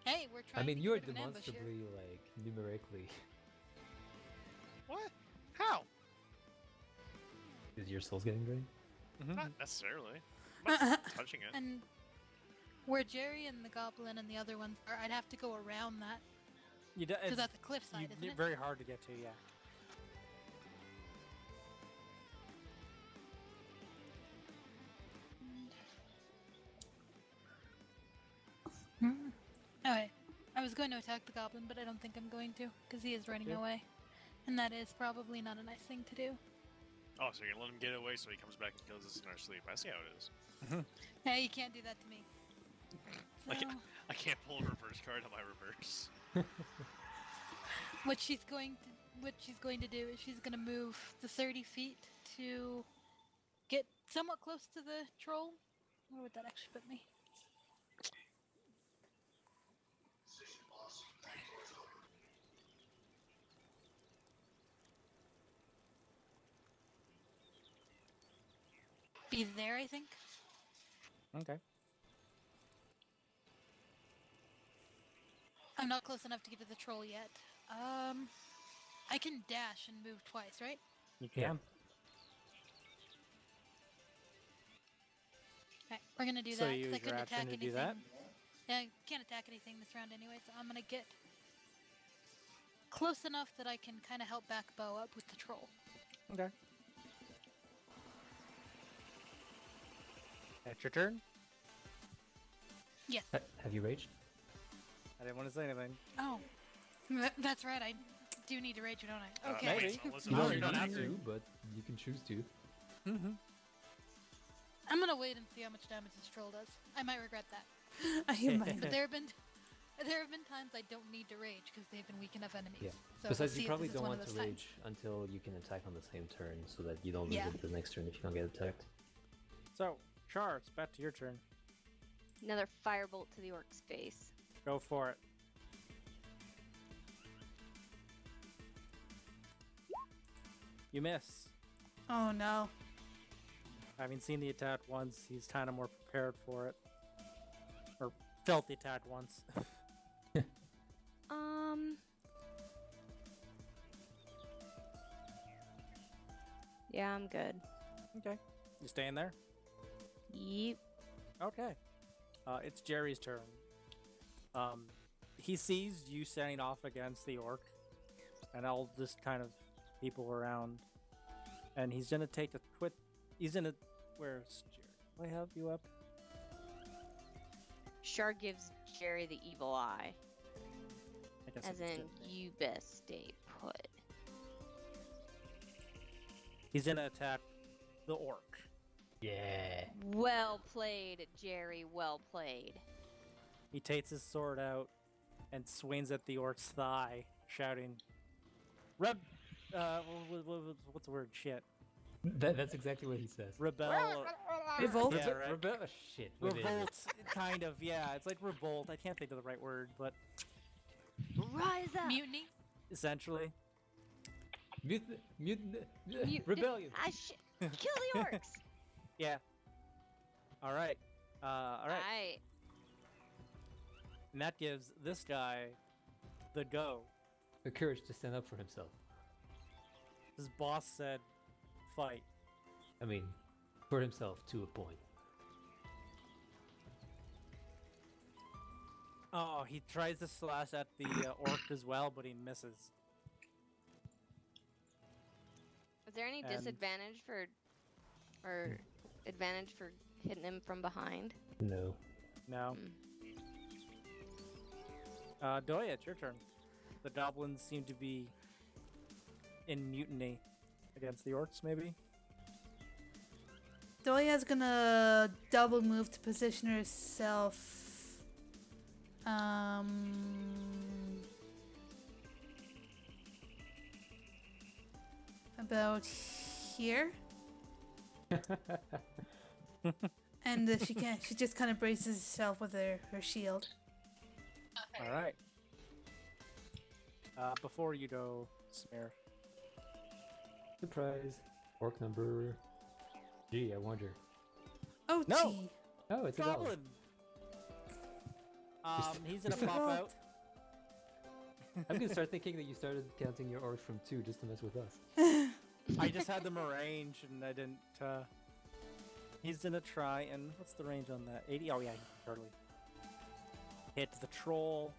Hey, we're
I
trying
mean,
to
you're
get rid of an ambush here.
demonstrably, like, numerically,
What? How?
is your soul's getting drained?
Not necessarily. I'm not touching it.
And where Jerry and the goblin and the other ones are, I'd have to go around that.
Because
Because that's a cliffside, isn't it?
Very hard to get to, yeah.
Okay. I was going to attack the goblin, but I don't think I'm going to, because he is running
Okay.
away. And that is probably not a nice thing to do.
Oh, so you're gonna let him get away so he comes back and kills us in our sleep. I see how it is.
Hey, you can't do that to me.
I
So,
can't, I can't pull a reverse card on my reverse.
what she's going to do is she's going to move the 30 feet to get somewhat close to the troll. Where would that actually put me? Be there, I think.
Okay.
I'm not close enough to get to the troll yet. I can dash and move twice, right?
You can.
Yeah.
Okay, we're gonna do
So
that
you
'cause I
use your
couldn't
action
attack
to do
anything.
that?
Yeah, I can't attack anything this round anyway, so I'm gonna get close enough that I can kind of help back Bo up with the troll.
Okay. That's your turn?
Yes.
Have you raged?
I didn't want to say anything.
Oh, that's right. I do need to rage, don't I? Okay.
maybe.
Wait, so listen,
You
I'm
don't-
gonna
you don't
go
have
down
to.
here.
But you can choose to.
Mm-hmm.
I'm gonna wait and see how much damage this troll does. I might regret that.
I might.
But there have been times I don't need to rage because they've been weak enough enemies.
Yeah.
So
Besides,
we'll see
you
if
probably
this is
don't
one
want
of
to
those
rage until you can attack on the same turn, so that you don't lose
Yeah.
it the next turn if you don't get attacked.
So, Char, it's back to your turn.
Another firebolt to the orc's face.
Go for it. You miss.
Oh no.
Having seen the attack once, he's kind of more prepared for it. Or felt the attack once.
Yeah, I'm good.
Okay. You staying there?
Yep.
Okay. It's Jerry's turn. he sees you standing off against the orc, and all this kind of people around, and he's gonna take a quit. He's gonna. Where's Jerry? Do I have you up?
Char gives Jerry the evil eye,
I guess
as
I
in
did.
you best stay put.
He's gonna attack the orc.
Yeah.
Well played, Jerry. Well played.
He takes his sword out and swings at the orc's thigh, shouting, "Reb, what's the word? Shit,
That's exactly what he says.
rebel,
Revolt?
Yeah, right.
Shit. what is it?
revolt, kind of. Yeah, it's like revolt. I can't think of the right word, but
Rise up.
Mutiny.
essentially,
Rebellion.
Kill the orcs.
yeah. All right, all right,
Alright.
and that gives this guy the go.
The courage to stand up for himself.
His boss said, "Fight."
I mean, for himself to a point.
Oh, he tries to slash at the orc as well, but he misses.
Is there any
And-
disadvantage or advantage for hitting him from behind?
No.
No.
Mm.
Doya, it's your turn. The goblins seem to be in mutiny against the orcs, maybe?
Doya's gonna double move to position herself. About here. And she can't. She just kind of braces herself with her shield.
All right. Before you go, Smear.
Surprise. Orc number. Gee, I wonder.
Oh,
No!
gee.
Oh, it's a goblin.
Goblin! He's gonna
Just-
pop out.
I'm gonna start thinking that you started counting your orcs from 2 just to mess with us.
I just had them arranged and I didn't, He's gonna try and... What's the range on that? 80? Oh yeah, he can totally hit the troll.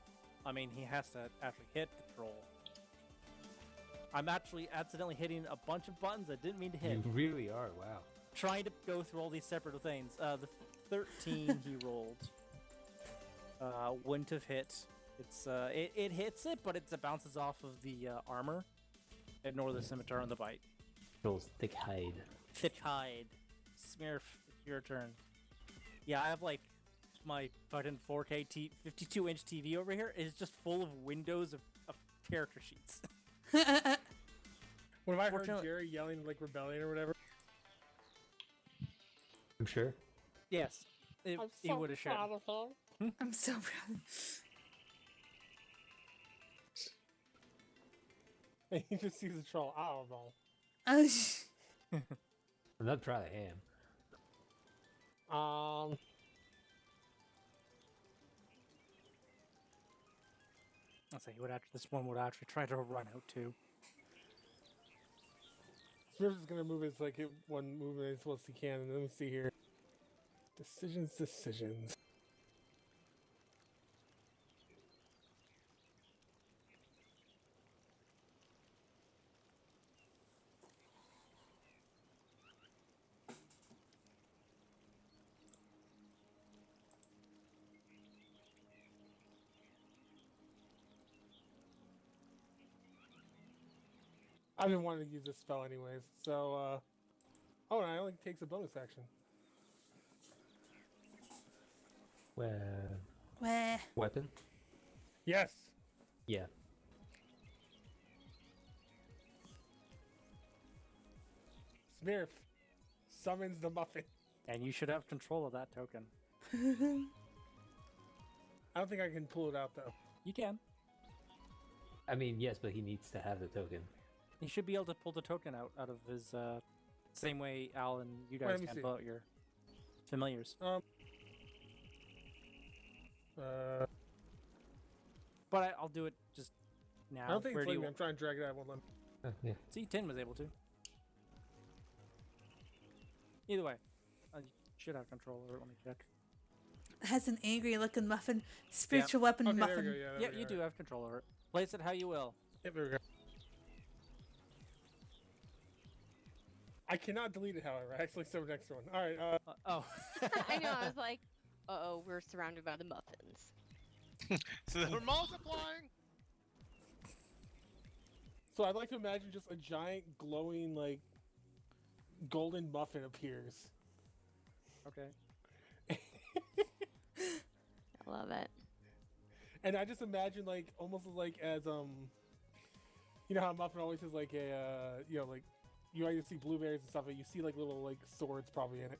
I mean, he has to actually hit the troll. I'm actually accidentally hitting a bunch of buttons I didn't mean to hit.
You really are, wow.
Trying to go through all these separate things. The 13 he rolled wouldn't have hit. It's it hits it, but it bounces off of the armor. Ignore the scimitar and the bite.
Troll's thick hide.
Thick hide. Smear, it's your turn. Yeah, I have like my fucking 4K 52-inch TV over here is just full of windows of character sheets.
When I heard
Fortunately-
Jerry yelling like rebellion or whatever,
I'm sure.
Yes, it would have shown.
of him.
I'm so proud.
And he just sees the troll. I don't know.
Oh, sh-
I'm not proud of him.
I'll say this one would actually try to run out too.
Smurf is gonna move his like one movement as well as he can, and let me see here. Decisions. I've been wanting to use this spell anyways, so oh, and it only takes a bonus action.
Where?
Weapon?
Yes.
Yeah.
Smurf summons the muffin.
And you should have control of that token.
I don't think I can pull it out though.
You can.
I mean, yes, but he needs to have the token.
You should be able to pull the token out of his same way Al and you
Wait,
guys
let me
can
see.
pull out your familiars. But I'll do it just now.
I don't think
Where
it's
do
letting
you
me. I'm trying to drag it out. Won't let me.
Yeah.
See, Tin was able to. Either way, I should have control over it. Let me check.
has an angry looking muffin. Spiritual weapon
Okay, there
muffin.
we go. Yeah, there
Yeah,
we
you
go.
do have control over it. Place it how you will.
Yep, there we go. I cannot delete it, however. I actually saved the next one. All right.
Oh.
I know. I was like, uh-oh, we're surrounded by the muffins.
So they're multiplying.
So I'd like to imagine just a giant glowing like golden muffin appears.
Okay.
I love it.
And I just imagine like almost like as you know how muffin always has like a you know like you always see blueberries and stuff, but you see like little like swords probably in it.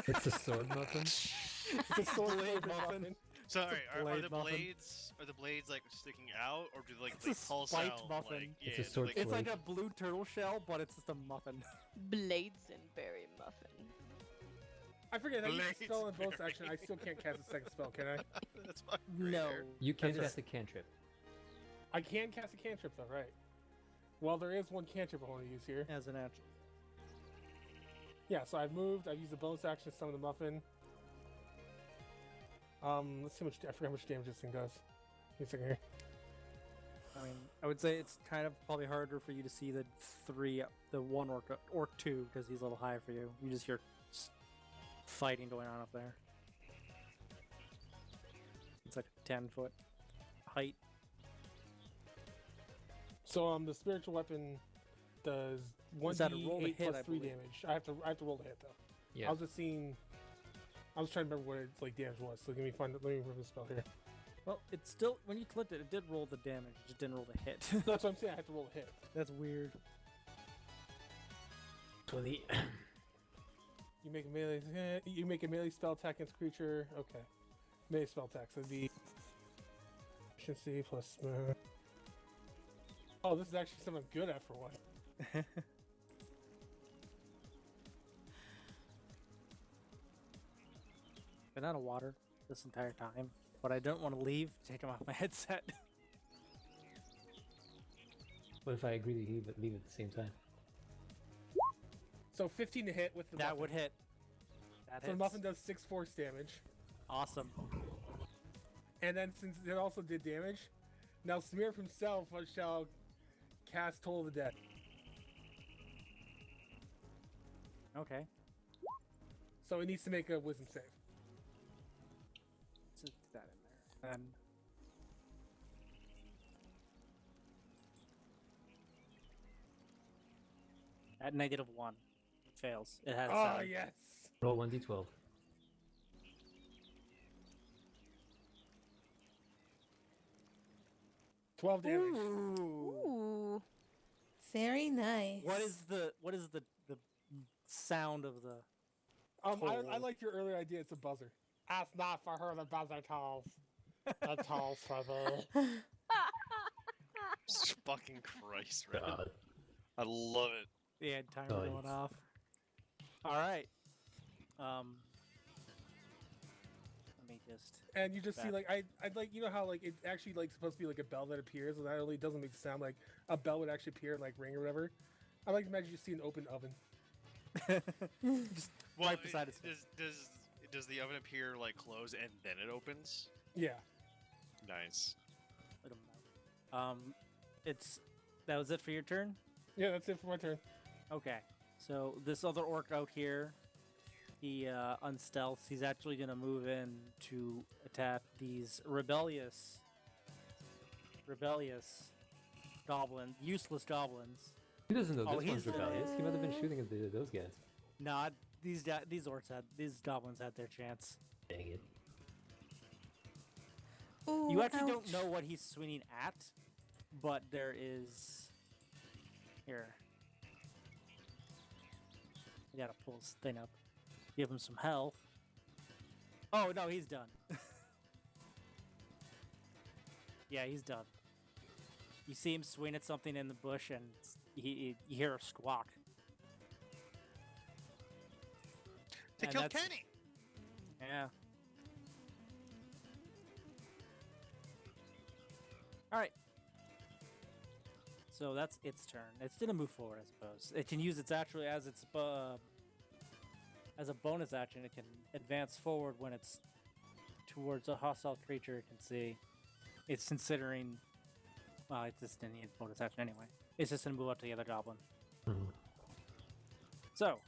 It's a sword muffin.
It's a sword
Blade
muffin.
muffin.
So are
blade
the
muffin.
blades like sticking out, or do like
It's
they
a
pulse
spiked
out?
muffin.
Like,
It's
yeah,
a sword
like,
It's like
Blade.
a blue turtle shell, but it's just a muffin.
Blades and berry muffin.
I forget that you
Blades
can spell in bonus
very-
action. I still can't cast a second spell, can I?
That's fucking great,
No.
Eric.
You can
That's
cast a cantrip.
I can cast a cantrip though, right? Well, there is one cantrip I want to use here.
As an action.
Yeah, so I've moved. I've used the bonus action to summon the muffin. Let's see how much. I forget how much damage this thing does. Give me a second here.
I mean, I would say it's kind of probably harder for you to see the one orc 2, because he's a little high for you. You just hear fighting going on up there. It's like a 10-foot height.
So the spiritual weapon does
Is that a roll to
1d8
hit,
plus
I
3
believe?
damage. I have to roll to hit though.
Yeah.
I was just seeing. I was trying to remember what its like damage was. So let me remember the spell here.
Well, it's still, when you clicked it, it did roll the damage. It just didn't roll the hit.
That's what I'm saying. I have to roll to hit.
That's weird.
20.
You make a melee spell attack against creature. Okay, melee spell attack. So it'd be efficiency plus. Oh, this is actually something I'm good at for one.
Been out of water this entire time, but I don't want to leave to take him off my headset.
What if I agree to leave at the same time?
So 15 to hit with the
That
muffin.
would hit. That
So the
hits.
muffin does 6 force damage,
Awesome.
and then since it also did damage, now Smear himself shall cast Toll of the Dead.
Okay.
So it needs to make a Wisdom save.
Let's put that in there. And at -1, it fails. It has.
Oh yes.
Roll 1d12.
Twelve damage.
Ooh.
Ooh.
Very nice.
What is the sound of the?
I
Toll.
liked your earlier idea. It's a buzzer. Ask not for her the buzzer tolls. The tolls for thee.
Fucking Christ, man.
God.
I love it.
Yeah, timer
Nice.
going off. All right. Let me just.
And you just see
That-
like I'd like you know how like it's actually like supposed to be like a bell that appears and that really doesn't make it sound like a bell would actually appear and like ring or whatever. I like to imagine you see an open oven.
just
Well,
right beside its.
does the oven appear like close and then it opens?
Yeah.
Nice.
I don't know. That was it for your turn.
Yeah, that's it for my turn.
Okay, so this other orc out here, he unstealths. He's actually gonna move in to attack these rebellious goblins, useless goblins.
He doesn't know
Oh,
this one's
he's-
rebellious. He might have been shooting at those guys.
Nah, these goblins had their chance.
Dang it.
Ooh,
You actually
ouch.
don't know what he's swinging at, but there is. Here. I gotta pull his thing up. Give him some health. Oh, no, he's done. Yeah, he's done. You see him swing at something in the bush, and you hear a squawk.
To
And
kill
that's-
Kenny.
Yeah. Alright. So that's its turn. It's gonna move forward, I suppose. It can use its actually as a bonus action. It can advance forward when it's towards a hostile creature it can see. It's considering. Well, it's just in the bonus action anyway. It's just gonna move up to the other goblin.
Mhm.
So,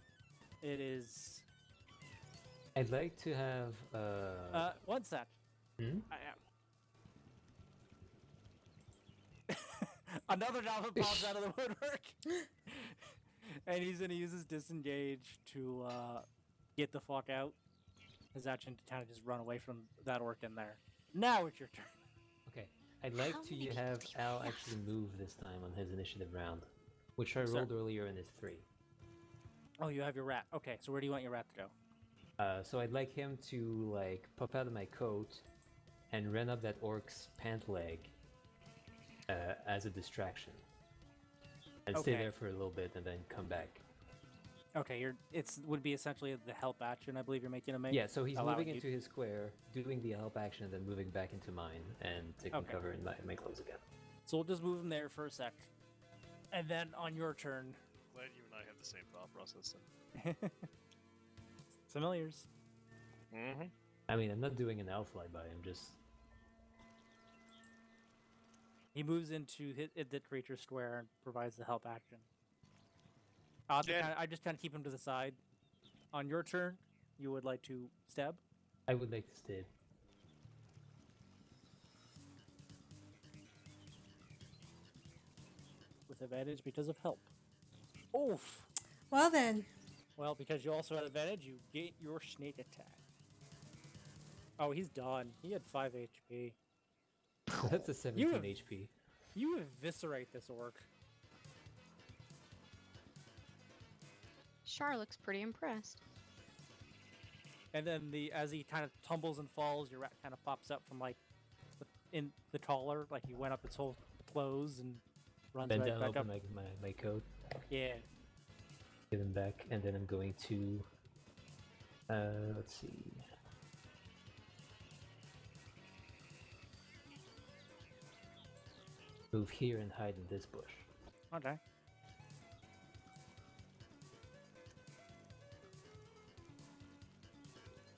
it is.
I'd like to have.
One sec.
Hmm?
Another goblin pops out of the woodwork, and he's gonna use his disengage to get the fuck out. His action to kind of just run away from that orc in there. Now it's your turn.
Okay, I'd like
How
to
many
have
people do you
Al
have?
actually move this time on his initiative round, which I
Sir.
rolled earlier and is 3.
Oh, you have your rat. Okay, so where do you want your rat to go?
So I'd like him to like pop out of my coat and run up that orc's pant leg as a distraction, and stay
Okay.
there for a little bit and then come back.
Okay, would be essentially the help action. I believe you're making a make.
Yeah, so he's
allowing
moving
you-
into his square, doing the help action, and then moving back into mine and taking
Okay.
cover in my clothes again.
So we'll just move him there for a sec, and then on your turn,
Glad you and I have the same thought process then.
familiars.
Mm-hmm.
I mean, I'm not doing an elf flyby. I'm just
He moves into the creature square and provides the help action.
Yeah.
I just kind of keep him to the side. On your turn, you would like to stab?
I would like to stay.
With advantage because of help. Oof!
Well then,
Well, because you also had advantage, you get your snake attack. Oh, he's done. He had 5 HP.
That's a 17
have-
HP.
You eviscerate this orc.
Char looks pretty impressed.
And then as he kind of tumbles and falls, your rat kind of pops up from like in the taller, like he went up its whole clothes and runs
Bend
right
down,
back
open
up.
my coat,
Yeah.
give him back, and then I'm going to. Let's see. Move here and hide in this bush.
Okay.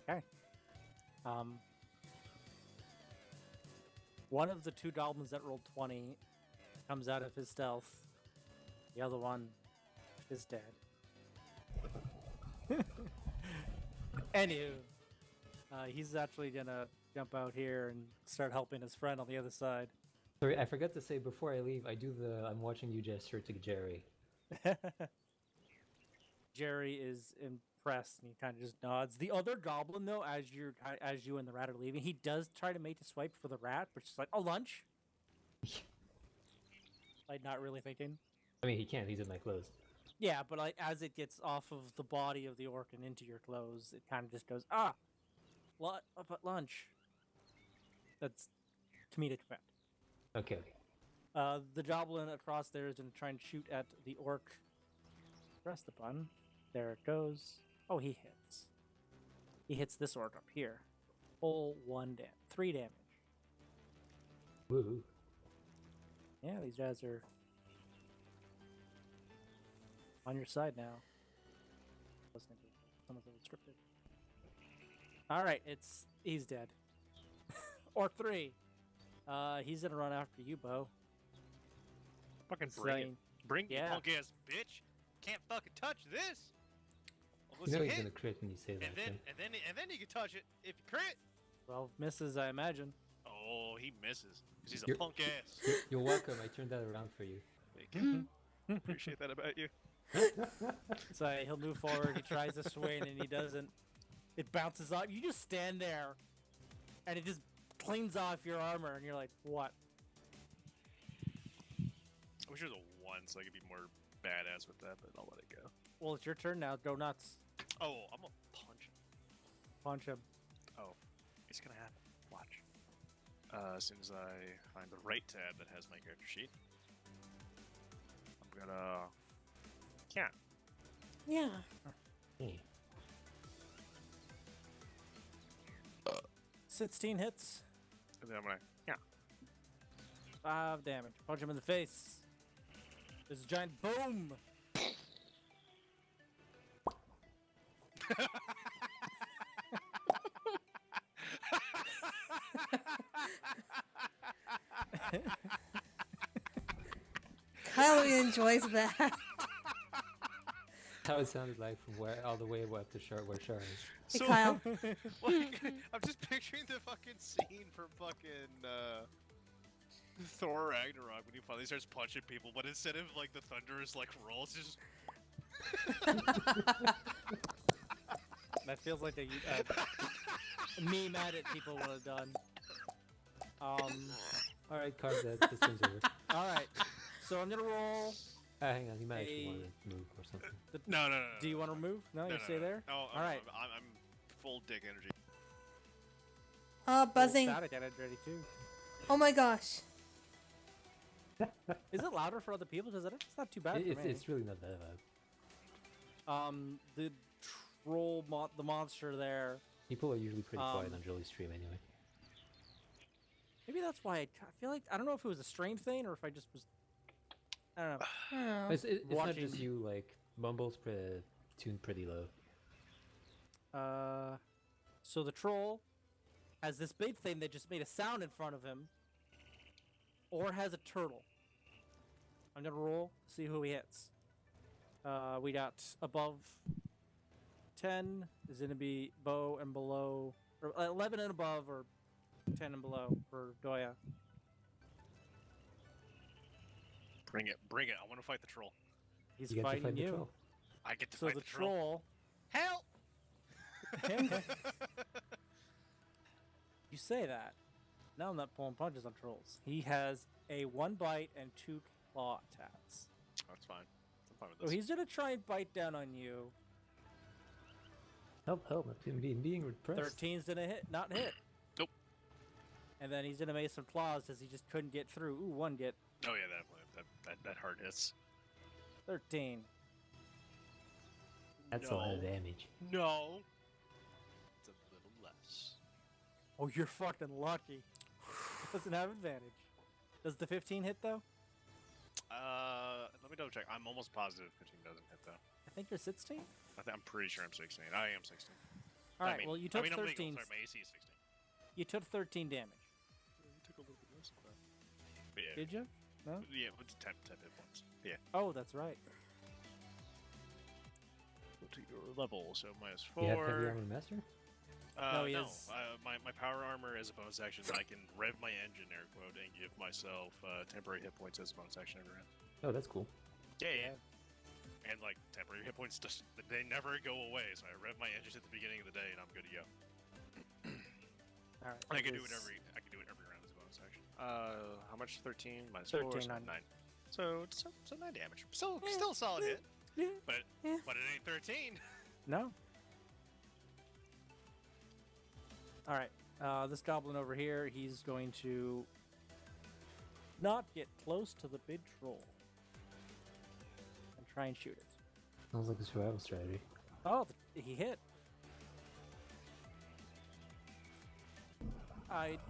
Okay. One of the 2 goblins that rolled 20 comes out of his stealth. The other one is dead. Anywho, he's actually gonna jump out here and start helping his friend on the other side.
Sorry, I forgot to say before I leave, I do the I'm watching you gesture to Jerry.
Jerry is impressed and he kind of just nods. The other goblin, though, as you and the rat are leaving, he does try to make a swipe for the rat, but she's like, "Oh, lunch." Like not really thinking.
I mean, he can't. He's in my clothes.
Yeah, but like as it gets off of the body of the orc and into your clothes, it kind of just goes, what? But lunch. That's comedic effect.
Okay, okay.
The goblin across there is going to try and shoot at the orc. Press the button. There it goes. Oh, he hits. He hits this orc up here. Full 3 damage.
Woo.
Yeah, these guys are on your side now. Listening to some of them scripted. All right, he's dead. Or 3. He's gonna run after you, Bo.
Fucking bring it.
Saying,
Bring
Yeah.
it, punk ass bitch. Can't fucking touch this.
You
Unless
know
you
he's
hit,
gonna crit when you say that.
and then
right?
and then you can touch it if you crit.
12 misses, I imagine.
Oh, he misses. 'Cause he's a
You're-
punk ass.
You're welcome. I turned that around for you.
Thank you. Appreciate that about you.
So he'll move forward. He tries to swing and he doesn't. It bounces off. You just stand there, and it just cleans off your armor, and you're like, "What?"
I wish it was a 1 so I could be more badass with that, but I'll let it go.
Well, it's your turn now. Go nuts.
Oh, I'm gonna punch him.
Punch him.
Oh, it's gonna happen. Watch. As soon as I find the right tab that has my character sheet, I'm gonna. Yeah.
yeah.
Hey.
16 hits.
And then I'm gonna. Yeah.
5 damage. Punch him in the face. There's a giant boom.
Kyle really enjoys that.
How it sounded like from where all the way up to where Char is.
Hey,
So,
Kyle.
like, I'm just picturing the fucking scene from fucking Thor Ragnarok when he finally starts punching people, but instead of like the thunderous like rolls, it's just
That feels like a meme edit people would have done.
All right, Car, this one's over.
All right. So I'm gonna roll.
Hang on, he might actually want to move or something.
no.
Do you want to move? No, you stay there.
Oh,
All right.
I'm full dick energy.
Buzzing.
Static energy ready too.
Oh my gosh.
Is it louder for other people? Because it's not too bad for me.
It's really not that bad.
The troll, the monster there.
People are usually pretty quiet on Jolie's stream anyway.
Maybe that's why I feel like I don't know if it was a stream thing or if I just was. I don't know.
Oh.
It's not
Watching-
just you, like, Mumble's tuned pretty low.
So the troll has this big thing that just made a sound in front of him, or has a turtle. I'm gonna roll, see who he hits. We got above 10 is gonna be Bo, and below, or 11 and above, or 10 and below for Doya.
Bring it, bring it. I want to fight the troll.
He's
You get to
fighting
fight the
you.
troll.
I get to
So
fight
the
the troll.
troll.
Help!
You say that. Now I'm not pulling punches on trolls. He has a 1 bite and 2 claw attacks.
That's fine. I'm fine with
So
this.
he's gonna try and bite down on you.
Help, I'm being repressed.
13's gonna hit, not hit.
Nope.
And then he's gonna make some claws as he just couldn't get through. Ooh, 1 get.
Oh yeah, that hard hits.
13.
That's
No.
a lot of damage.
No. It's a little less.
Oh, you're fucking lucky. Doesn't have advantage. Does the 15 hit though?
Let me double check. I'm almost positive 15 doesn't hit though.
I think you're 16.
I'm pretty sure I'm 16. I am 16.
All right.
I mean,
Well, you took
I'm
13.
legal. Sorry, my AC is 16.
You took 13 damage.
You took a little bit less of that. But yeah.
Did you? No.
Yeah, it's 10 hit points. Yeah.
Oh, that's right.
Go to your level, so minus
You have heavy
4.
armor master?
No, he
no.
is-
My power armor as a bonus action, I can rev my engine, air quote, and give myself temporary hit points as a bonus action every round.
Oh, that's cool.
Yeah. And like temporary hit points, just they never go away. So I rev my engines at the beginning of the day, and I'm good to go.
All right.
I can
it
do it
is-
every round as a bonus action. How much? 13 minus 4,
13,
so
9.
9. So 9 damage. Still a solid hit,
Yeah.
but
Yeah.
but it ain't 13.
No. All right. This goblin over here, he's going to not get close to the big troll and try and shoot it.
Sounds like a survival strategy.
Oh, he hit.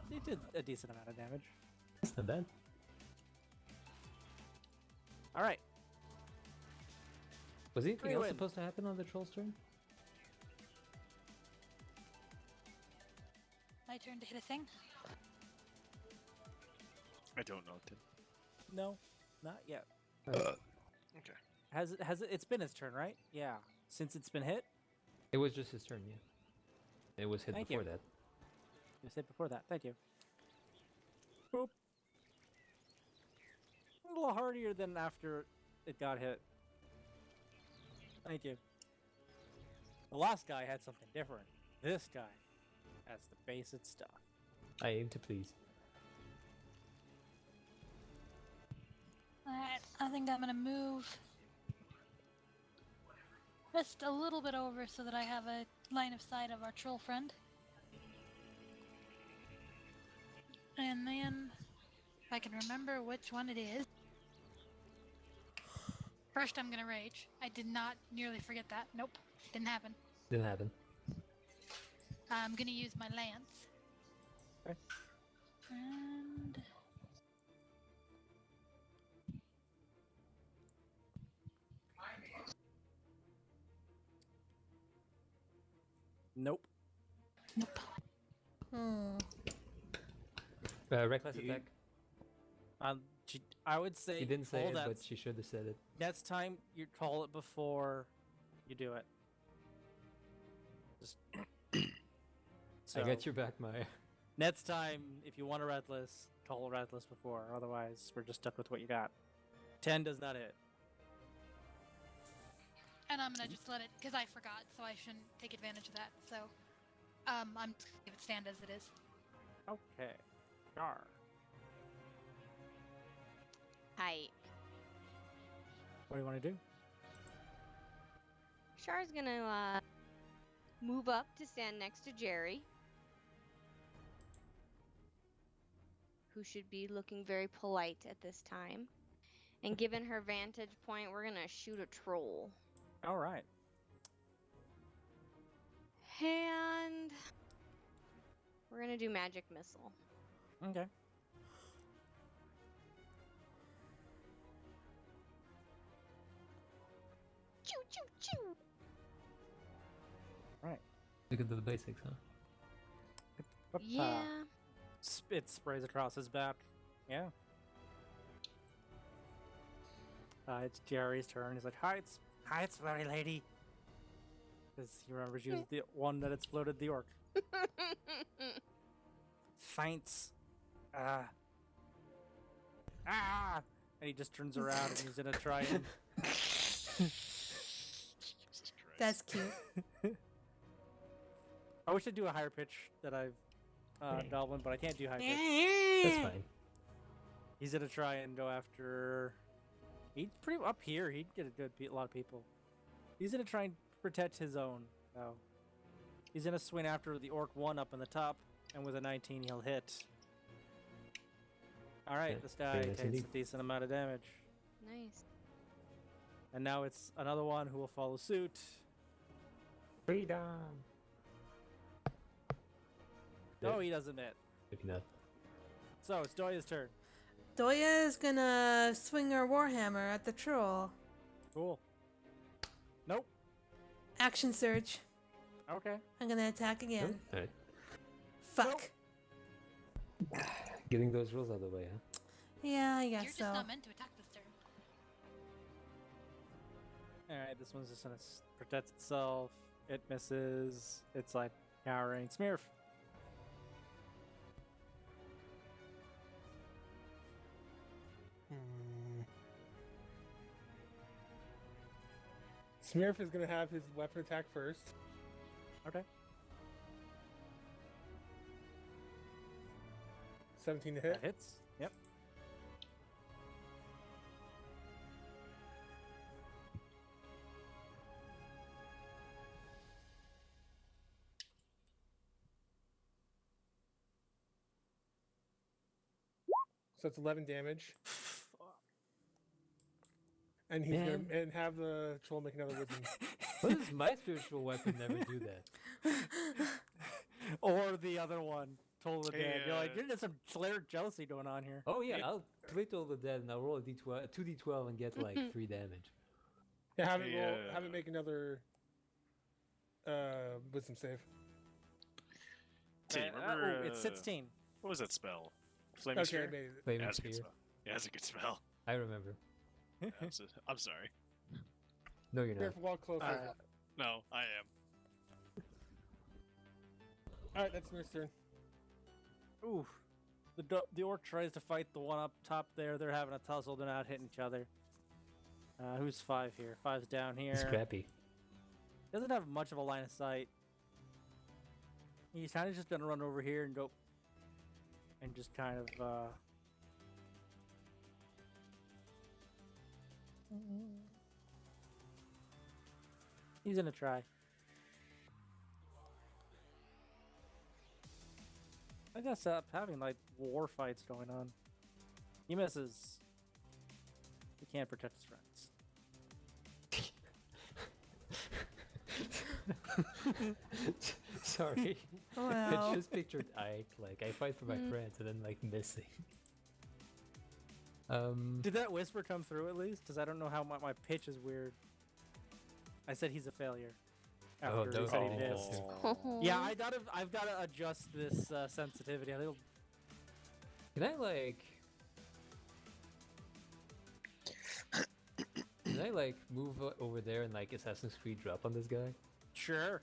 He did a decent amount of damage.
That's not bad.
All right.
Was anything
Free
else
win.
supposed to happen on the troll's turn?
My turn to hit a thing.
I don't know, Tim.
No, not yet.
Okay.
Has it? It's been his turn, right? Yeah. Since it's been hit.
It was just his turn, yeah. It was hit
Thank
before
you.
that.
You said before that. Thank you. Boop. A little hardier than after it got hit. Thank you. The last guy had something different. This guy has the basic stuff.
I aim to please.
Alright, I think I'm gonna move just a little bit over so that I have a line of sight of our troll friend. And then, if I can remember which one it is. First, I'm gonna rage. I did not nearly forget that. Nope, didn't happen.
Didn't happen.
I'm gonna use my lance.
Okay.
And
Nope.
nope.
Hmm.
Reckless
You-
attack.
I would say
She didn't say
call
it,
that.
but she should have said it.
Next time you call it before you do it. Just.
I got your back, Maya.
Next time, if you want a red list, call a red list before. Otherwise, we're just stuck with what you got. 10 does not hit.
And I'm gonna just let it, because I forgot, so I shouldn't take advantage of that. So, I'm just gonna leave it stand as it is.
Okay. Char.
Hi.
What do you want to do?
Char's gonna move up to stand next to Jerry, who should be looking very polite at this time. And given her vantage point, we're gonna shoot a troll.
All right.
And we're gonna do magic missile.
Okay.
Choo choo choo.
Right.
Look at the basics, huh?
Yeah.
It sprays across his back. Yeah. It's Jerry's turn. He's like, hi, it's Fairy Lady. Because he remembers you was the one that exploded the orc. Thanks. And he just turns around and he's gonna try and.
Jesus Christ.
That's cute.
I wish I'd do a higher pitch that I've Dublin, but I can't do high pitch.
That's fine.
He's gonna try and go after. He's pretty up here. He'd get a lot of people. He's gonna try and protect his own. though. He's gonna swing after the orc one up in the top, and with a 19 he'll hit. All right,
Okay,
this guy
very nice
takes
indeed.
a decent amount of damage,
Nice.
and now it's another one who will follow suit.
Freedom.
No, he doesn't hit.
Maybe not.
So it's Doya's turn.
Doya is gonna swing her warhammer at the troll.
Cool. Nope.
Action surge.
Okay.
I'm gonna attack again.
Oh, alright.
Fuck.
Getting those rules out of the way, huh?
Yeah, I
You're
guess
just
so.
not meant to attack this turn.
All right, this one's just gonna protect itself. It misses. It's like cowering. Smearf.
Smearf is gonna have his weapon attack first.
Okay.
17 to hit.
That hits. Yep.
So it's 11 damage. And he's
Man.
gonna and have the troll make another wisdom.
What does my spiritual weapon never do that?
Or the other one, Toll the Dead. You're like,
Yeah.
there's some flared jealousy going on here.
Oh yeah, I'll play Toll the Dead and I'll roll a d12, 2d12 and get like 3 damage.
Yeah, have it roll.
Yeah.
Have it make another wisdom save.
T,
Uh,
remember,
it's 16.
What was that spell? Flaming
Okay,
Sphere?
I made it.
Flaming
Yeah, that's a good
Sphere.
spell. Yeah, that's a good spell.
I remember.
Yeah, I'm sorry.
No, you're not.
Careful, walk closer.
No, I am.
Alright, that's Smearf's turn.
Ooh. The orc tries to fight the one up top there. They're having a tussle. They're not hitting each other. Who's 5 here? 5's down here.
Scrappy.
Doesn't have much of a line of sight. He's kind of just gonna run over here and go, and just kind of. He's gonna try. I guess having like war fights going on. He misses. He can't protect his friends.
Sorry.
Wow.
I just pictured Ike, like I fight for my friends and then like missing.
Did that whisper come through at least? Because I don't know how my pitch is weird. I said he's a failure.
Oh,
After he
don't
said he
say that.
missed.
Oh.
Yeah, I've gotta adjust this sensitivity a little.
Can I like Can I like move over there and like Assassin's Creed drop on this guy?
Sure.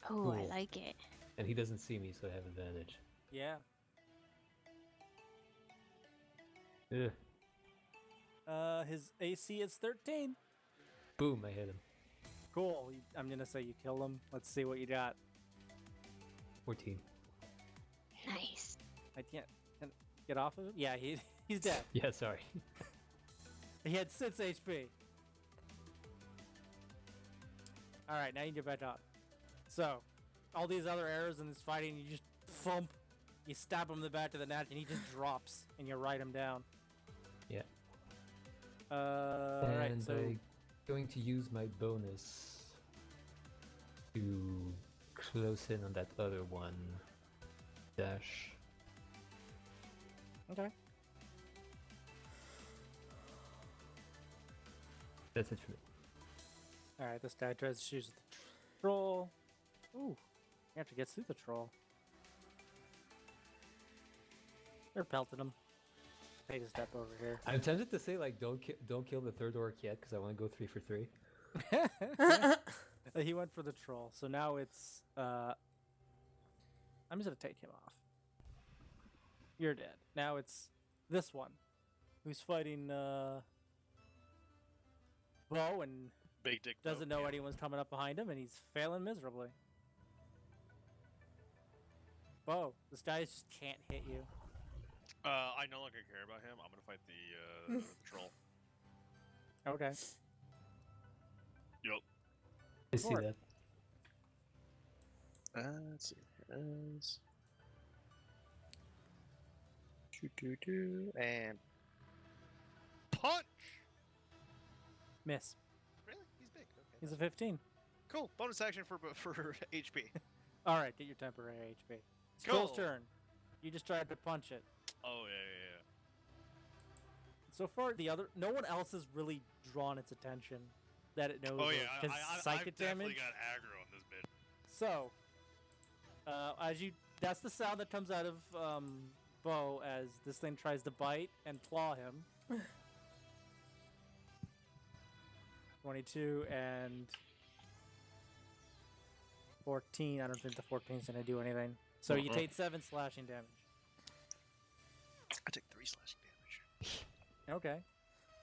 Oh, I
Cool.
like it.
And he doesn't see me, so I have advantage.
Yeah.
Ugh.
His AC is 13.
Boom! I hit him.
Cool. I'm gonna say you kill him. Let's see what you got.
14.
Nice.
I can't get off of him. Yeah, he's dead.
Yeah, sorry.
He had 6 HP. All right, now you can get back up. So, all these other arrows in this fighting, you just thump. You stab him in the back of the neck, and he just drops, and you write him down.
Yeah.
All right,
And
so
I'm going to use my bonus to close in on that other one. Dash.
okay.
That's it for me.
All right, this guy tries to shoot the troll. Ooh, you have to get through the troll. They're pelting him. Take a step over here.
I'm tempted to say like don't kill the third orc yet because I want to go 3 for 3.
He went for the troll, so now it's I'm just gonna take him off. You're dead. Now it's this one, who's fighting Bo and
Big dick.
doesn't
Bo,
know
yeah.
anyone's coming up behind him, and he's failing miserably. Bo, this guy just can't hit you.
I no longer care about him. I'm gonna fight the troll.
Okay.
Yup.
I see
Orc.
that.
Let's see. And punch.
Miss.
Really? He's big. Okay.
He's a 15.
Cool. Bonus action for HP.
All right, get your temporary HP. It's Troll's
Cool.
turn. You just tried to punch it.
Oh yeah.
So far, no one else has really drawn its attention that it knows
Oh
of
yeah.
his
I've
psychic
definitely
damage.
got aggro on this bit.
So, that's the sound that comes out of Bo as this thing tries to bite and claw him. 22 and 14. I don't think the 14 is gonna do anything. So you take 7 slashing damage.
I took 3 slashing damage.
Okay.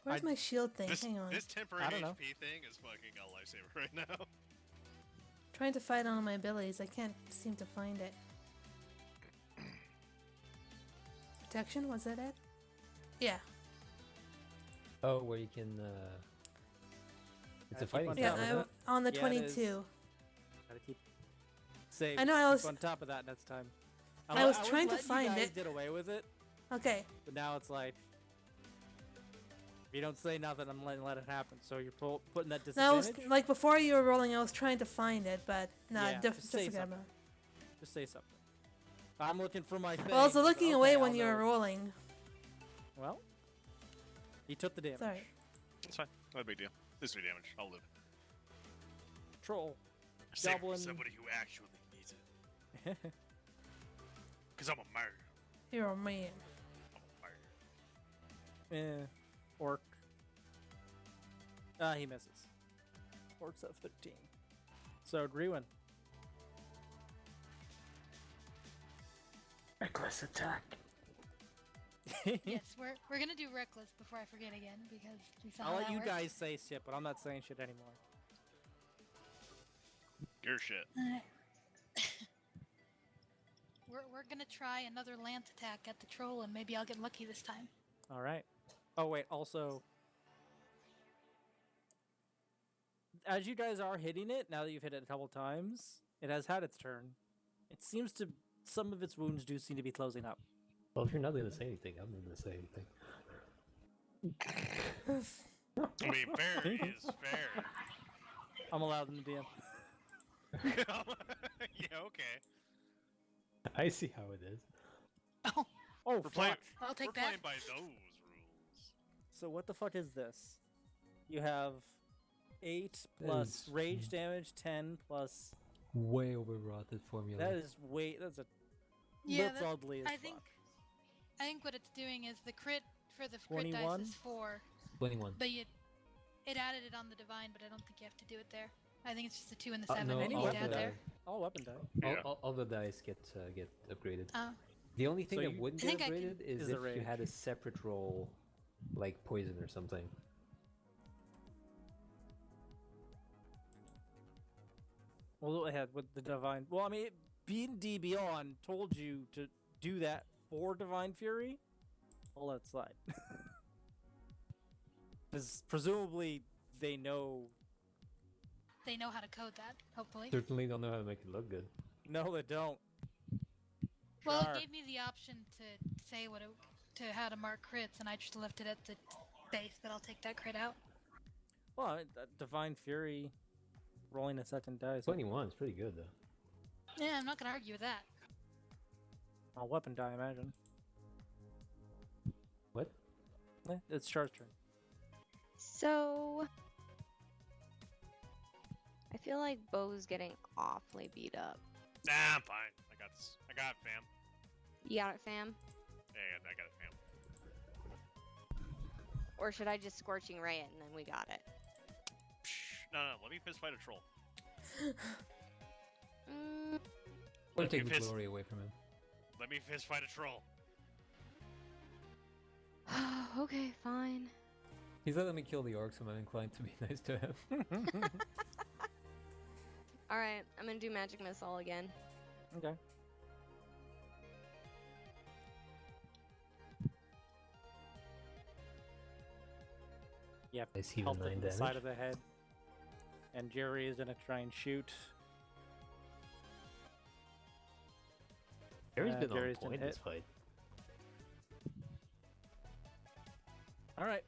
Where's my shield thing? Hang on.
This temporary
I don't know.
HP thing is fucking a lifesaver right now.
Trying to find all my abilities. I can't seem to find it. Protection? Was that it? Yeah.
Oh, where you can. It's a
keep
fighting
on
Yeah,
top of
style.
it.
on the
Yeah, it is.
22.
Gotta keep save.
I know, I
keep
was-
on top of that next time.
I was trying to
letting
find
you guys
it.
Did away with it,
Okay.
but now it's like if you don't say nothing, I'm letting let it happen. So you're putting that
No, I was,
disadvantage.
like before you were rolling, I was trying to find it, but nah,
Yeah,
just
just say
forget
something.
about it.
Just say something. I'm looking for my thing.
Well, I was looking
Okay,
away
I'll
when you
know
were
it's-
rolling.
Well, you took the damage.
Sorry.
It's fine. Not a big deal. This 3 damage. I'll live.
Troll.
Save
Goblin.
somebody who actually needs it. Cause I'm a murderer.
You're a man.
I'm a murderer.
Orc. He misses. Orc's at 13. So Grewin.
Reckless attack.
Yes, we're gonna do reckless before I forget again because we saw
I'll
how
let
that
you
works.
guys say shit, but I'm not saying shit anymore.
Your shit.
We're gonna try another lance attack at the troll, and maybe I'll get lucky this time.
All right. Oh wait. Also, as you guys are hitting it, now that you've hit it a couple times, it has had its turn. It seems to some of its wounds do seem to be closing up.
Well, if you're not going to say anything, I'm not going to say anything.
I mean, fair is fair.
I'm allowed in the DM.
Yeah, okay.
I see how it is.
Oh,
Oh
We're playing.
fuck!
I'll
We're
take that.
playing by those rules.
So what the fuck is this? You have 8 plus
is-
rage damage, 10 plus.
Way overwrought the formula.
That is way. That's a.
Yeah,
that's ugly as
I
fuck.
think what it's doing is the crit for the crit dice
21?
is 4,
21.
but you It added it on the divine, but I don't think you have to do it there. I think it's just the 2 and the 7
no,
that
Any
you
all
need to
weapon
add
the,
there.
All weapon die.
Yeah.
all the dice get upgraded.
Oh,
The only thing
So
that
you-
wouldn't
I
get
think I can-
upgraded is
Is
if
the
you had a
rage.
separate roll, like poison or something.
Well, it had with the divine. Well, I mean, D Beyond told you to do that for Divine Fury. I'll let it slide. Because presumably they know.
they know how to code that, hopefully.
Certainly don't know how to make it look good.
No, they don't.
Well,
Char.
it gave me the option to say how to mark crits, and I just left it at the base, but I'll take that crit out.
Well, Divine Fury rolling a second dice.
21 is pretty good though.
Yeah, I'm not gonna argue with that.
A weapon die, I imagine.
What?
It's Char's turn.
So I feel like Bo's getting awfully beat up.
Nah, I'm fine. I got this. I got it, fam.
You got it, fam?
Yeah, I got it, fam.
Or should I just scorching ray it and then we got it?
No, let me fist fight a troll.
Mm,
Or
Let me
take the
fist-
glory away from him.
Let me fist fight a troll.
okay, fine.
He's letting me kill the orcs, so I'm inclined to be nice to him.
Alright, I'm gonna do magic missile again.
Okay. Yep.
I see the
Help it
9
in the
damage.
side of the head. And Jerry is gonna try and shoot.
Jerry's been
Jerry's
on
been
point
hit.
this fight.
All right.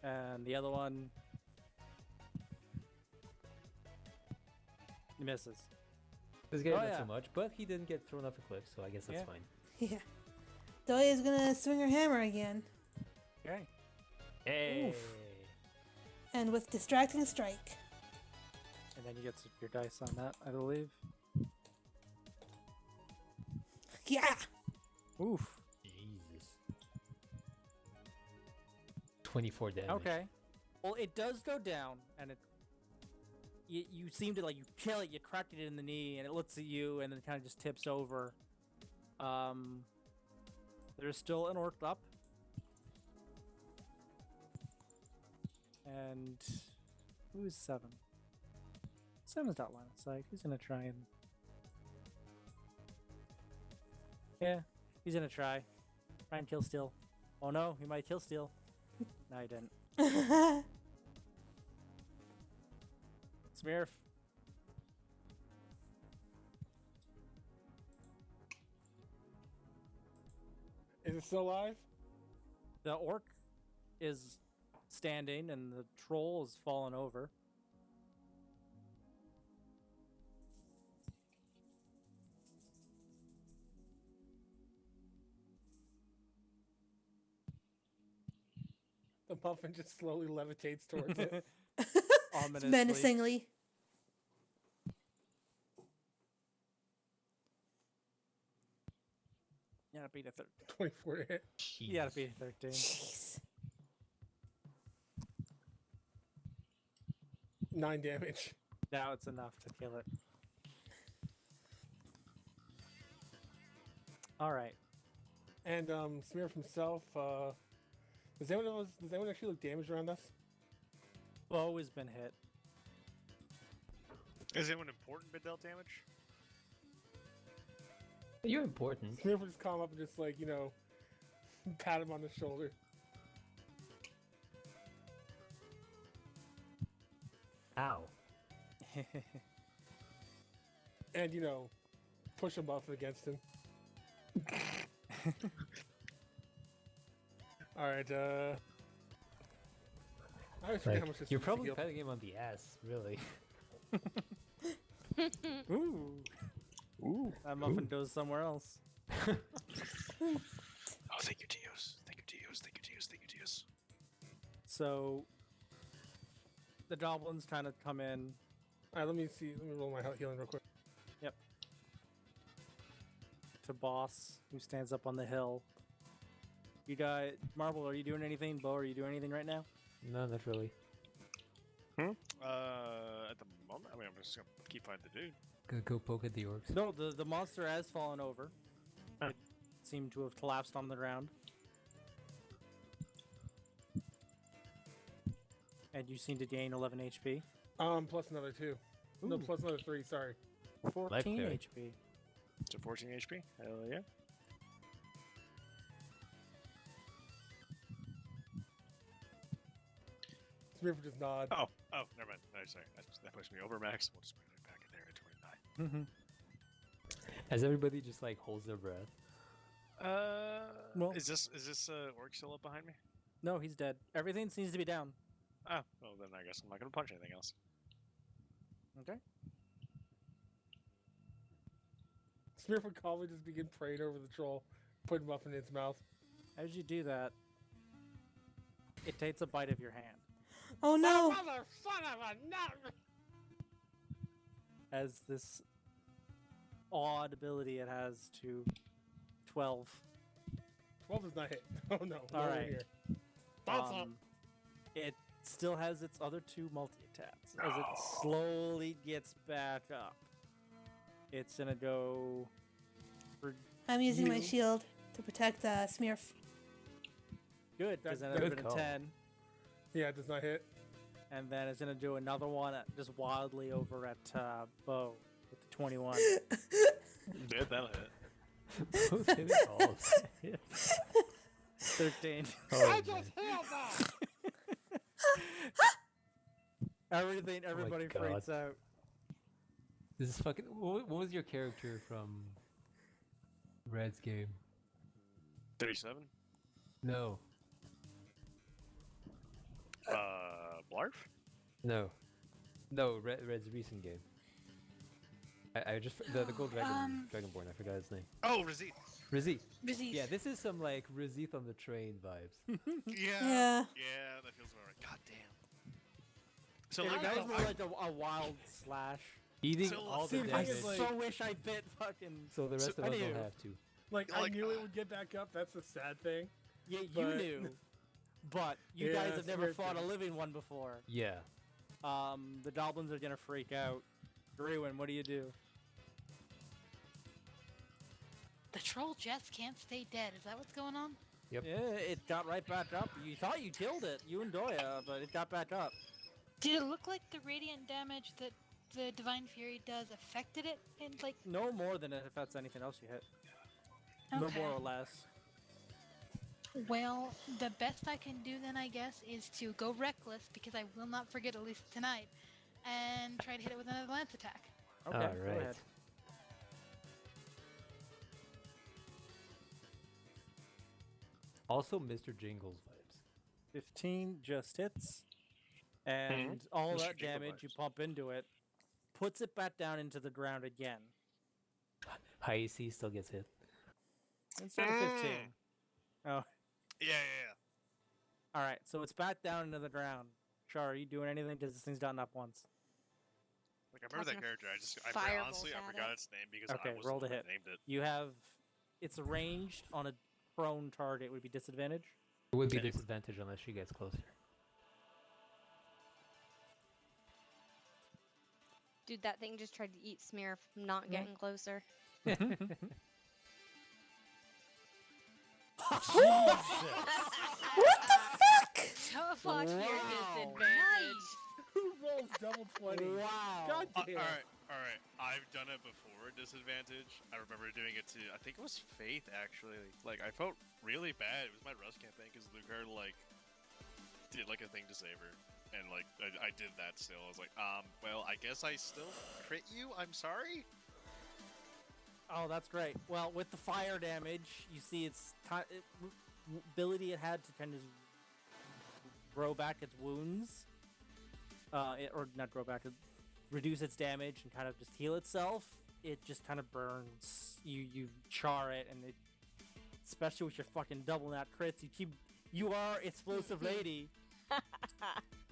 And the other one misses.
This guy
Oh,
not
yeah.
so much, but he didn't get thrown off a cliff, so I guess that's
Yeah.
fine.
Yeah. Dahlia's gonna swing her hammer again.
Okay.
Hey!
And with distracting strike.
And then you get your dice on that, I believe.
Yeah!
Oof.
Jesus. 24 damage.
Okay. Well, it does go down, and it. You seem to like you kill it. You cracked it in the knee, and it looks at you, and then kind of just tips over. There's still an orc up, and who's 7? 7's not line of sight. He's gonna try and. Yeah, he's gonna try and kill Steel. Oh no, he might kill Steel. No, he didn't. Smearf.
Is it still alive?
The orc is standing and the troll is fallen over.
The muffin just slowly levitates towards it.
Ominously.
Menacingly.
You gotta beat a
24 to hit.
You gotta beat a 13.
Jeez.
9 damage.
Now it's enough to kill it. Alright.
And Smear himself, does anyone actually look damaged around us?
Bo has been hit.
Is anyone important but dealt damage?
You're important.
Smear will just come up and just like, pat him on the shoulder.
Ow.
And, push a muffin against him. Alright, I always forget how much this
You're
is
probably
heal.
patting him on the ass, really.
Ooh. Ooh. That muffin goes somewhere else.
Oh, thank you, Dios. Thank you, Dios. Thank you, Dios. Thank you, Dios.
So the goblins kind of come in.
Alright, let me roll my healing real quick.
To Boss, who stands up on the hill. You got Marble. Are you doing anything? Bo, are you doing anything right now?
No, not really.
At the moment, I mean, I'm just gonna keep fighting the dude.
Go poke at the orcs.
No, the monster has fallen over.
Huh.
It seemed to have collapsed on the ground. And you seem to gain 11 HP.
Plus another 2. No,
Ooh.
plus another 3, sorry.
14
carry.
HP.
So 14 HP. Hell yeah.
Smurf just nod.
Oh, never mind. No, sorry. That pushed me over max. We'll just put it back in there at 29.
As everybody just like holds their breath.
Well-
is this orc still up behind me?
No, he's dead. Everything seems to be down.
Oh, well then I guess I'm not gonna punch anything else.
Okay.
Smurf would calmly just begin praying over the troll, putting muffin in its mouth.
As you do that, it takes a bite of your hand.
Oh no!
Mother son of a nut!
As this odd ability it has to 12.
12 does not hit. Oh no.
All
nowhere
right.
near. Bounce up.
It still has its other 2 multi-attacks. As it slowly gets back up, it's gonna go for
I'm using my
you.
shield to protect Smurf.
Good, because then
That-
it would have
good
been a
call.
10.
Yeah, it does not hit.
And then it's gonna do another one just wildly over at Bo with the 21.
Yeah, that'll hit.
Both hit it all.
13.
Oh,
I
man.
just healed that!
Everybody
God.
freaks out.
This is fucking. What was your character from Red's game?
37.
No,
Blarf.
no. Red's recent game. I just the gold dragonborn. I forgot his name.
Oh, Razit.
Razith.
Disease.
Yeah, this is some like Razith on the train vibes.
Yeah.
Yeah.
Yeah, that feels about right. God damn. So
Yeah,
like,
that
I,
was more like a wild slash.
Eating
So,
all
see,
the
the
I
thing
damage.
is, like-
so wish I bit fucking.
So the rest of
I
us
knew.
don't have to.
Like, I
Like,
knew it would get back up. That's the sad thing.
Yeah, you
But-
knew. But you
Yeah,
guys have never
weird
fought a
thing.
living one before.
Yeah.
The goblins are gonna freak out. Grewin, what do you do?
The troll just can't stay dead. Is that what's going on?
Yep.
Yeah, it got right back up. You thought you killed it, you and Doya, but it got back up.
Did it look like the radiant damage that the Divine Fury does affected it? And like,
No more than it affects anything else you hit.
okay.
No more or less.
Well, the best I can do then, I guess, is to go reckless because I will not forget at least tonight, and try to hit it with another lance attack.
Okay,
All
go
right.
ahead.
Also, Mr. Jingles vibes.
15 just hits. And all
Mr.
that
Jingle
damage you
vibes.
pump into it puts it back down into the ground again.
High AC still gets hit.
Instead of 15. Oh,
yeah.
alright, so it's back down into the ground. Char, are you doing anything? Because this thing's gotten up once.
Like I remember that
Tossing a
character. I
firebolt
honestly I
at
forgot
it.
its name because
Okay,
I was
roll
the
to
one
hit.
that named it.
You have. It's arranged on a prone target, would be disadvantage.
It would be
Okay.
disadvantage unless she gets closer.
Dude, that thing just tried to eat Smear from not
Yeah.
getting closer. So fuck your
Wow.
disadvantage.
Who rolls double 20?
Wow.
God damn.
Alright. I've done it before, disadvantage. I remember doing it to, I think it was Faith, actually. Like, I felt really bad. It was my Rust campaign, because Lucar, like, did, like, a thing to save her. And, like, I did that still. I was like, well, I guess I still crit you? I'm sorry?
Oh, that's great. Well, with the fire damage, you see its ability it had to kind of grow back its wounds. Or not grow back, reduce its damage and kind of just heal itself. It just kind of burns. You char it, and it, especially with your fucking double nat crits, you are explosive lady.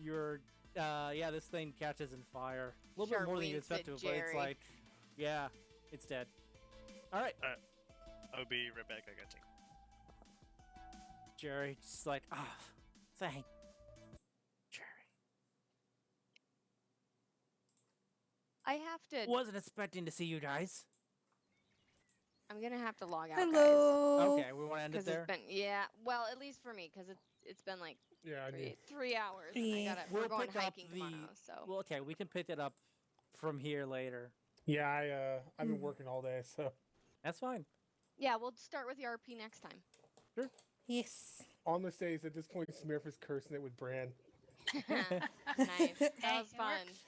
You're, this thing catches in fire. A little bit more than you
Charlene said
expect to, but it's
Jerry.
like, yeah, it's dead. All right,
I'll be right back. I got to.
Jerry, just like, thank Jerry.
I have to.
Wasn't expecting to see you guys.
I'm gonna have to log out,
Hello.
Okay, we want to end it
Because
there.
it's been well, at least for me, because it's been like
Yeah, I do.
3 hours. And
Yeah.
we're going
pick up
hiking
the.
tomorrow, so
Well, okay, we can pick it up from here later.
Yeah, I've been working all day, so
That's fine.
yeah, we'll start with the RP next time.
Yes.
all I'm gonna say is at this point, Smurf is cursing it with Bran.
Nice. That
Hey,
was
it
fun.
works.